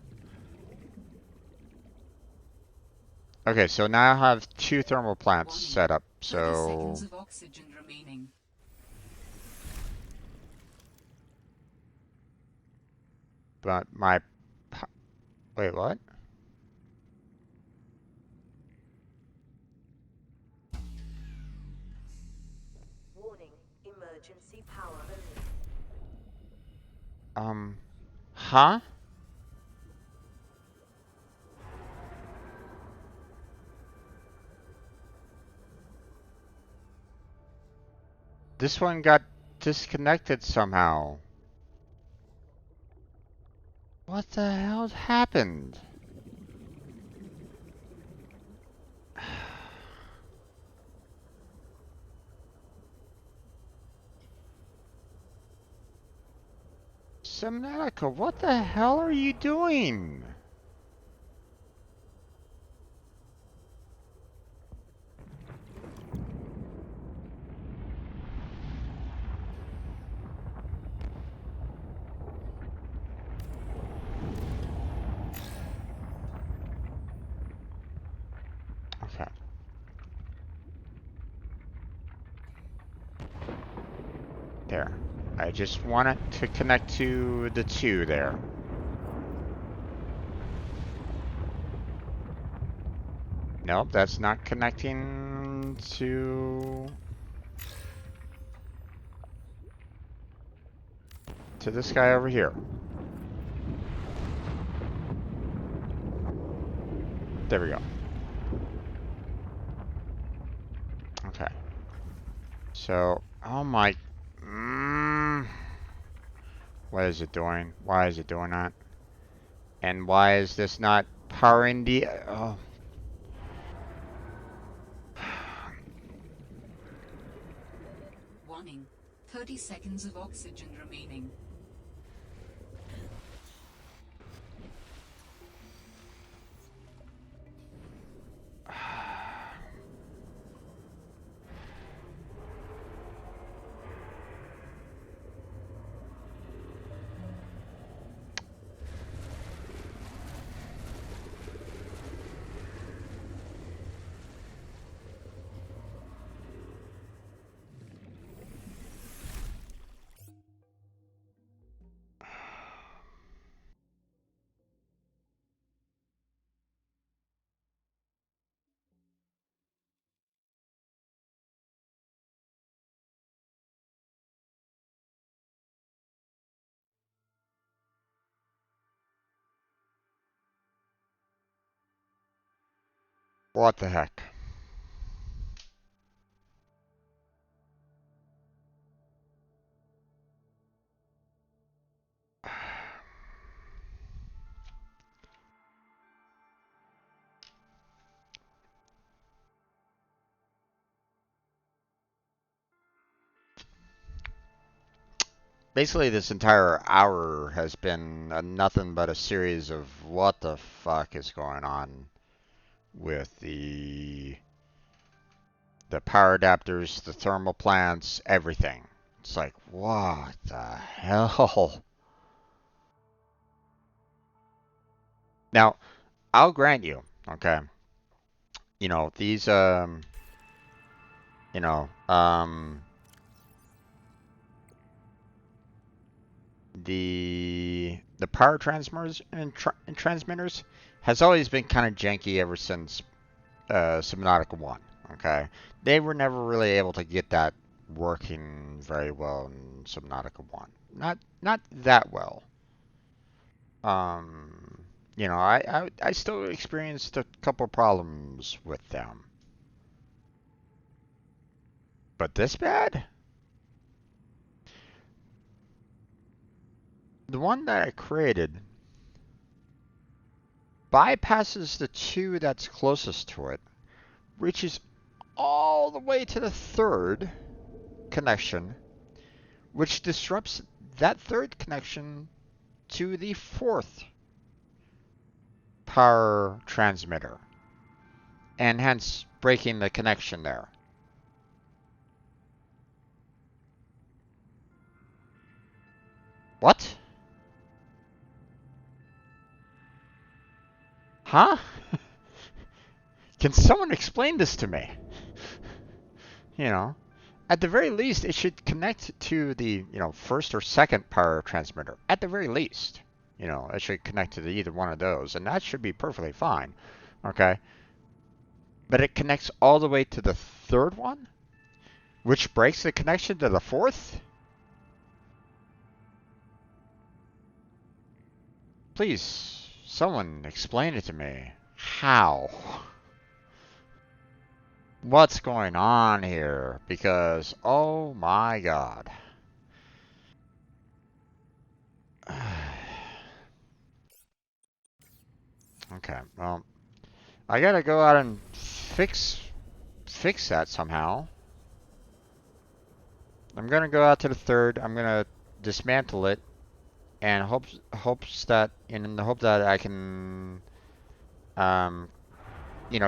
Okay, so now I have two thermal plants Warning. set up. 30 seconds So, of oxygen remaining. but my, wait, what? Warning, emergency power only. Huh? This one got disconnected somehow. What the hell happened? Subnautica, what the hell are you doing? Okay. There. I just want it to connect to the 2 there. Nope, that's not connecting to this guy over here. There we go. Okay. So, oh my... what is it doing? Why is it doing that? And why is this not powering the... oh. Warning. 30 seconds of oxygen remaining. What the heck? Basically, this entire hour has been nothing but a series of what the fuck is going on with the power adapters, the thermal plants, everything. It's like, what the hell? Now, I'll grant you, okay, you know, these, you know, the power transmitters and transmitters has always been kind of janky ever since Subnautica 1. Okay, they were never really able to get that working very well in Subnautica 1. Not that well. Um, you know, I still experienced a couple problems with them, but this bad? The one that I created bypasses the 2 that's closest to it, reaches all the way to the 3rd connection, which disrupts that 3rd connection to the 4th power transmitter, and hence breaking the connection there. What? Huh? Can someone explain this to me? You know, at the very least, it should connect to the, you know, 1st or 2nd power transmitter. At the very least, you know, it should connect to either one of those, and that should be perfectly fine. Okay? But it connects all the way to the 3rd one, which breaks the connection to the 4th? Please, someone explain it to me. How? What's going on here? Because, oh my god. Okay, well, I gotta go out and fix that somehow. I'm gonna go out to the 3rd. I'm gonna dismantle it and hopes that in the hope that I can um,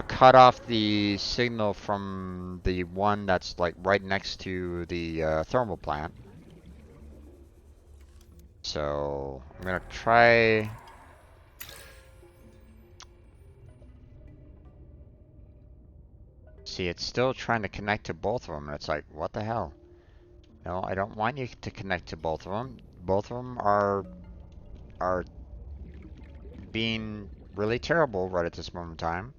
cut off the signal from the one that's like right next to the thermal plant. So I'm gonna try. See, it's still trying to connect to both of them, and it's like, what the hell? No, I don't want you to connect to both of them. Both of them are being really terrible right at this moment in time.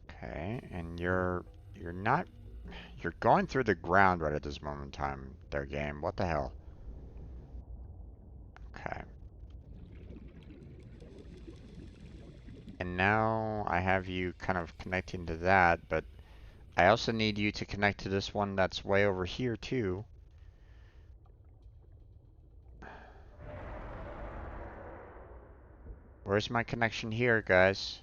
Okay, and you're not you're going through the ground right at this moment in time, their game. What the hell? Okay. And now I have you kind of connecting to that, but I also need you to connect to this one that's way over here too. Where's my connection here, guys?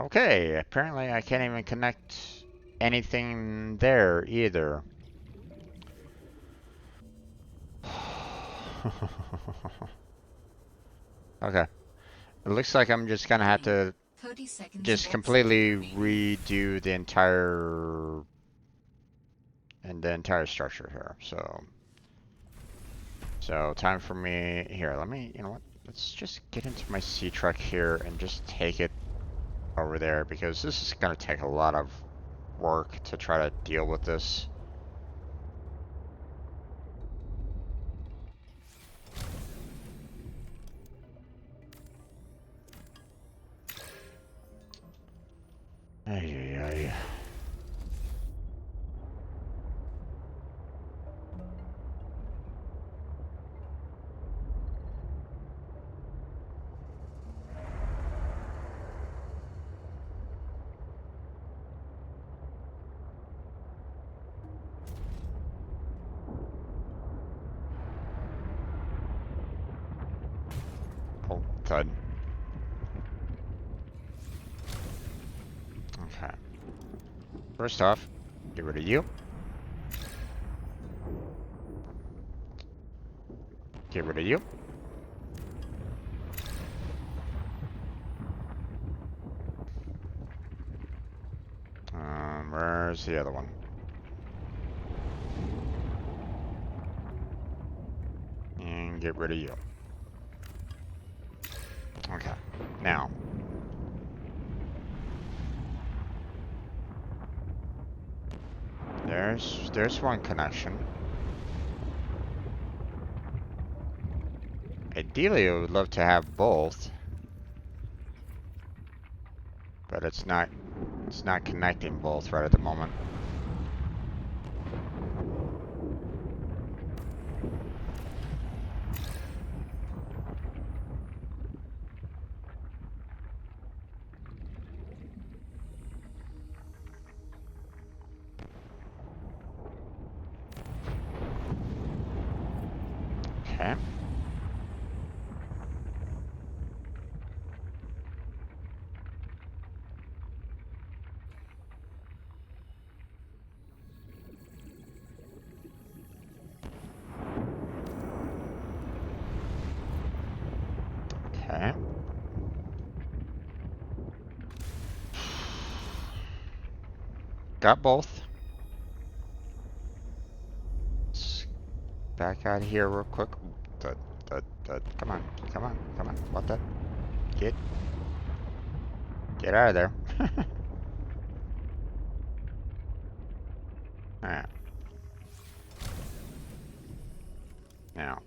Okay, apparently I can't even connect anything there either. Okay. It looks like I'm just gonna have to 30 seconds of just oxygen completely remaining. redo the entire structure here. So time for me here. Let me, you know what? Let's just get into my sea truck here and just take it over there because this is gonna take a lot of work to try to deal with this. Ay, ay, ay. Oh, thud. Okay. First off, get rid of you. Get rid of you. Where's the other one? And get rid of you. Okay. Now. There's one connection. Ideally, I would love to have both, but it's not connecting both right at the moment. Okay. Okay. Got both. Let's back out here real quick. Dud, dud, dud. Come on. Come on. Come on. What the? Get. Get out of there. Alright. Now.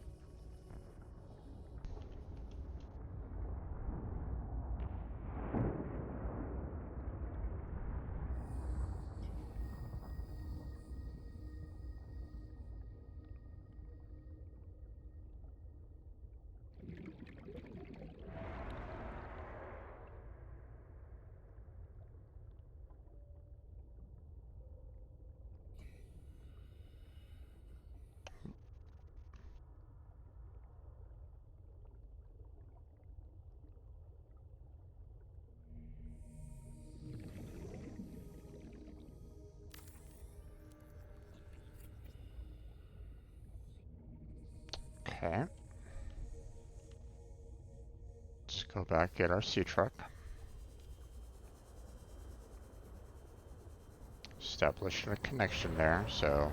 Okay. Let's go back, get our sea truck. Establish a connection there, so.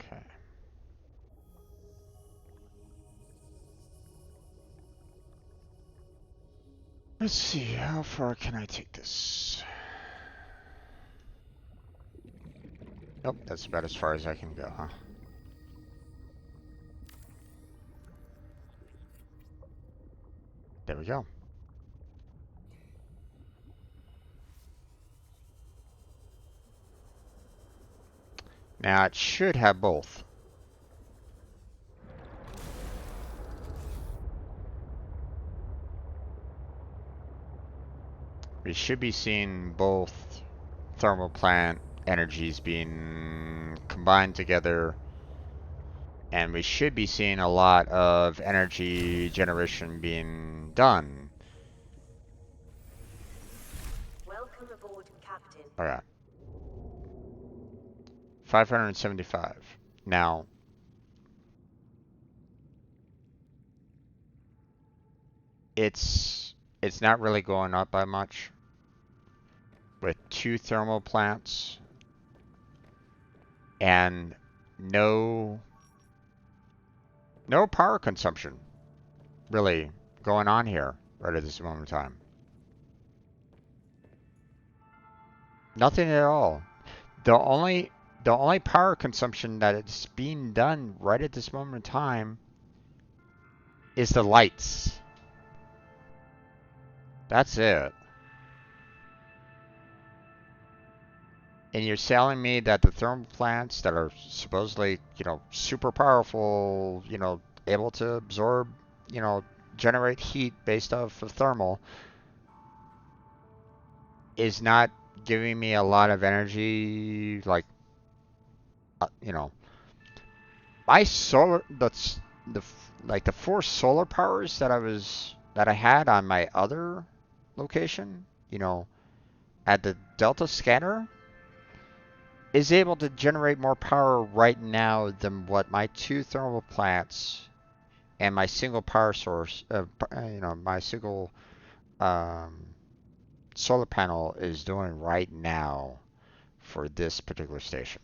Okay. Let's see, how far can I take this? Nope, that's about as far as I can go, huh? There we go. Now it should have both. We should be seeing both thermal plant energies being combined together, and we should be seeing a lot of energy generation being done. Welcome aboard, Captain. Alright. 575. Now, it's not really going up by much. With 2 thermal plants and no power consumption really going on here right at this moment in time. Nothing at all. The only power consumption that is being done right at this moment in time is the lights. That's it. And you're telling me that the thermal plants that are supposedly, super powerful, able to absorb, generate heat based off of thermal, is not giving me a lot of energy, like, my solar, the 4 solar powers that I had on my other location, at the Delta scanner, is able to generate more power right now than what my 2 thermal plants and my single power source, my single solar panel is doing right now for this particular station.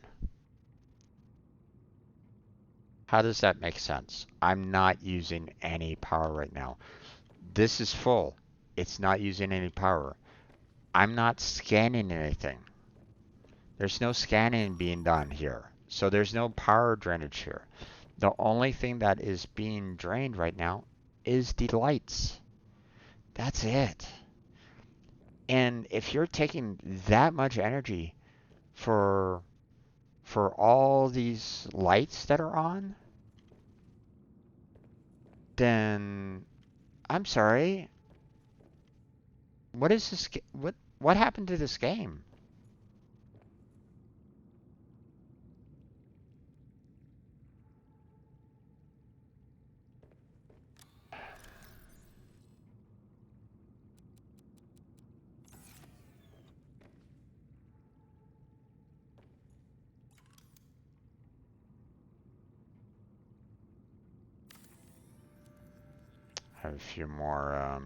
How does that make sense? I'm not using any power right now. This is full. It's not using any power. I'm not scanning anything. There's no scanning being done here. So there's no power drainage here. The only thing that is being drained right now is the lights. That's it. And if you're taking that much energy for all these lights that are on, then I'm sorry. What is this? What happened to this game? I have a few more.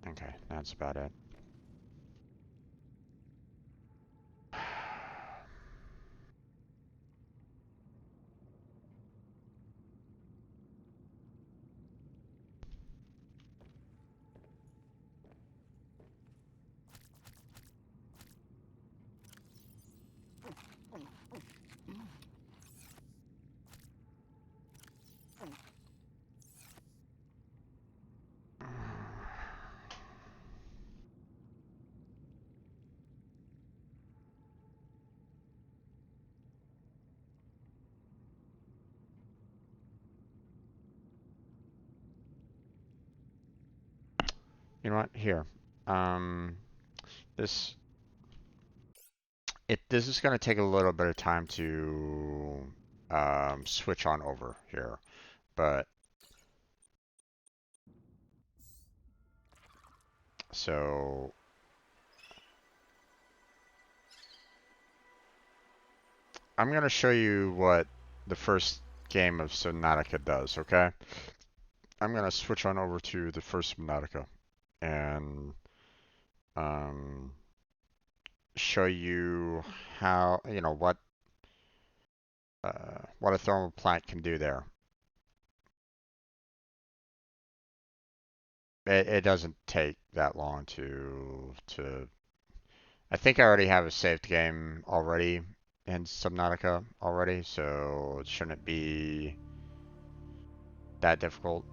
Okay, that's about it. You know what? Here. This this is going to take a little bit of time to switch on over here, but so I'm going to show you what the first game of Subnautica does, okay? I'm going to switch on over to the first Subnautica and um, show you how, what a thermal plant can do there. It doesn't take that long to. I think I already have a saved game already in Subnautica already, so it shouldn't be that difficult.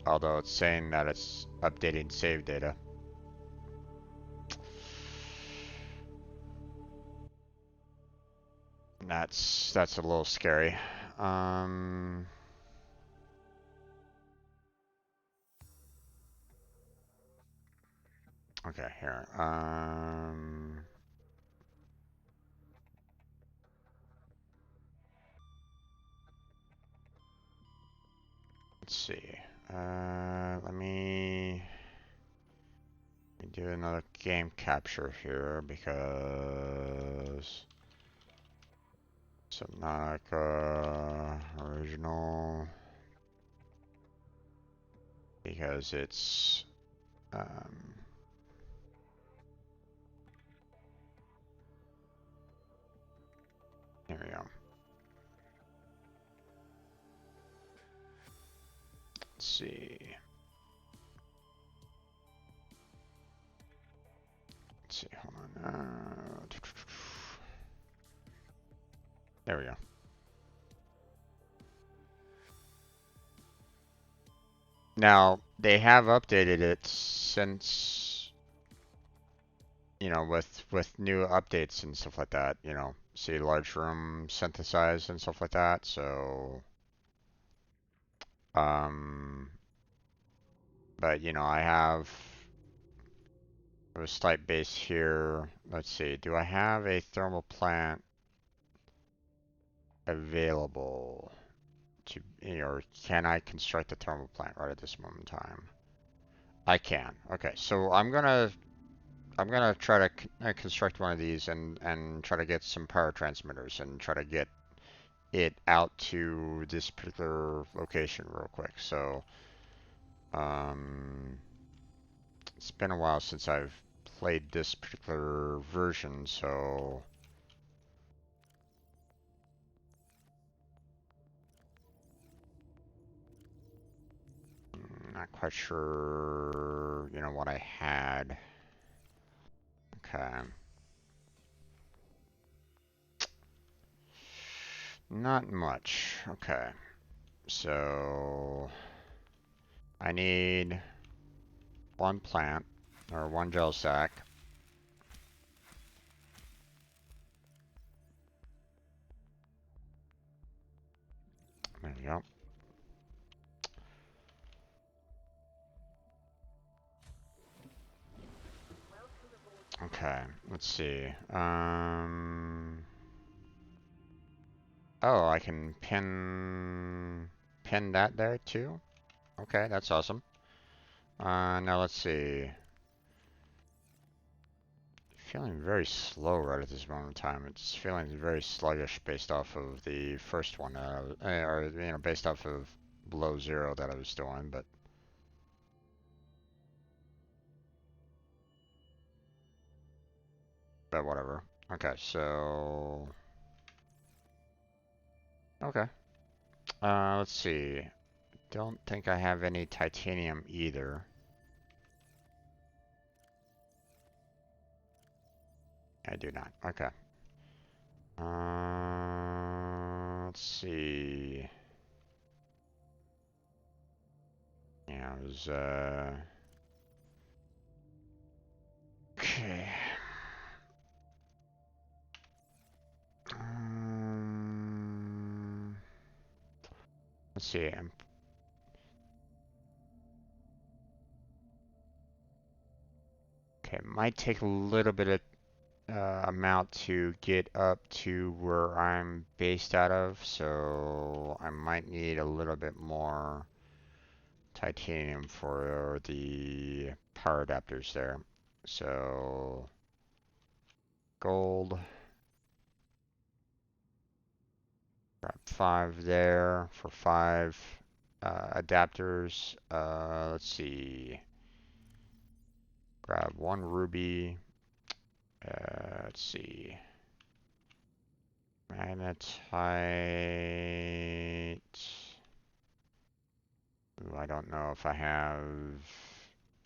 Although it's saying that it's updating save data. And that's a little scary. Okay, here. Let's see. Let me do another game capture here because Subnautica original, because it's here we go. Let's see. Let's see. Hold on. There we go. Now they have updated it since, with new updates and stuff like that. See large room synthesize and stuff like that. So, but I have a slight base here. Let's see. Do I have a thermal plant available to, or can I construct a thermal plant right at this moment in time? I can. Okay, so I'm gonna try to construct one of these and try to get some power transmitters and try to get it out to this particular location real quick. So, it's been a while since I've played this particular version, so I'm not quite sure, what I had. Okay. Not much. Okay. So I need one plant or one gel sack. There we go. Okay, let's see. Oh, I can pin that there too. Okay, that's awesome. Now let's see. Feeling very slow right at this moment in time. It's feeling very sluggish based off of the first one, or based off of below zero that I was doing, but whatever. Okay, so okay. Let's see. Don't think I have any titanium either. I do not. Okay. Let's see. Yeah, it was, okay. Let's see. might take a little bit of amount to get up to where I'm based out of, so I might need a little bit more titanium for the power adapters there. So gold, grab 5 there for 5 adapters. Let's see, grab 1 ruby. Let's see, magnetite. Ooh, I don't know if I have.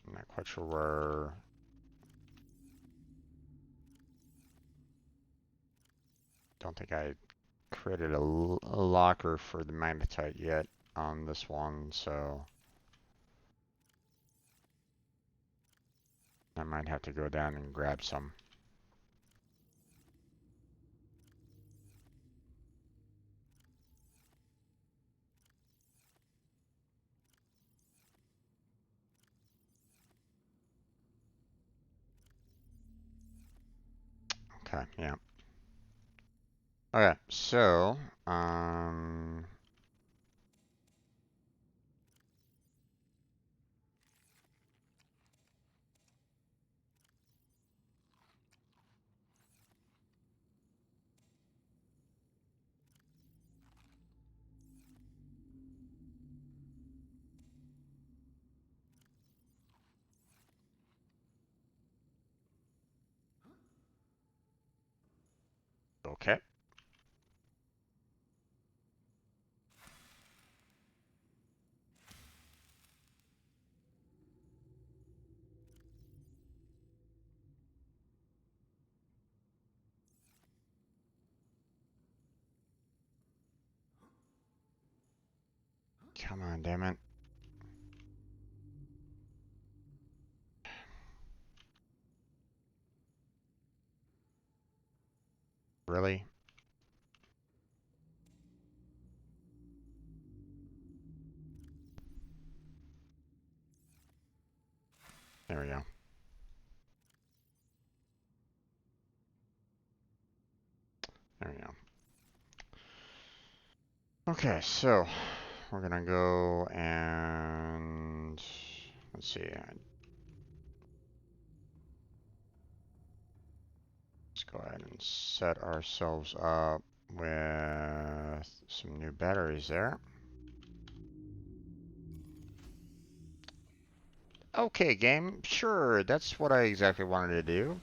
I'm not quite sure where. Don't think I created a locker for the magnetite yet on this one, so I might have to go down and grab some. Okay, yeah. Okay, so, okay. Come on, damn it. Really? There we go. There we go. Okay, so we're gonna go and let's see. Let's go ahead and set ourselves up with some new batteries there. Okay, game. Sure, that's what I exactly wanted to do.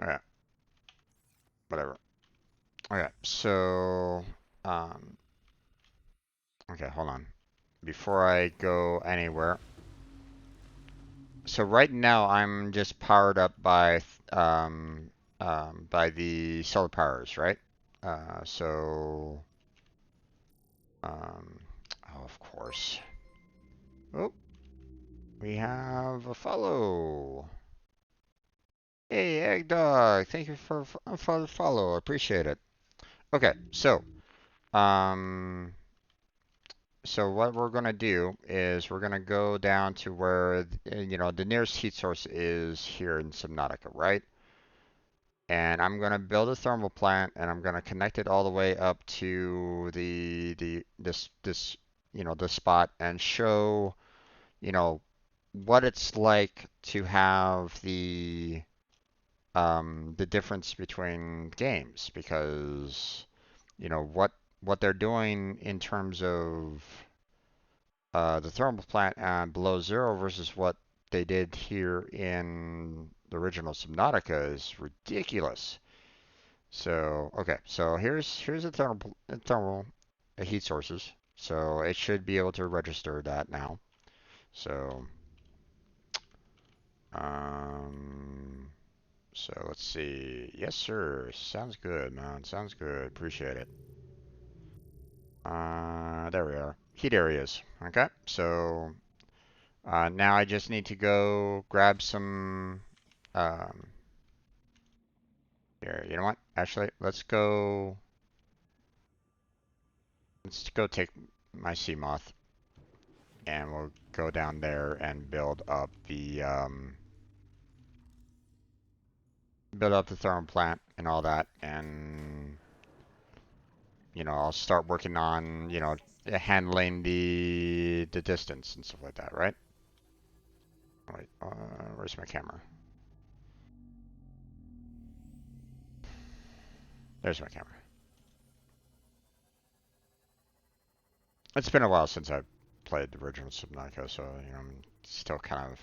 Okay, whatever. Okay, so, okay, hold on. Before I go anywhere. So right now I'm just powered up by the solar powers, right? So, um, oh, of course. Oh, we have a follow. Hey, Egg Dog, thank you for the follow. Appreciate it. Okay, um, so what we're gonna do is we're gonna go down to where the nearest heat source is here in Subnautica, right? And I'm gonna build a thermal plant, and I'm gonna connect it all the way up to this spot and show what it's like to have the difference between games, because what they're doing in terms of the thermal plant below zero versus what they did here in the original Subnautica is ridiculous. So okay, so here's the thermal heat sources. So it should be able to register that now. So um, so let's see. Yes, sir. Sounds good, man. Sounds good. Appreciate it. There we are. Heat areas. Okay. So now I just need to go grab some. Um, Here, you know what? Actually, let's go. Let's go take my sea moth, and we'll go down there and build up the thermal plant and all that, and I'll start working on handling the distance and stuff like that, right? Wait, where's my camera? There's my camera. It's been a while since I've played the original Subnautica, so I'm still kind of.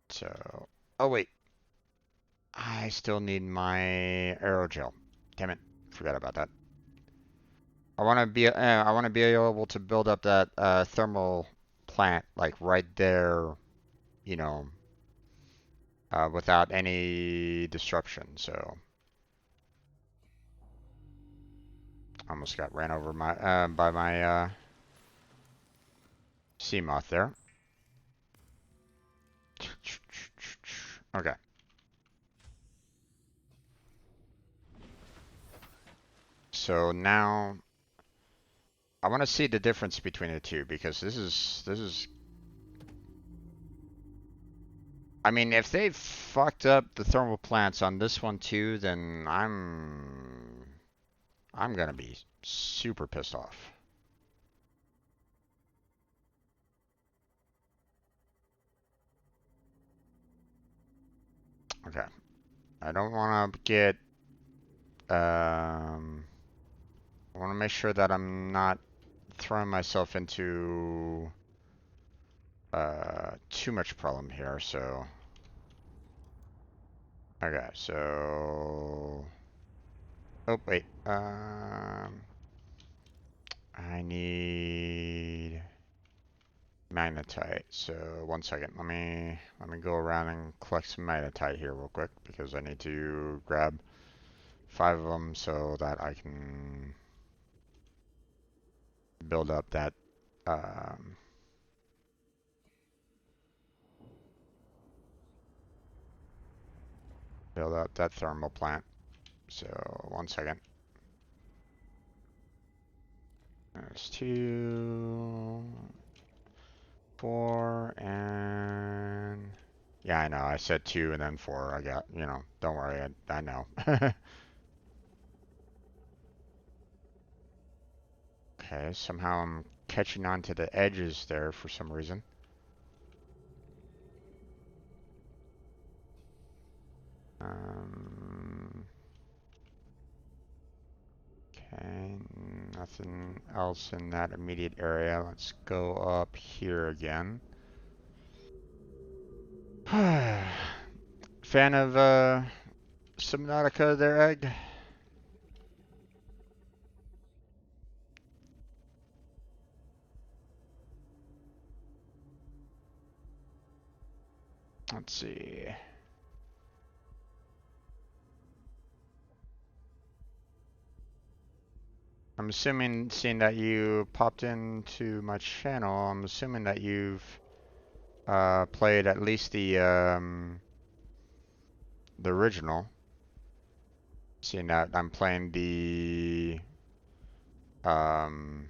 So, oh wait, I still need my aerogel. Damn it, forgot about that. I want to be able to build up that thermal plant like right there, you know, without any disruption. So, almost got ran over by my sea moth there. Okay. So now I want to see the difference between the two, because this is I mean, if they fucked up the thermal plants on this one too, then I'm gonna be super pissed off. Okay. I don't want to get I want to make sure that I'm not throwing myself into too much problem here, so okay, so oh wait, I need magnetite. So 1 second, let me go around and collect some magnetite here real quick, because I need to grab 5 of them so that I can build up that thermal plant. So 1 second. There's 2, 4, and yeah, I know. I said 2 and then 4. I got, don't worry. I know. Okay, somehow I'm catching on to the edges there for some reason. Okay, nothing else in that immediate area. Let's go up here again. Fan of Subnautica there, Egg? Let's see. I'm assuming, seeing that you popped into my channel, I'm assuming that you've played at least the original. Seeing that I'm playing the I'm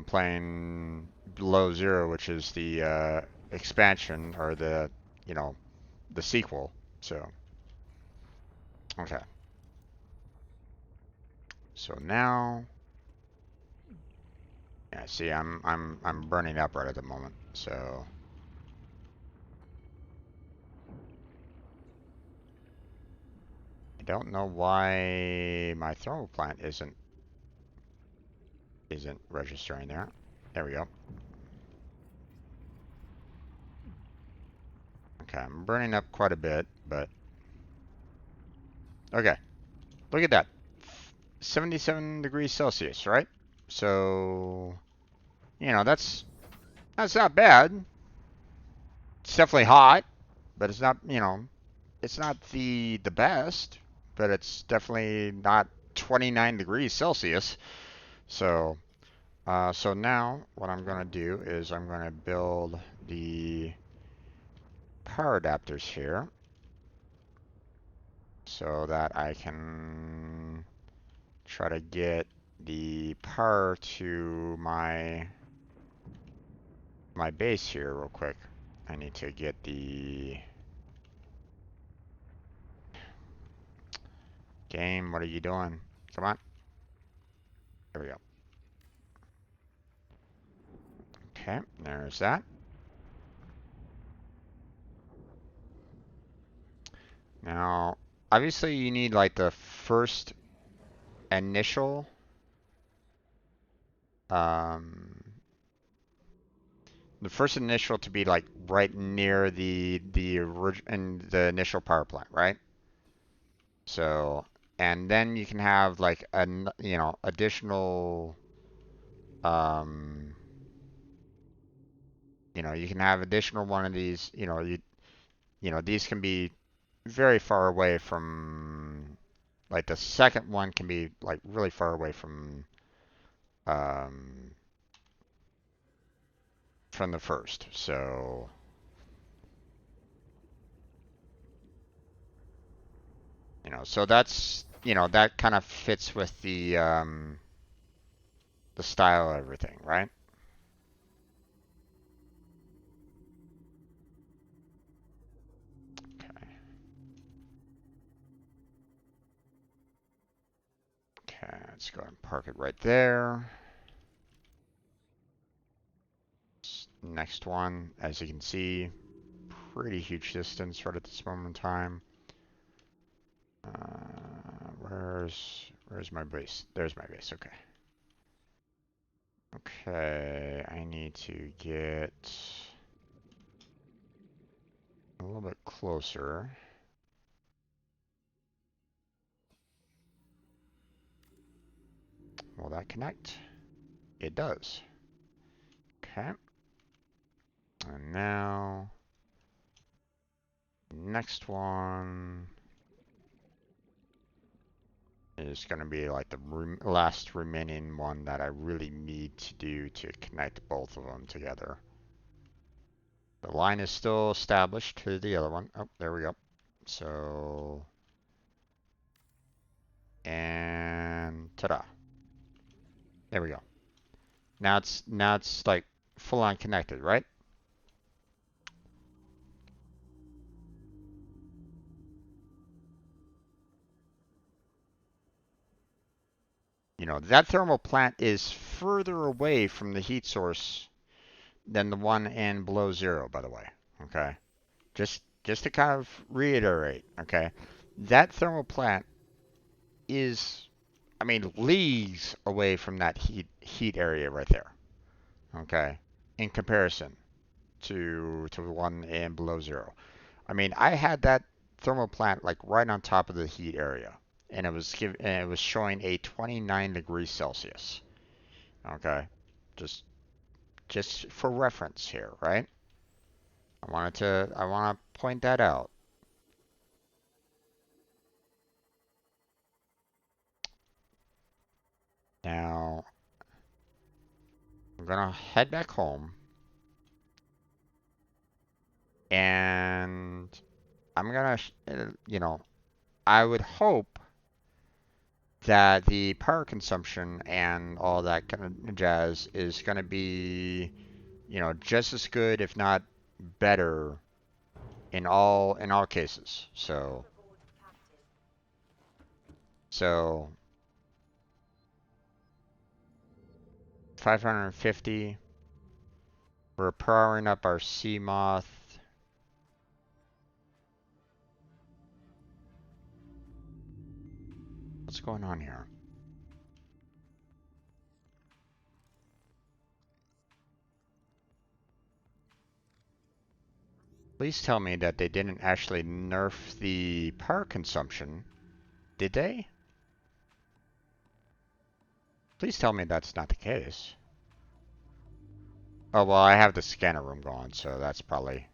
playing Below Zero, which is the expansion, or the sequel. So okay. So now, yeah, see, I'm burning up right at the moment. So I don't know why my thermal plant isn't registering there. There we go. Okay, I'm burning up quite a bit, but okay. Look at that. 77 degrees Celsius, right? So, that's not bad. It's definitely hot, but it's not, it's not the best, but it's definitely not 29 degrees Celsius. So, so now what I'm going to do is I'm going to build the power adapters here so that I can try to get the power to my base here real quick. I need to get the game. What are you doing? Come on. There we go. Okay, there's that. Now, obviously you need like the first initial to be like right near the initial power plant, right? So, and then you can have like additional um you can have additional one of these, these can be very far away from, like the second one can be like really far away um from the first. So so that's, that kind of fits with the style of everything, right? Okay. Okay, let's go and park it right there. Next one, as you can see, pretty huge distance right at this moment in time. Where's my base? There's my base. Okay. Okay, I need to get a little bit closer. Will that connect? It does. Okay. And now, next one is going to be like the last remaining one that I really need to do to connect both of them together. The line is still established to the other one. Oh, there we go. So, and ta-da. There we go. Now it's like full on connected, right? That thermal plant is further away from the heat source than the one in below zero, by the way. Okay. Just to kind of reiterate, okay? That thermal plant is, I mean, leagues away from that heat area right there. Okay? In comparison to the one in below zero. I mean, I had that thermal plant like right on top of the heat area, and it was showing a 29 degrees Celsius. Okay, just for reference here, right? I want to point that out. Now, I'm gonna head back home, and I'm gonna, I would hope that the power consumption and all that kind of jazz is gonna be, just as good, if not better, in all cases. So 550. We're powering up our sea moth. What's going on here? Please tell me that they didn't actually nerf the power consumption. Did they? Please tell me that's not the case. Oh, well, I have the scanner room going, so that's probably...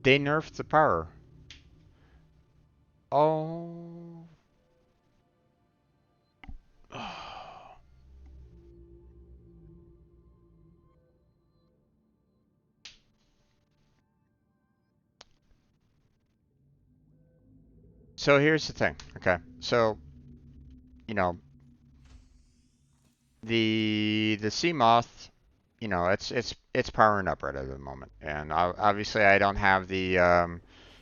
They nerfed the power. Oh. So here's the thing. Okay. So, you know, the sea moth, you know, it's powering up right at the moment, and obviously I don't have the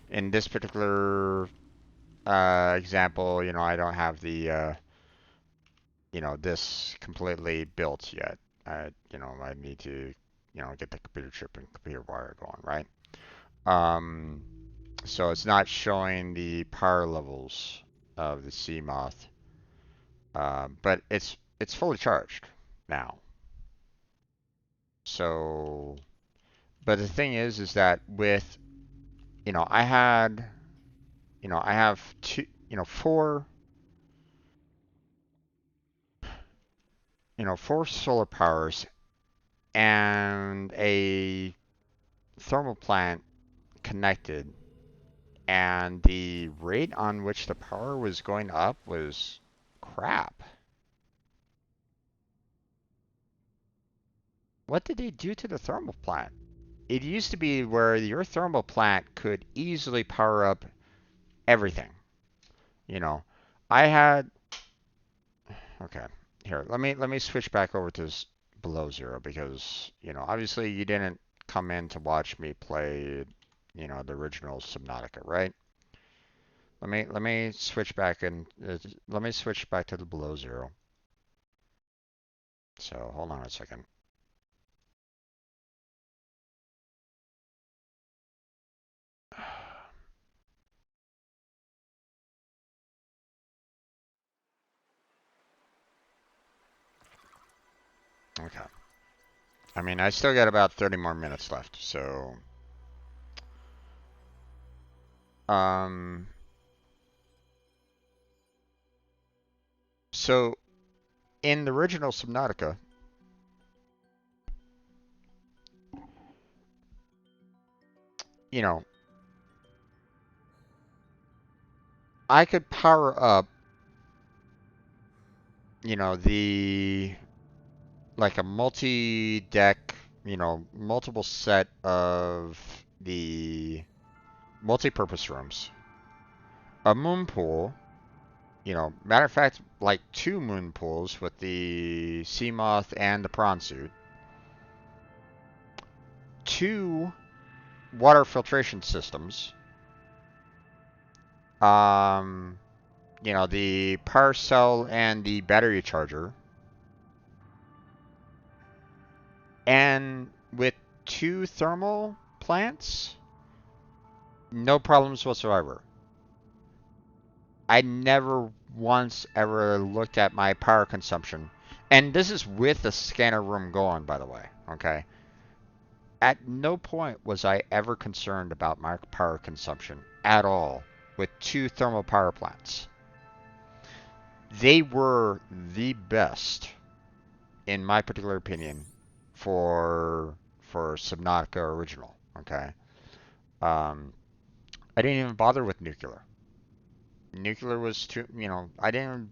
in this particular example, you know, I don't have the you know, this completely built yet. You know, I need to, you know, get the computer chip and computer wire going, right? Um, so it's not showing the power levels of the sea moth, but it's fully charged now. So, but the thing is that with, you know, I had, you know, I have two, you know, four solar powers and a thermal plant connected, and the rate on which the power was going up was crap. What did they do to the thermal plant? It used to be where your thermal plant could easily power up everything. You know, I had, okay, here, let me switch back over to below zero, because, you know, obviously you didn't come in to watch me play, you know, the original Subnautica, right? Let me switch back and let me switch back to the below zero. So hold on a second. Okay. I mean, I still got about 30 more minutes left, so um so in the original Subnautica, you know, I could power up, you know, the like a multi-deck, you know, multiple set of the multi-purpose rooms, a moon pool, you know, matter of fact, like two moon pools with the sea moth and the prawn suit, two water filtration systems, um, you know, the power cell and the battery charger, and with two thermal plants, no problems whatsoever. I never once ever looked at my power consumption. And this is with the scanner room going, by the way, okay? At no point was I ever concerned about my power consumption at all with two thermal power plants. They were the best, in my particular opinion, for Subnautica original, okay? Um, I didn't even bother with nuclear. Nuclear was too, you know, I didn't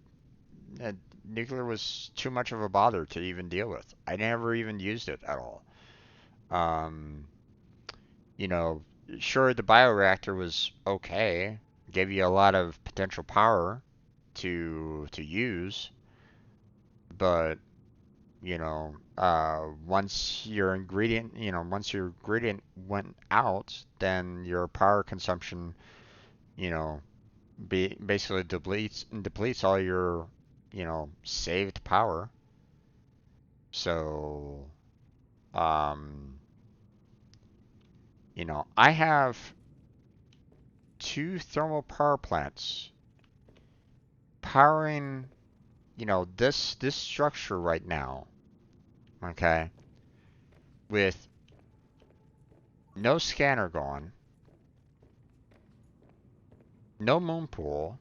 nuclear was too much of a bother to even deal with. I never even used it at all. Um, you know, sure, the bioreactor was okay, gave you a lot of potential power to use, but you know, once your ingredient went out, then your power consumption, you know, basically depletes all your, you know, saved power. So, um, you know, I have two thermal power plants powering, you know, this structure right now, okay, with no scanner going, no moon pool,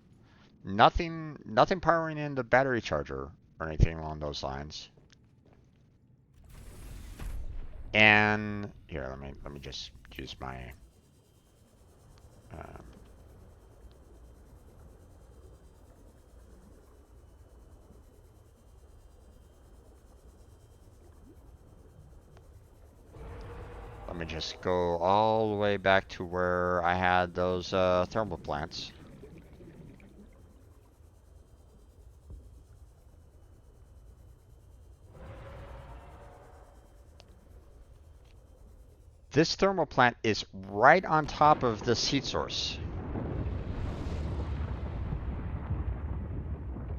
nothing powering in the battery charger or anything along those lines. And here, let me just use my Um, Let me just go all the way back to where I had those thermal plants. This thermal plant is right on top of this heat source.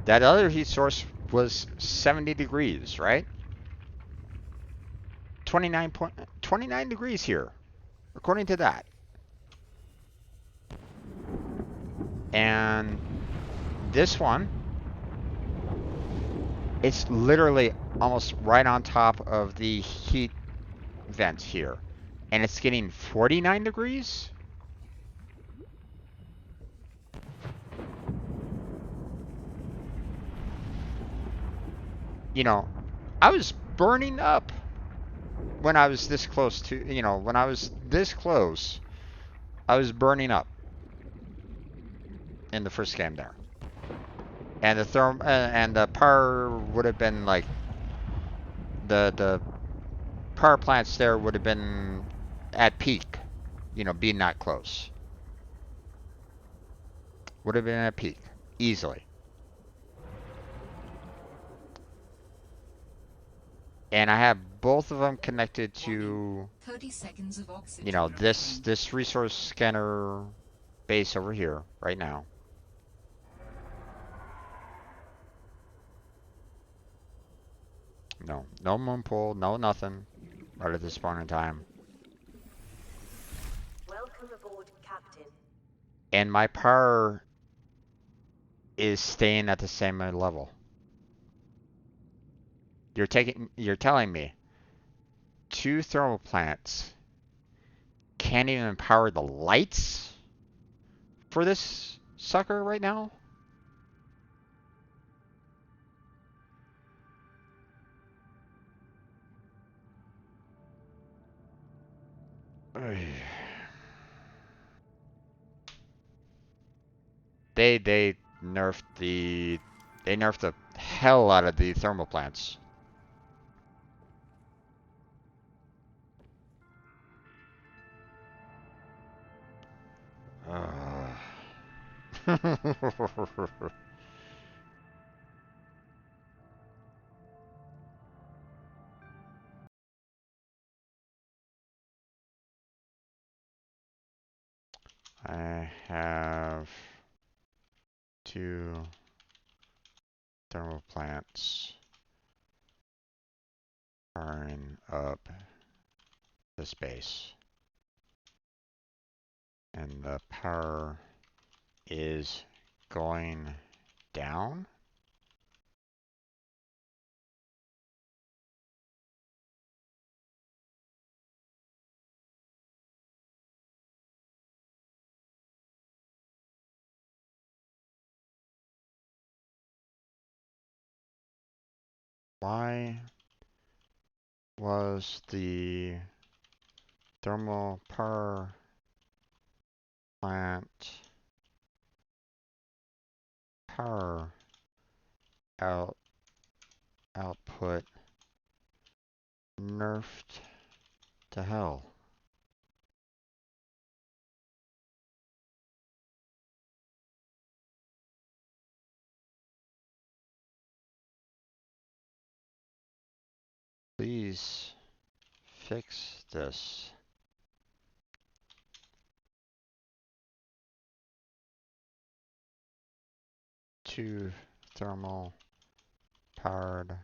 That other heat source was 70 degrees, right? 29 degrees here, according to that. And this one, it's literally almost right on top of the heat vent here. And it's getting 49 degrees? You know, I was burning up when I was this close to, when I was this close, I was burning up in the first game there. And the power would have been like the power plants there would have been at peak, being that close. Would have been at peak easily. And I have both of them connected to 30 seconds of oxygen this resource scanner base over here right now. No moon pool, no nothing right at this point in time. Welcome aboard, Captain. And my power is staying at the same level. You're telling me 2 thermal plants can't even power the lights for this sucker right now? They nerfed the hell out of the thermal plants. I have 2 thermal plants powering up this base. And the power is going down. Why was the thermal power plant power output nerfed to hell? Please fix this. Two thermal powered.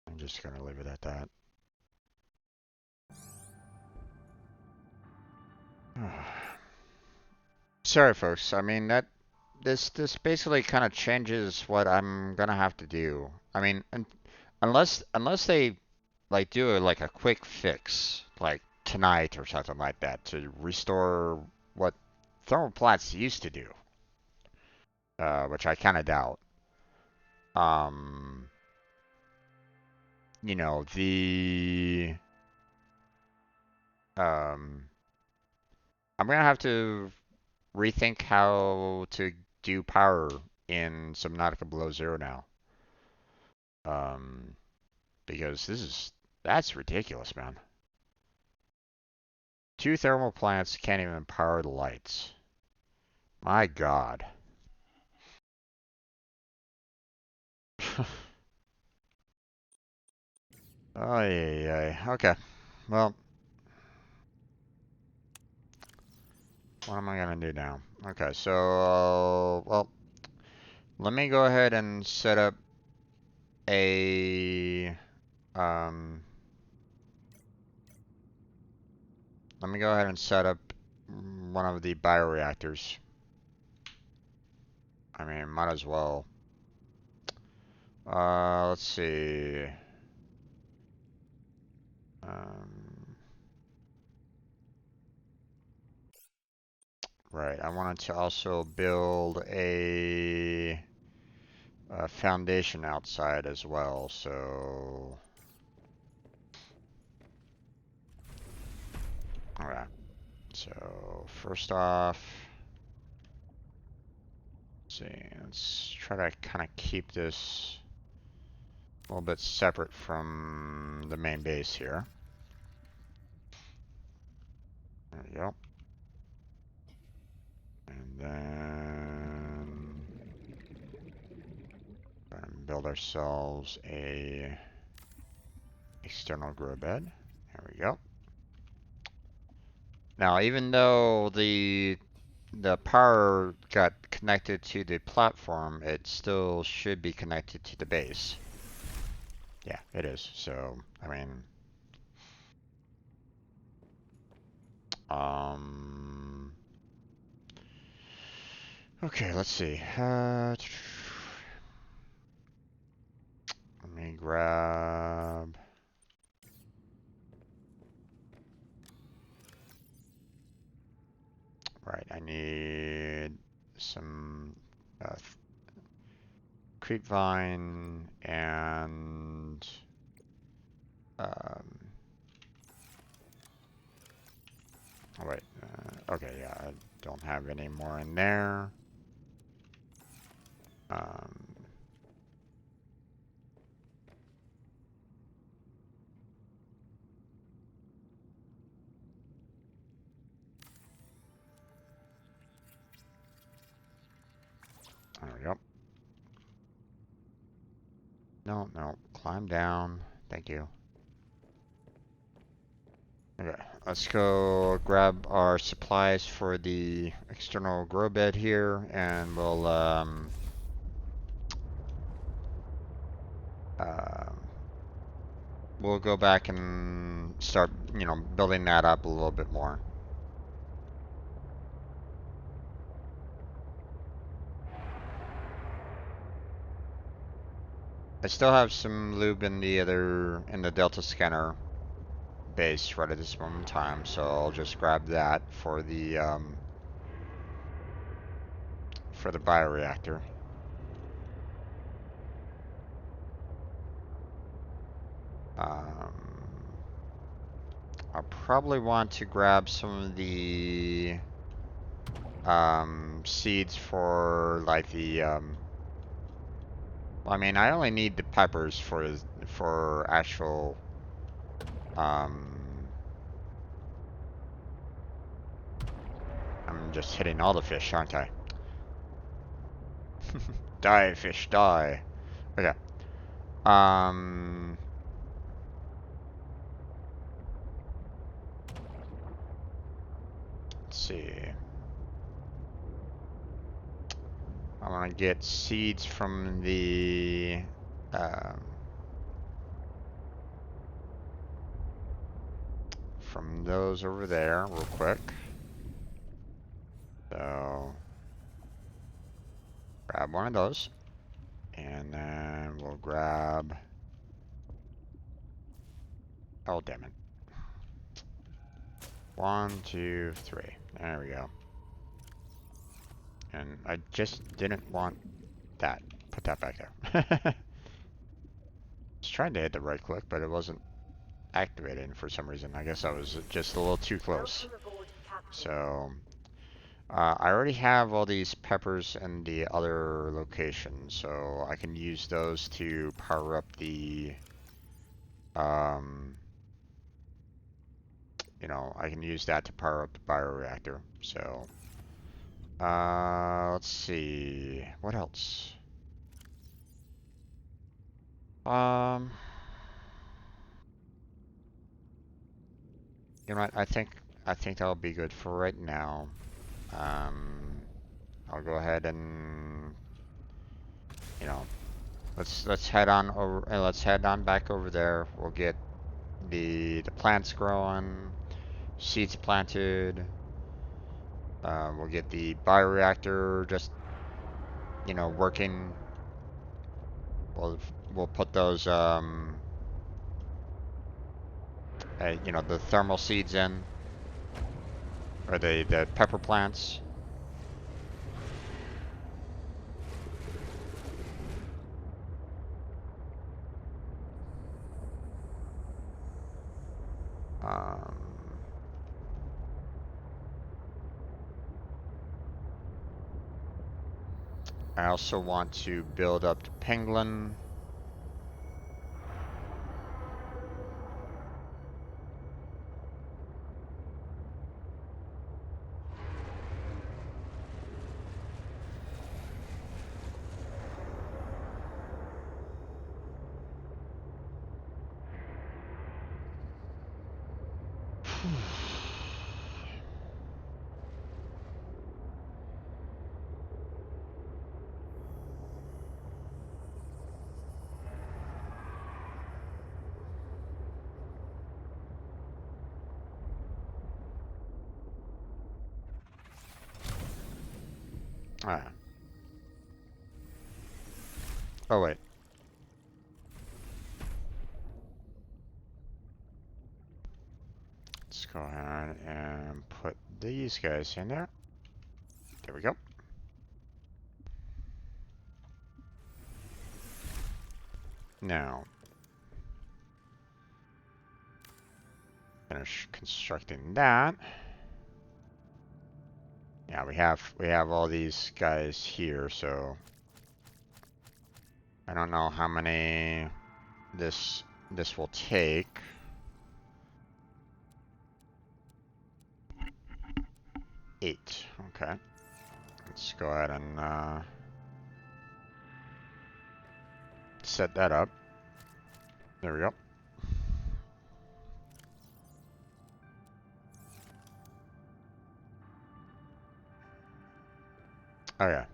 I'm just gonna leave it at that. Sorry, folks. I mean this basically kind of changes what I'm gonna have to do. I mean, unless they like do like a quick fix, like tonight or something like that to restore what thermal plants used to do, which I kind of doubt. Um, you know, um, I'm gonna have to rethink how to do power in Subnautica Below Zero now. Um, because that's ridiculous, man. Two thermal plants can't even power the lights. My God. Oh yeah. Okay. Well, what am I gonna do now? Okay, so well, let me go ahead and set up a um. Let me go ahead and set up one of the bioreactors. I mean, might as well. Let's see. Um, right, I wanted to also build a foundation outside as well, so. Alright, so first off, let's see, let's try to kind of keep this a little bit separate from the main base here. There we go. And then build ourselves a external grow bed. There we go. Now, even though the power got connected to the platform, it still should be connected to the base. Yeah, it is. So, I mean, okay, let's see. Let me grab. Right, I need some creepvine and um, oh wait, okay, yeah, I don't have any more in there. Um, there we go. No, no, climb down. Thank you. Okay, let's go grab our supplies for the external grow bed here, and we'll go back and start, you know, building that up a little bit more. I still have some lube in the Delta scanner base right at this moment in time, so I'll just grab that for the bioreactor. I'll probably want to grab some of the seeds for like the well, I mean, I only need the peppers for actual I'm just hitting all the fish, aren't I? Die, fish, die. Okay. Let's see. I want to get seeds from the from those over there real quick. So grab one of those, and then we'll grab. Oh damn it! 1, 2, 3. There we go. And I just didn't want that. Put that back there. I was trying to hit the right click, but it wasn't activating for some reason. I guess I was just a little too close. Welcome aboard, Captain. So, I already have all these peppers in the other locations, so I can use those to power up the, you know, I can use that to power up the bioreactor. So, let's see, what else? You know what? I think that'll be good for right now. I'll go ahead and, you know, let's head on over. Let's head on back over there. We'll get the plants growing, seeds planted. We'll get the bioreactor just, you know, working. We'll put those you know, the thermal seeds in, or the pepper plants. Um, I also want to build up the penguin. Ah. Oh wait. Let's go ahead and put these guys in there. There we go. Now, finish constructing that. Yeah, we have all these guys here, so I don't know how many this will take. Eight. Okay. Let's go ahead and set that up. There we go. Oh yeah.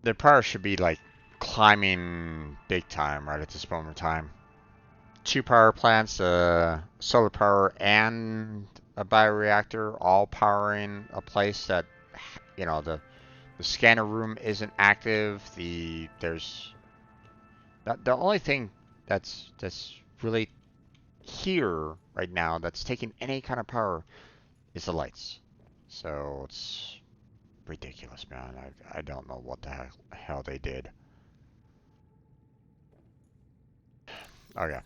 The power should be like climbing big time right at this moment in time. 2 power plants, solar power and a bioreactor, all powering a place that, you know, the scanner room isn't active. There's the only thing that's really here right now that's taking any kind of power is the lights. So it's ridiculous, man. I don't know what the hell they did. Okay.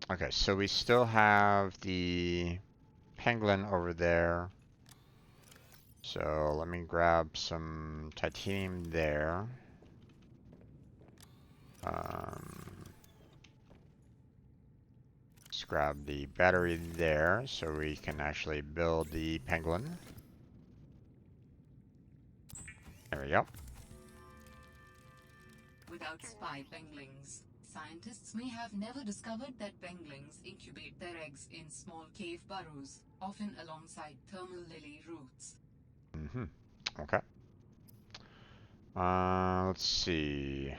Okay, so we still have the penguin over there. So let me grab some titanium there. Let's grab the battery there so we can actually build the penguin. There we go. Without spy penguins, scientists may have never discovered that penguins incubate their eggs in small cave burrows, often alongside thermal lily roots. Okay. Let's see.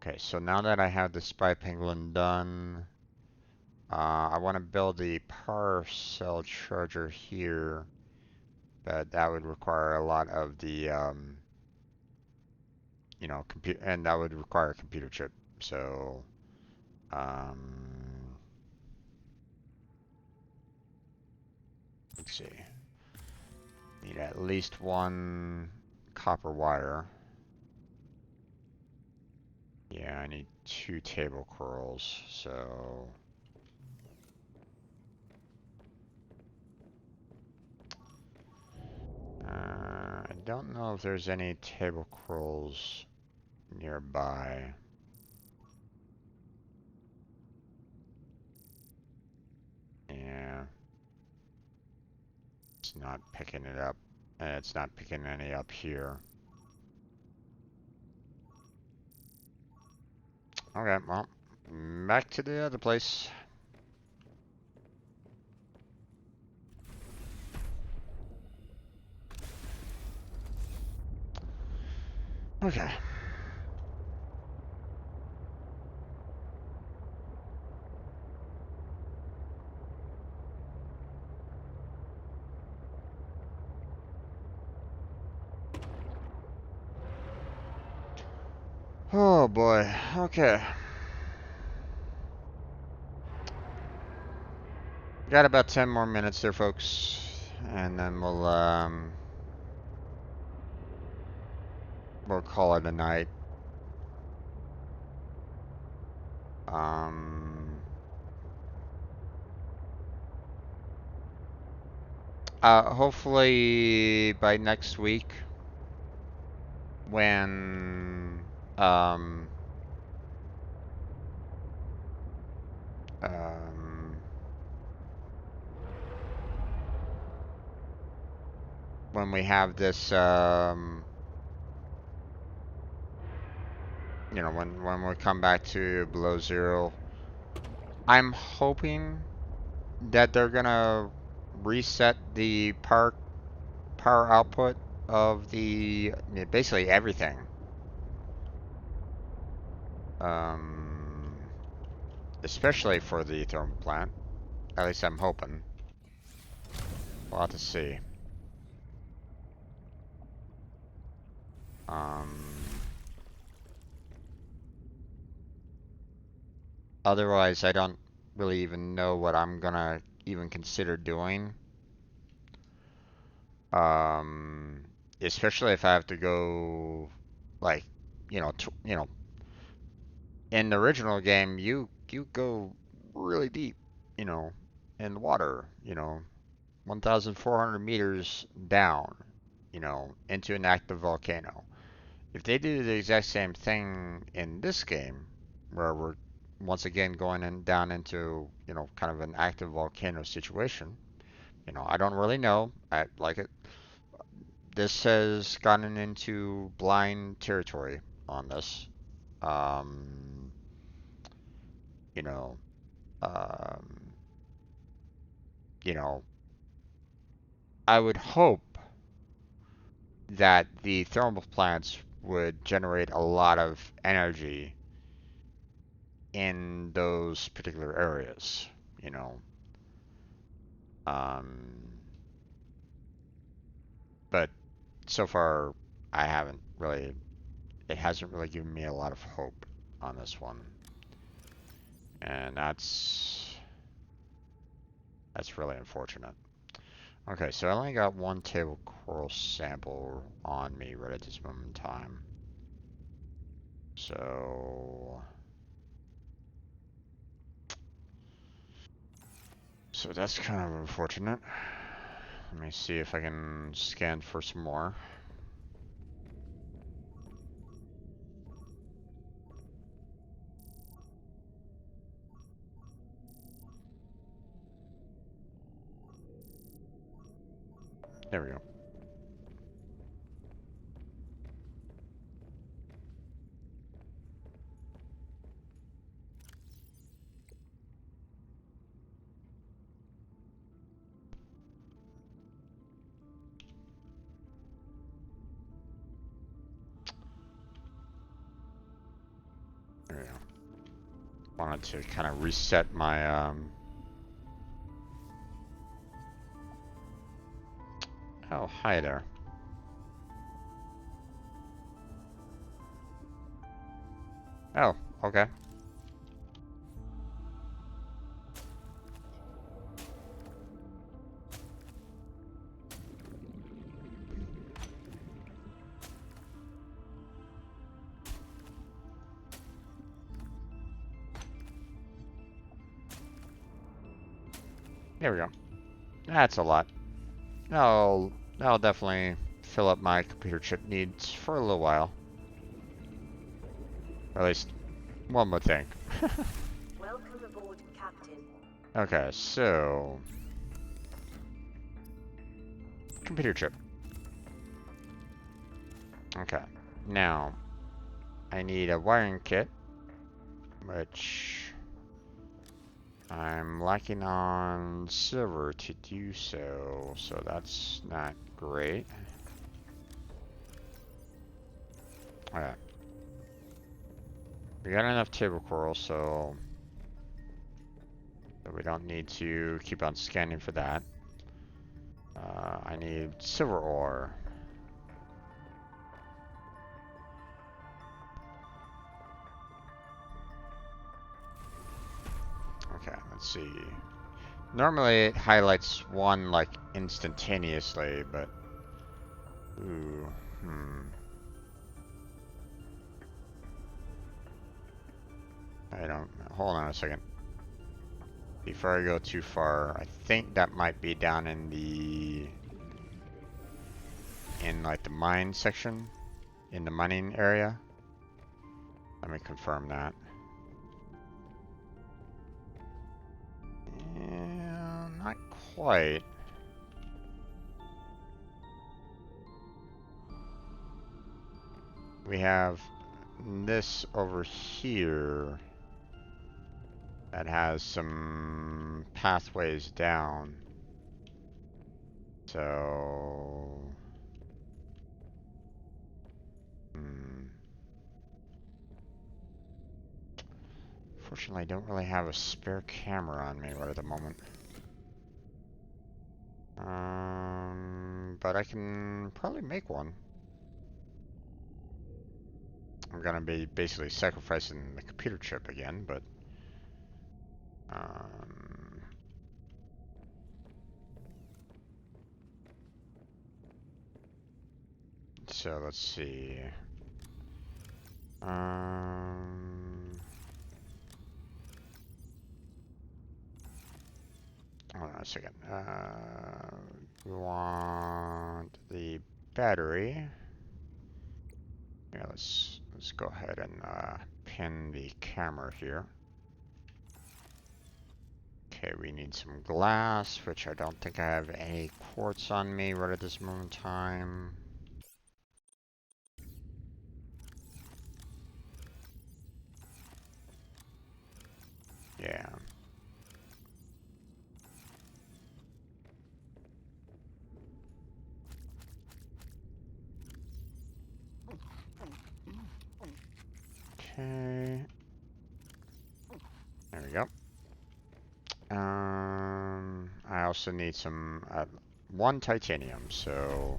Okay, so now that I have the spy penguin done, I want to build the power cell charger here. but that would require a lot of the, you know, compute, and that would require a computer chip. So, let's see. Need at least one copper wire. Yeah, I need 2 table coils, so... I don't know if there's any table coils nearby. Yeah. It's not picking it up. And it's not picking any up here. Okay, well, back to the other place. Okay. Oh boy. Okay. Got about 10 more minutes there, folks. And then we'll call it a night. Um, Hopefully by next week, when um, um, when we have this, you know, when we come back to below zero, I'm hoping that they're gonna reset the power output of the basically everything. Um, Especially for the thermal plant. At least I'm hoping. We'll have to see. Otherwise, I don't really even know what I'm gonna even consider doing. Um, Especially if I have to go, like, you know, in the original game, you go really deep, you know, in the water, 1,400 meters down, into an active volcano. If they do the exact same thing in this game, where we're once again going down into, kind of an active volcano situation, I don't really know. I like it. This has gotten into blind territory on this. Um, you know, um, you know, I would hope that the thermal plants would generate a lot of energy in those particular areas, you know. Um, but so far, I haven't really, it hasn't really given me a lot of hope on this one. And that's really unfortunate. Okay, so I only got 1 table coral sample on me right at this moment in time. So that's kind of unfortunate. Let me see if I can scan for some more. There we go. There we go. Wanted to kind of reset my Oh, hi there. Oh, okay. There we go. That's a lot. That'll definitely fill up my computer chip needs for a little while. Or at least one would think. Welcome aboard, Captain. Okay, so computer chip. Okay. Now I need a wiring kit, which I'm lacking on silver to do so, so that's not great. Alright. We got enough table coral, so we don't need to keep on scanning for that. I need silver ore. Okay, let's see. Normally it highlights one like instantaneously, but ooh, I don't. Hold on a second. Before I go too far, I think that might be down in like the mine section, in the mining area. Let me confirm that. Yeah, not quite. We have this over here that has some pathways down. So, fortunately, I don't really have a spare camera on me right at the moment. But I can probably make one. I'm gonna be basically sacrificing the computer chip again, but so let's see. Hold on a second. We want the battery. Yeah, let's go ahead and pin the camera here. Okay, we need some glass, which I don't think I have any quartz on me right at this moment in time. Yeah. Okay. There we go. I also need some one titanium, so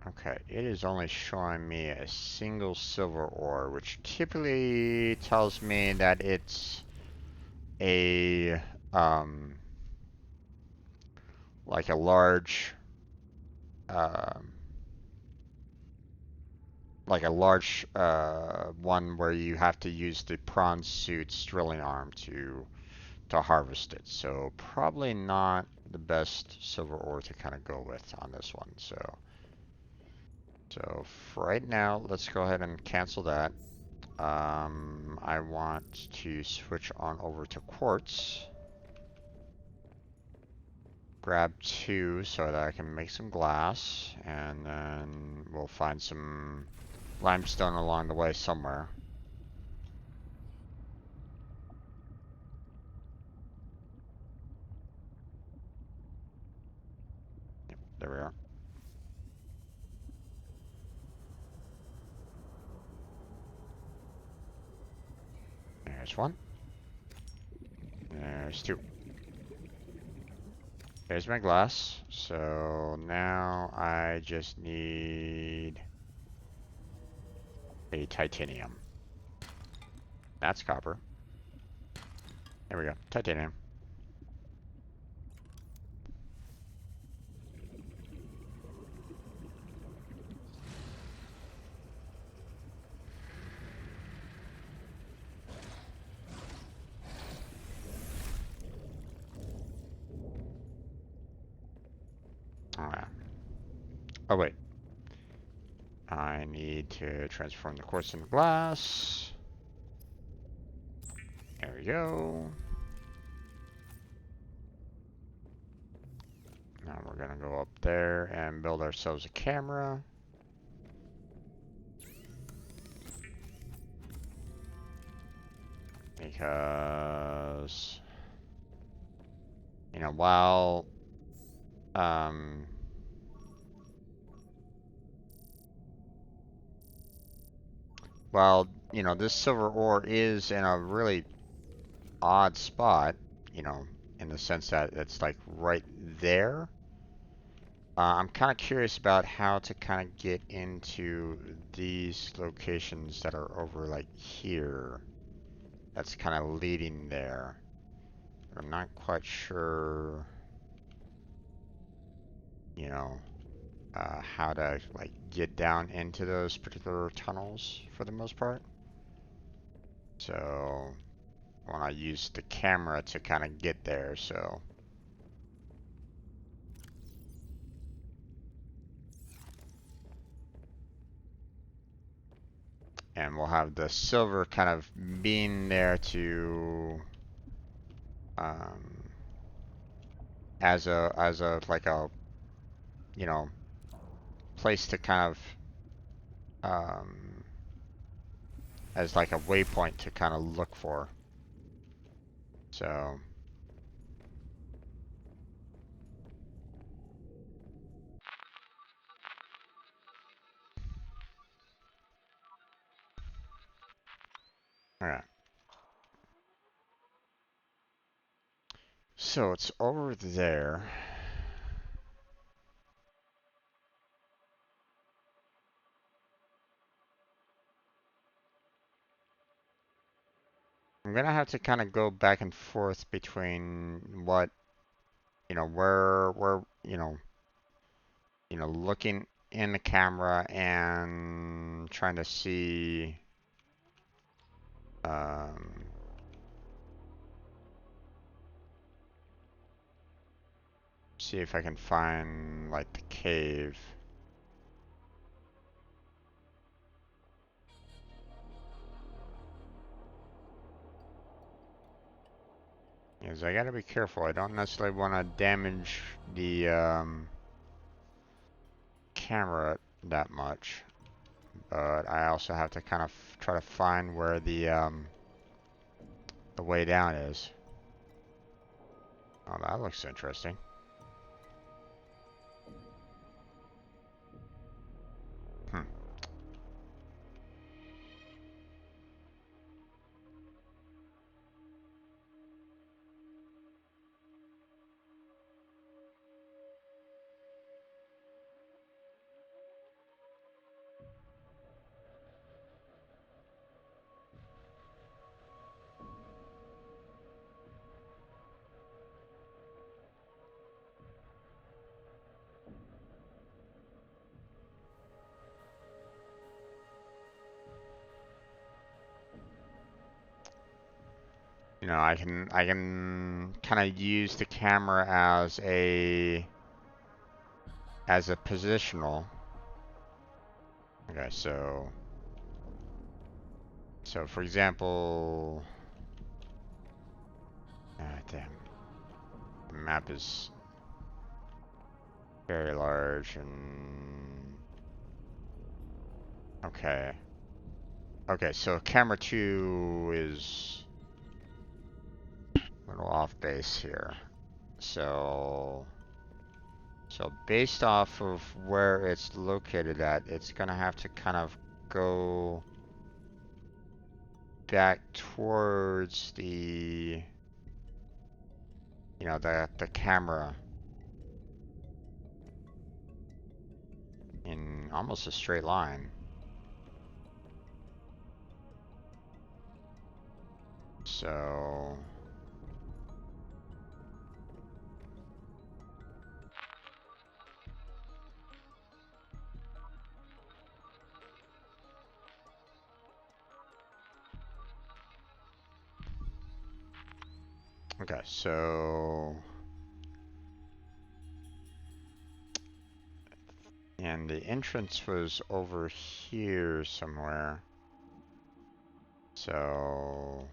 okay, it is only showing me a single silver ore, which typically tells me that it's a like a large one where you have to use the prawn suit's drilling arm to harvest it. So probably not the best silver ore to kind of go with on this one. So for right now, let's go ahead and cancel that. I want to switch on over to quartz. Grab 2 so that I can make some glass, and then we'll find some limestone along the way somewhere. Yep, there we are. There's one. There's 2. There's my glass. So now I just need a titanium. That's copper. There we go. Titanium. Alright. Oh, wait. I need to transform the quartz into glass. There we go. Now we're gonna go up there and build ourselves a camera. Because, you know, while you know, this silver ore is in a really odd spot, you know, in the sense that it's like right there. I'm kind of curious about how to kind of get into these locations that are over like here. That's kind of leading there. I'm not quite sure, you know, how to like get down into those particular tunnels for the most part. So I want to use the camera to kind of get there, so. And we'll have the silver kind of being there to, as a like a, you know, place to kind of, as like a waypoint to kind of look for. So. Alright. So it's over there. I'm gonna have to kind of go back and forth between what, you know, where, looking in the camera and trying to see, see if I can find like the cave. Because I gotta be careful. I don't necessarily want to damage the camera that much, but I also have to kind of try to find where the way down is. Oh, that looks interesting. Hmm. You know, I can kind of use the camera as a positional. Okay, so for example, damn, the map is very large and okay. Okay, so camera 2 is a little off base here. So based off of where it's located at, it's gonna have to kind of go back towards the you know, the camera in almost a straight line. So okay, so and the entrance was over here somewhere. So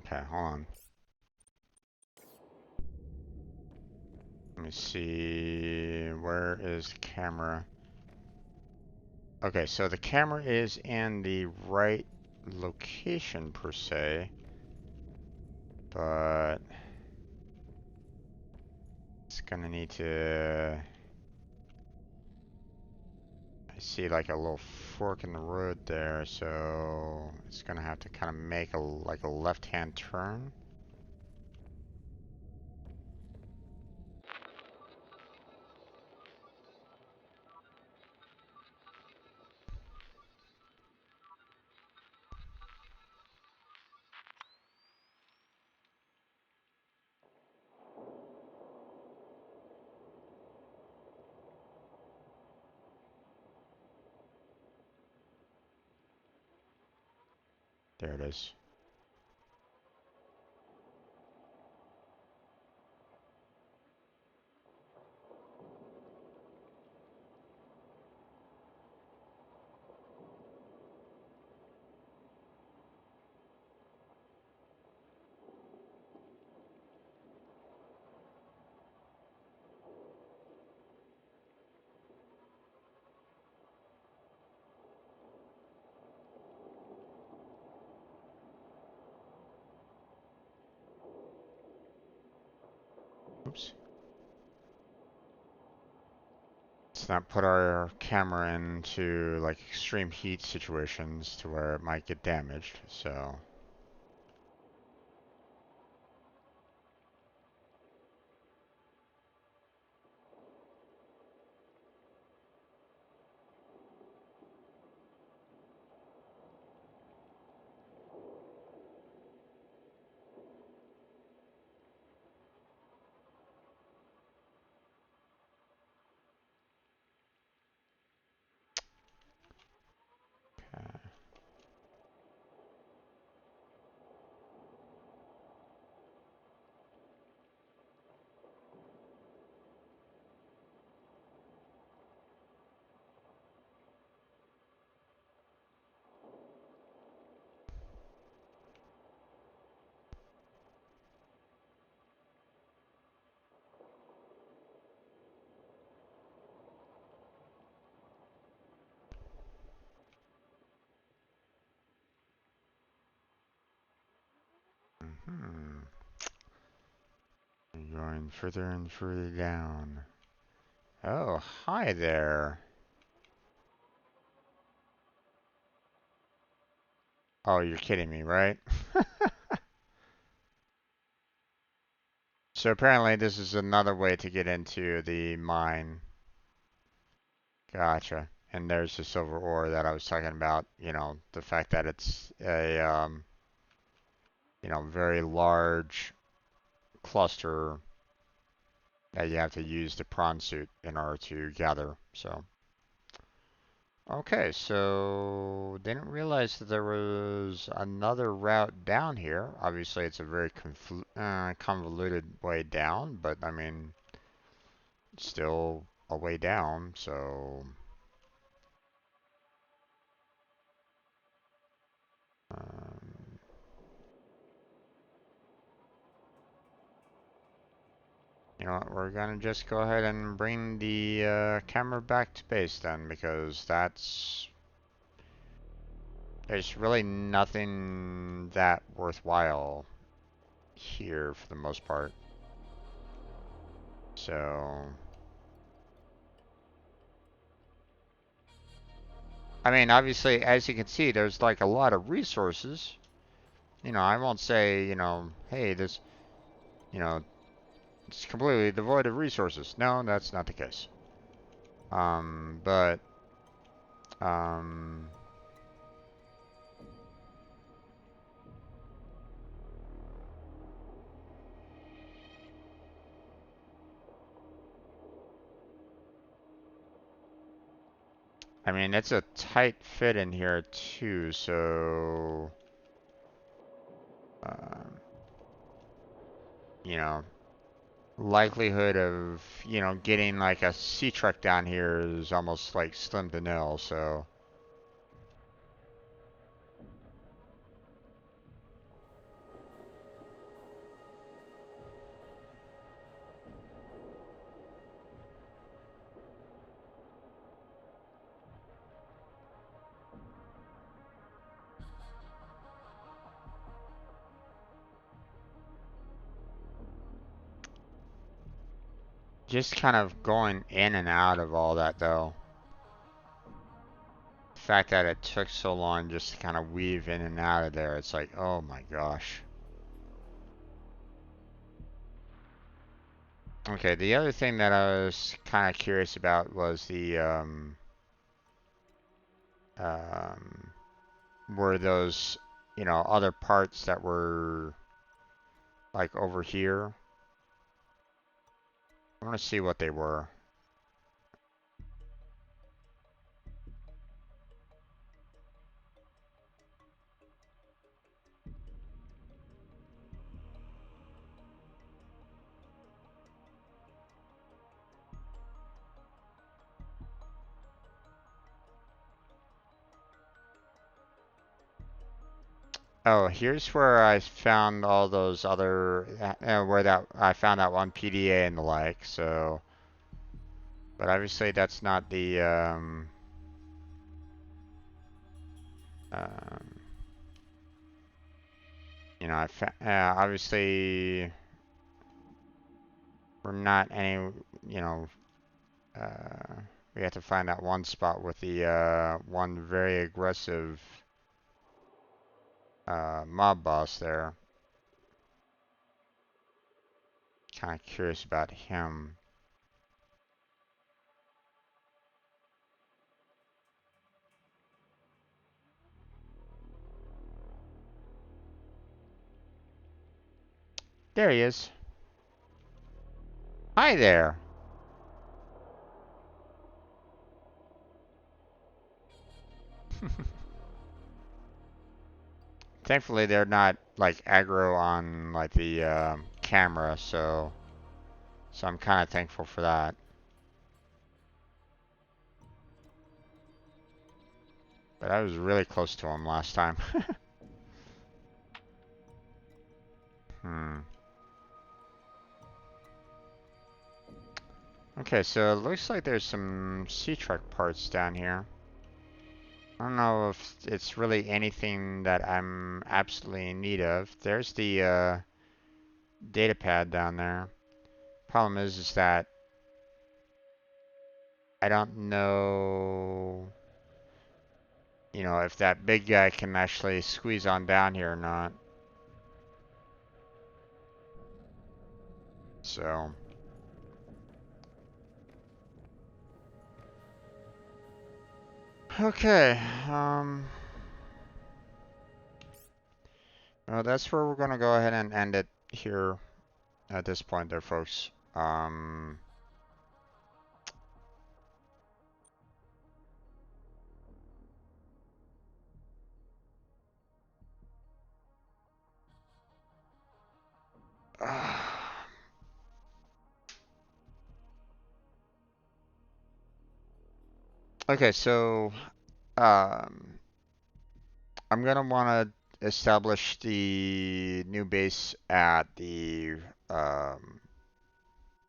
okay, hold on. Let me see, where is the camera? Okay, so the camera is in the right location per se, but it's gonna need to, I see like a little fork in the road there, so it's gonna have to kind of make a like a left-hand turn. There it is. Oops. Let's not put our camera into like extreme heat situations to where it might get damaged, so. Hmm. Going further and further down. Oh, hi there. Oh, you're kidding me, right? So apparently this is another way to get into the mine. Gotcha. And there's the silver ore that I was talking about, you know, the fact that it's a, you know, very large cluster that you have to use the prawn suit in order to gather, so. Okay, so didn't realize that there was another route down here. Obviously, it's a very convoluted way down, but I mean, still a way down, so You know what, we're gonna just go ahead and bring the camera back to base then, because there's really nothing that worthwhile here for the most part. So, I mean, obviously, as you can see, there's like a lot of resources. You know, I won't say, you know, hey, this, you know, it's completely devoid of resources. No, that's not the case. But, um, I mean, it's a tight fit in here too, so, um, you know, likelihood of, you know, getting like a sea truck down here is almost like slim to nil, so. Just kind of going in and out of all that though. The fact that it took so long just to kind of weave in and out of there, it's like, oh my gosh. Okay, the other thing that I was kind of curious about was the, um, were those, you know, other parts that were like over here. I want to see what they were. Oh, here's where I found all those other, where that I found that one PDA and the like. So, but obviously that's not the, um, you know, obviously we're not any, you know, we have to find that one spot with the one very aggressive mob boss there. Kind of curious about him. There he is. Hi there. Thankfully, they're not like aggro on like the camera, so I'm kind of thankful for that. But I was really close to him last time. Hmm. Okay, so it looks like there's some sea truck parts down here. I don't know if it's really anything that I'm absolutely in need of. There's the data pad down there. Problem is that I don't know, you know, if that big guy can actually squeeze on down here or not. So, okay, well, that's where we're gonna go ahead and end it here at this point there, folks. Okay, so, um, I'm gonna want to establish the new base at the, um,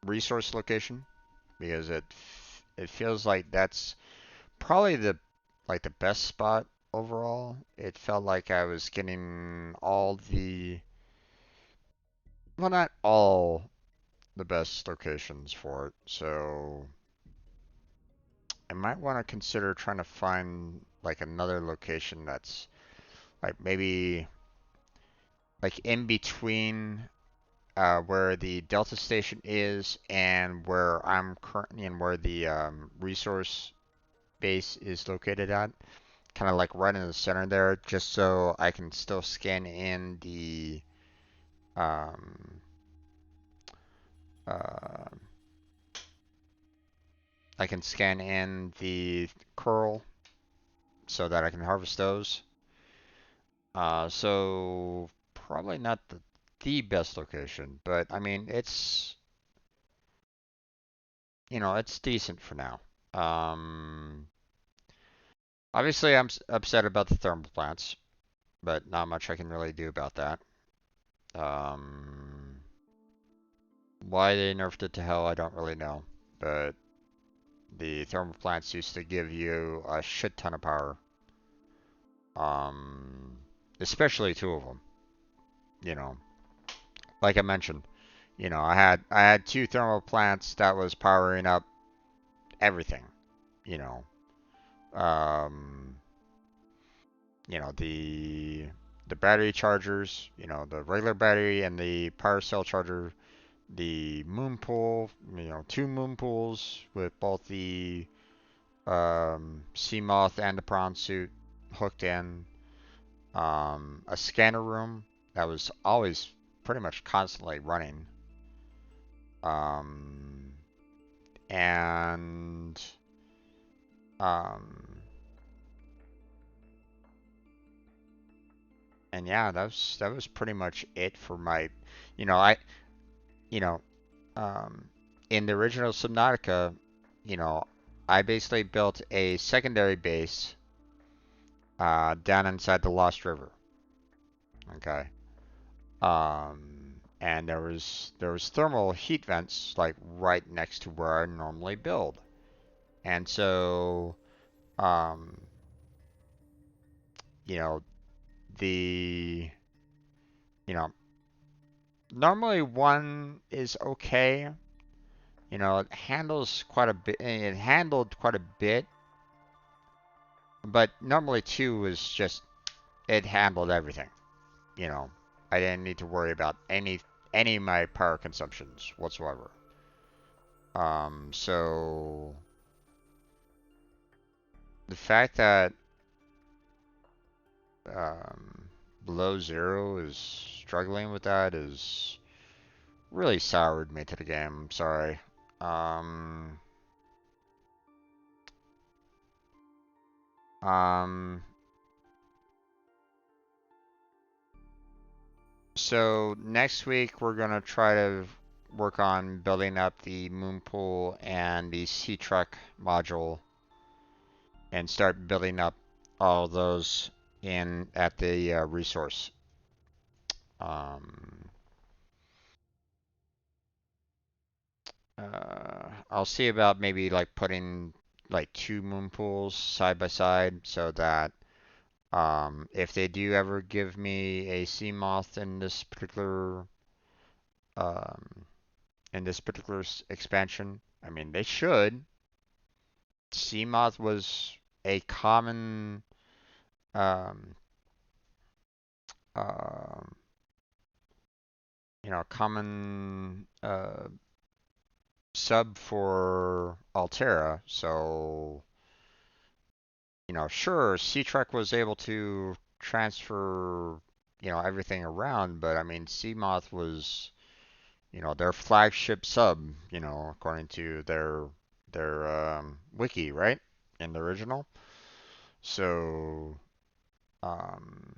resource location because it feels like that's probably the best spot overall. It felt like I was getting all the, well, not all the best locations for it. So I might want to consider trying to find like another location that's like maybe like in between where the Delta station is and where I'm currently and where the resource base is located at. Kind of like right in the center there, just so I can still scan in the um, uh, I can scan in the coral so that I can harvest those. So probably not the best location, but I mean it's decent for now. Um, Obviously I'm upset about the thermal plants, but not much I can really do about that. Um, why they nerfed it to hell, I don't really know, but the thermal plants used to give you a shit ton of power. Um, Especially two of them. You know, like I mentioned, I had two thermal plants that was powering up everything. You know, um, the battery chargers. The regular battery and the power cell charger. The moon pool. Two moon pools with both the sea moth and the prawn suit hooked in. A scanner room that was always pretty much constantly running. Um, and um, and yeah, that was pretty much it for my, you know, I, you know, um, in the original Subnautica, you know, I basically built a secondary base down inside the Lost River. Okay. And there was thermal heat vents like right next to where I normally build. And so, um, you know, the, you know, normally one is okay. It handles quite a bit. It handled quite a bit, but normally two was just it handled everything. You know, I didn't need to worry about any of my power consumptions whatsoever. So the fact that um, below zero is struggling with that is really soured me to the game. I'm sorry. Um, um, so next week we're gonna try to work on building up the moon pool and the sea truck module and start building up all those in at the resource. Um, I'll see about maybe like putting like two moon pools side by side so that if they do ever give me a sea moth um, in this particular expansion, I mean they should. Sea moth was a um, um, common sub for Altera, so sure, Sea-Trek was able to transfer, everything around, but I mean, Seamoth was, their flagship sub, according to their wiki, right? In the original. So, um,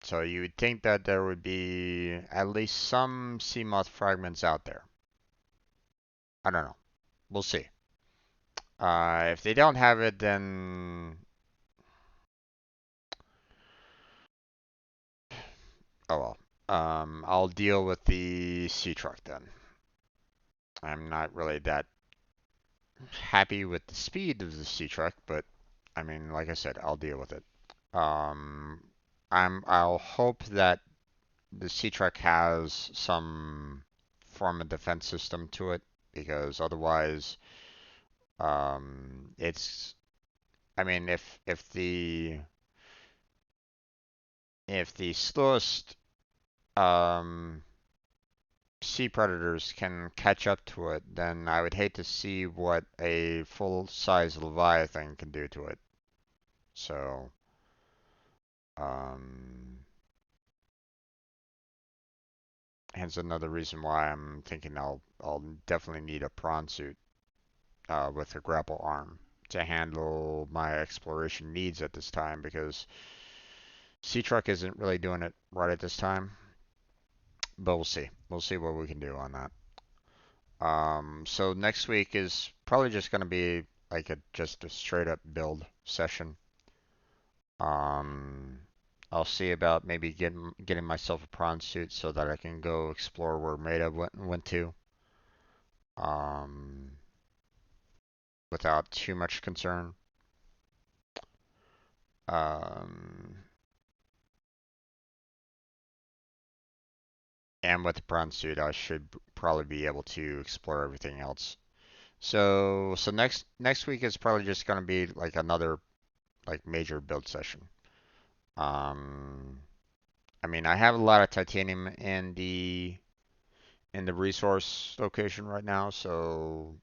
so you would think that there would be at least some Seamoth fragments out there. I don't know. We'll see. If they don't have it, then oh well. I'll deal with the sea truck then. I'm not really that happy with the speed of the sea truck, but I mean, like I said, I'll deal with it. Um, I'll hope that the sea truck has some form of defense system to it, because otherwise, it's. I mean, if the slowest um sea predators can catch up to it, then I would hate to see what a full-size Leviathan can do to it. So, um, hence another reason why I'm thinking I'll definitely need a prawn suit with a grapple arm to handle my exploration needs at this time, because Sea Truck isn't really doing it right at this time. But we'll see. We'll see what we can do on that. So next week is probably just going to be like just a straight up build session. Um, I'll see about maybe getting myself a prawn suit so that I can go explore where Maida went to. Um, without too much concern. Um, and with the prawn suit, I should probably be able to explore everything else. So next week is probably just gonna be like another like major build session. Um, I mean, I have a lot of titanium in the resource location right now, so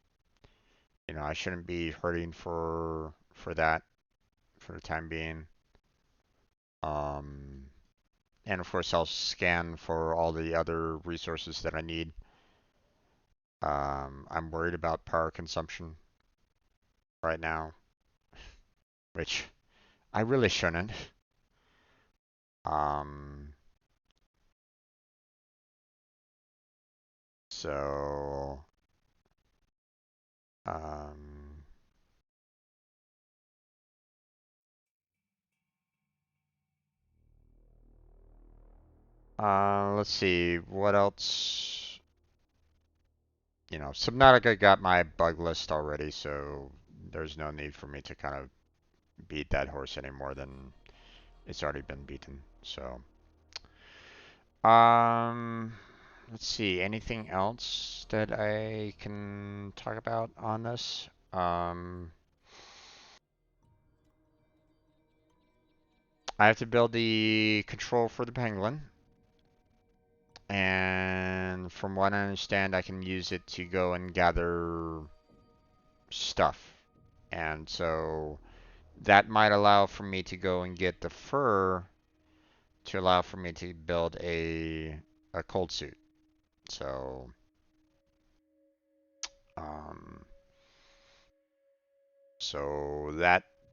I shouldn't be hurting for that for the time being. Um, and of course, I'll scan for all the other resources that I need. I'm worried about power consumption right now, which I really shouldn't. Um, so, um, let's see, what else? Subnautica got my bug list already, so there's no need for me to kind of beat that horse any more than it's already been beaten. So, um, let's see, anything else that I can talk about on this? I have to build the control for the penguin, and from what I understand, I can use it to go and gather stuff. And so that might allow for me to go and get the fur to allow for me to build a cold suit. So um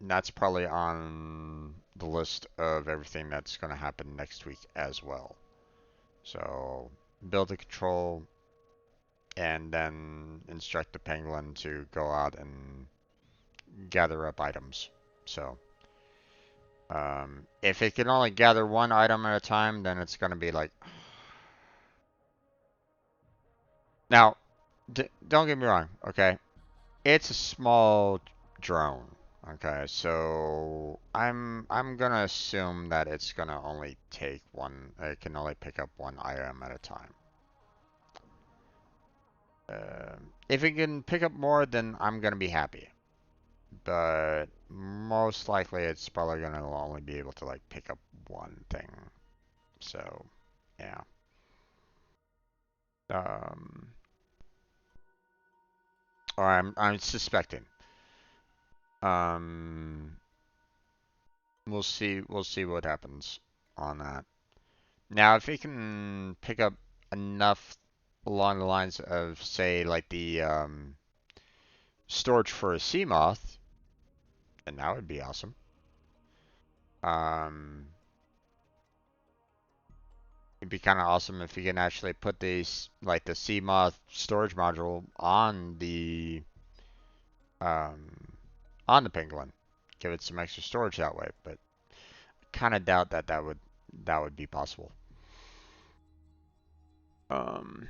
that's probably on the list of everything that's going to happen next week as well. So build a control and then instruct the penguin to go out and gather up items. So if it can only gather one item at a time, then it's going to be like. Now, don't get me wrong, okay? It's a small drone, okay? So I'm gonna assume that it's gonna only take one. It can only pick up one item at a time. If it can pick up more, then I'm gonna be happy. But most likely, it's probably gonna only be able to like pick up one thing. So, yeah. Um, or I'm suspecting. Um, we'll see what happens on that. Now, if it can pick up enough along the lines of, say, like the storage for a sea moth, then that would be awesome. Um, it'd be kind of awesome if you can actually put the sea moth storage module um, on the penguin, give it some extra storage that way. But kind of doubt that would be possible. Um,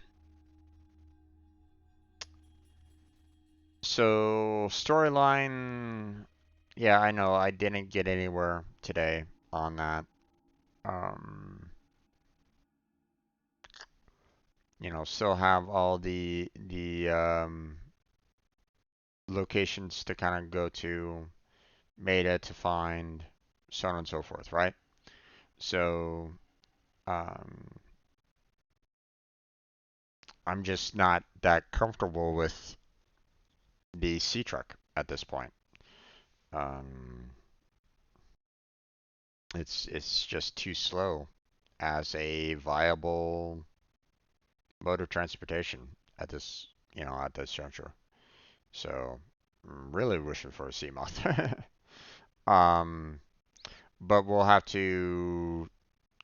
So storyline, yeah, I know I didn't get anywhere today on that. Um, still have all the locations to kind of go to, meta to find, so on and so forth, right? So um, I'm just not that comfortable with the sea truck at this point. Um, it's just too slow as a viable mode of transportation at this juncture. So I'm really wishing for a sea moth. um, but we'll have to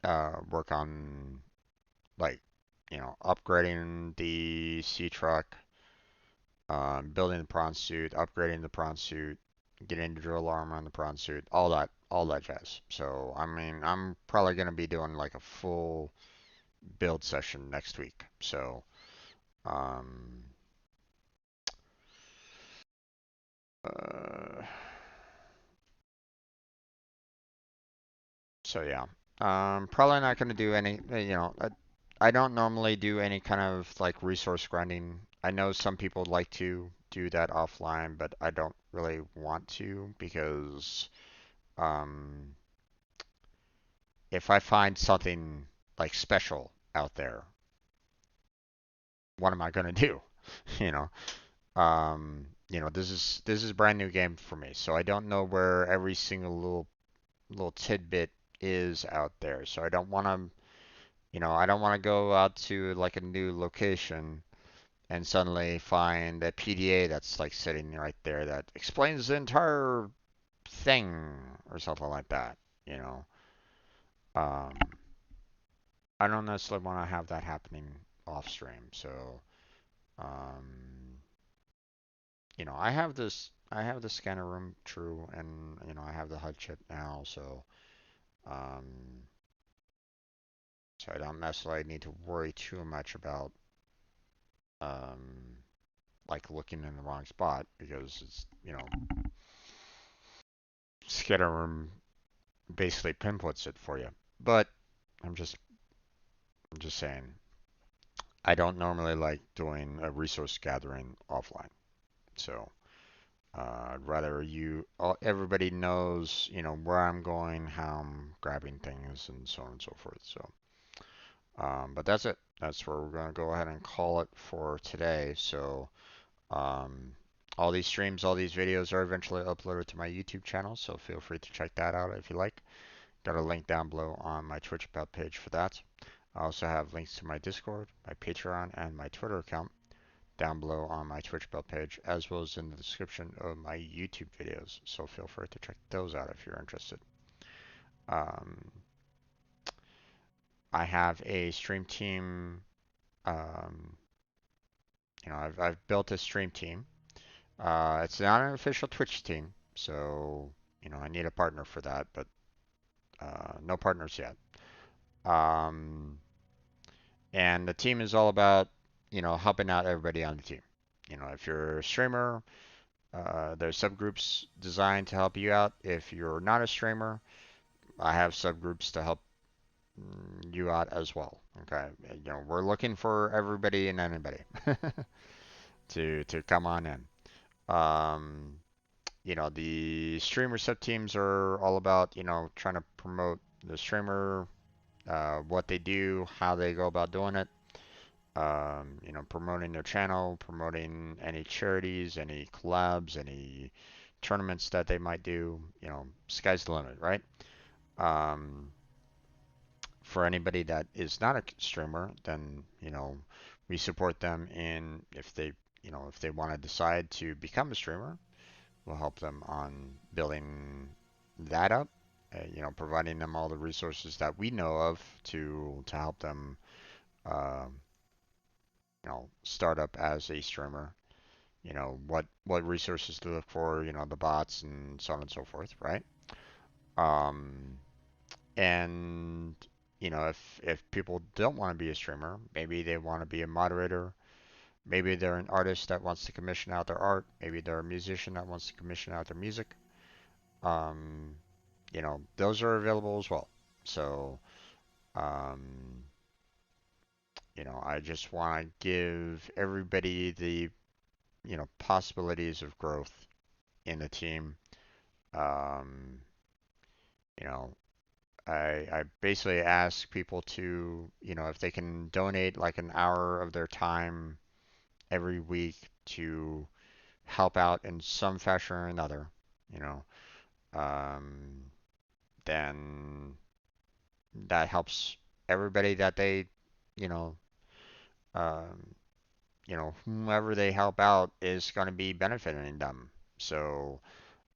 work on like upgrading the sea truck, building the prawn suit, upgrading the prawn suit, getting the drill armor on the prawn suit, all that jazz. So I mean, I'm probably gonna be doing like a full build session next week. Um, uh, so yeah, probably not gonna do any. I don't normally do any kind of like resource grinding. I know some people like to do that offline, but I don't really want to because um, if I find something like special out there, what am I gonna do? You know, this is a brand new game for me, so I don't know where every single little tidbit is out there. So I don't want to go out to like a new location and suddenly find a PDA that's like sitting right there that explains the entire thing or something like that. You know, um, I don't necessarily want to have that happening off stream. So, um, I have the scanner room true, and I have the HUD chip now, um, so I don't necessarily need to worry too much about um, like looking in the wrong spot because it's scanner room basically pinpoints it for you. But I'm just I'm just saying I don't normally like doing a resource gathering offline. So I'd rather everybody knows, where I'm going, how I'm grabbing things, and so on and so forth. So, but that's it. That's where we're gonna go ahead and call it for today. So, um, all these streams, all these videos are eventually uploaded to my YouTube channel. So feel free to check that out if you like. Got a link down below on my Twitch about page for that. I also have links to my Discord, my Patreon, and my Twitter account down below on my Twitch bell page, as well as in the description of my YouTube videos. So feel free to check those out if you're interested. Um, I have a stream team. Um, I've built a stream team. It's not an official Twitch team, so I need a partner for that, but no partners yet. Um, and the team is all about helping out everybody on the team. If you're a streamer, there's subgroups designed to help you out. If you're not a streamer, I have subgroups to help you out as well. Okay, we're looking for everybody and anybody to come on in. Um, the streamer sub teams are all about trying to promote the streamer, what they do, how they go about doing it. Promoting their channel, promoting any charities, any collabs, any tournaments that they might do. Sky's the limit, right? Um, for anybody that is not a streamer, then we support them in if they want to decide to become a streamer, we'll help them on building that up. Providing them all the resources that we know of to help them, um, start up as a streamer. What resources to look for, the bots and so on and so forth, right? Um, and if people don't want to be a streamer, maybe they want to be a moderator, maybe they're an artist that wants to commission out their art. Maybe they're a musician that wants to commission out their music. Um, those are available as well. So, um, I just want to give everybody the, possibilities of growth in the team. Um, you know, I basically ask people to, if they can donate like an hour of their time every week to help out in some fashion or another, you know, um, then that helps everybody that they, you know, um, whomever they help out is going to be benefiting them. So,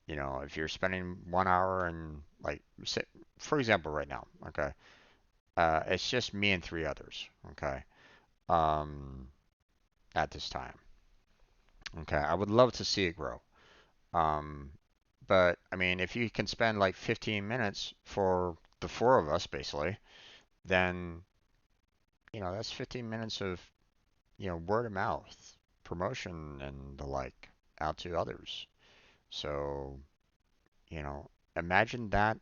if you're spending 1 hour and like, for example, right now, okay, it's just me and three others, okay, um, at this time. Okay, I would love to see it grow. Um, but I mean, if you can spend like 15 minutes for the four of us, basically, then that's 15 minutes of word of mouth promotion and the like out to others. So imagine that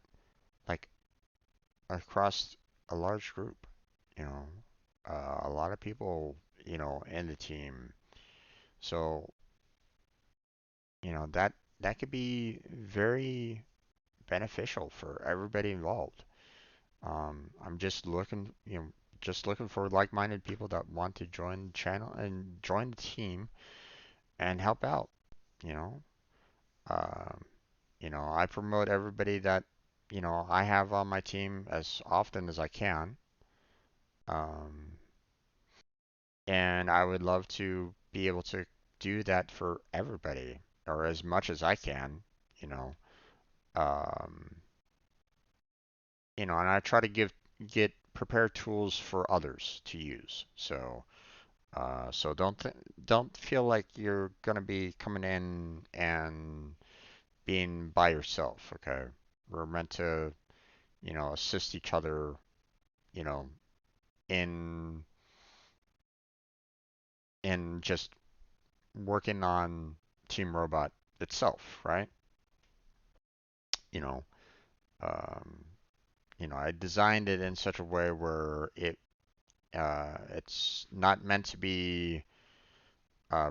like across a large group. You know, a lot of people in the team. So that could be very beneficial for everybody involved. I'm just looking for like-minded people that want to join the channel and join the team and help out. You know, um, I promote everybody that I have on my team as often as I can. Um, and I would love to be able to do that for everybody or as much as I can. You know, um, and I try to get prepare tools for others to use. So don't feel like you're gonna be coming in and being by yourself. Okay, we're meant to assist each other. You know, in just working on Team Robot itself, right? You know, um, I designed it in such a way where it's not meant to be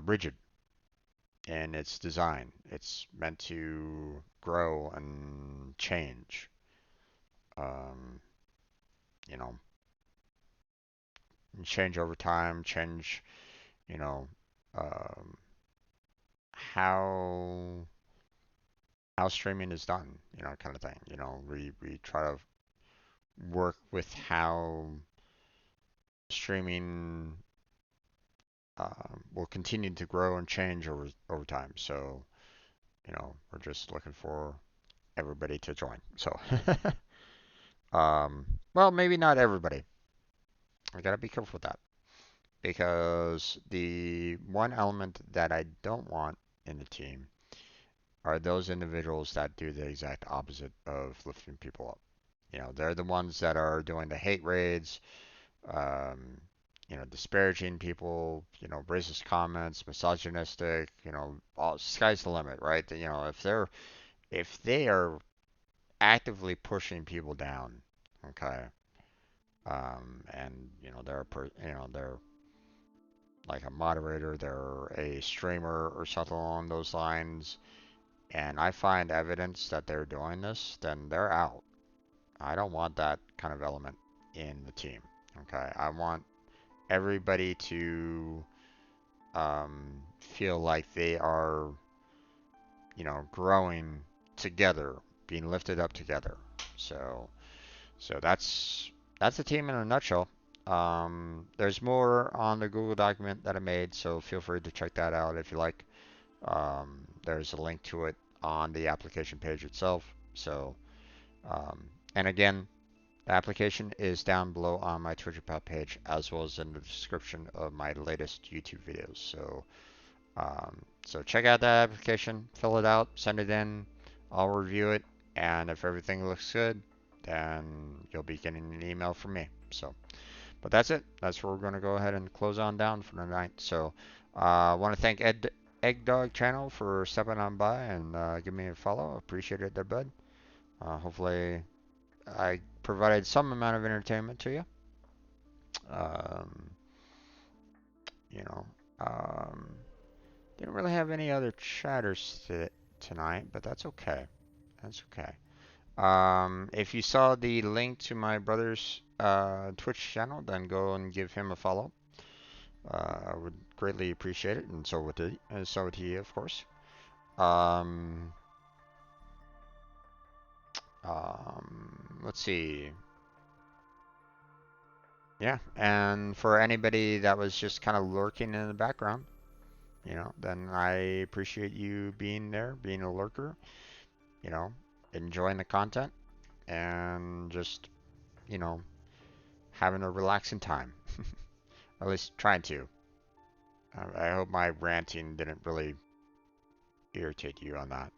rigid in its design. It's meant to grow and change. Um, you know, change over time, change, you know, um, how streaming is done, kind of thing. We try to work with how streaming will continue to grow and change over time. So, we're just looking for everybody to join. So, well, maybe not everybody. I gotta be careful with that because the one element that I don't want in the team are those individuals that do the exact opposite of lifting people up. They're the ones that are doing the hate raids, um, disparaging people, racist comments, misogynistic, all sky's the limit, right? If they are actively pushing people down, okay, and they're like a moderator, they're a streamer or something along those lines, and I find evidence that they're doing this, then they're out. I don't want that kind of element in the team. Okay, I want everybody to feel like they are, growing together, being lifted up together. So, that's the team in a nutshell. There's more on the Google document that I made, so feel free to check that out if you like. There's a link to it on the application page itself. So, and again, the application is down below on my Twitch About page, as well as in the description of my latest YouTube videos. So check out that application, fill it out, send it in. I'll review it, and if everything looks good, then you'll be getting an email from me. So, but that's it. That's where we're going to go ahead and close on down for the night. So, I want to thank Egg Dog Channel for stepping on by and giving me a follow. Appreciate it there, bud. Hopefully, I provided some amount of entertainment to you. Um, you know, um, didn't really have any other chatters tonight, but that's okay. That's okay. If you saw the link to my brother's Twitch channel, then go and give him a follow. I would greatly appreciate it, and so would he, of course. Um, let's see. Yeah, and for anybody that was just kind of lurking in the background, then I appreciate you being there, being a lurker, you know, enjoying the content, and just, you know, having a relaxing time. Or at least trying to. I hope my ranting didn't really irritate you on that.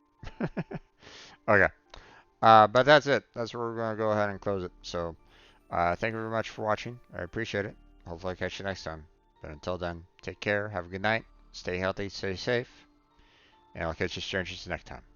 Okay. But that's it. That's where we're going to go ahead and close it. So, thank you very much for watching. I appreciate it. Hopefully, I catch you next time. But until then, take care. Have a good night. Stay healthy. Stay safe. And I'll catch you strangers next time.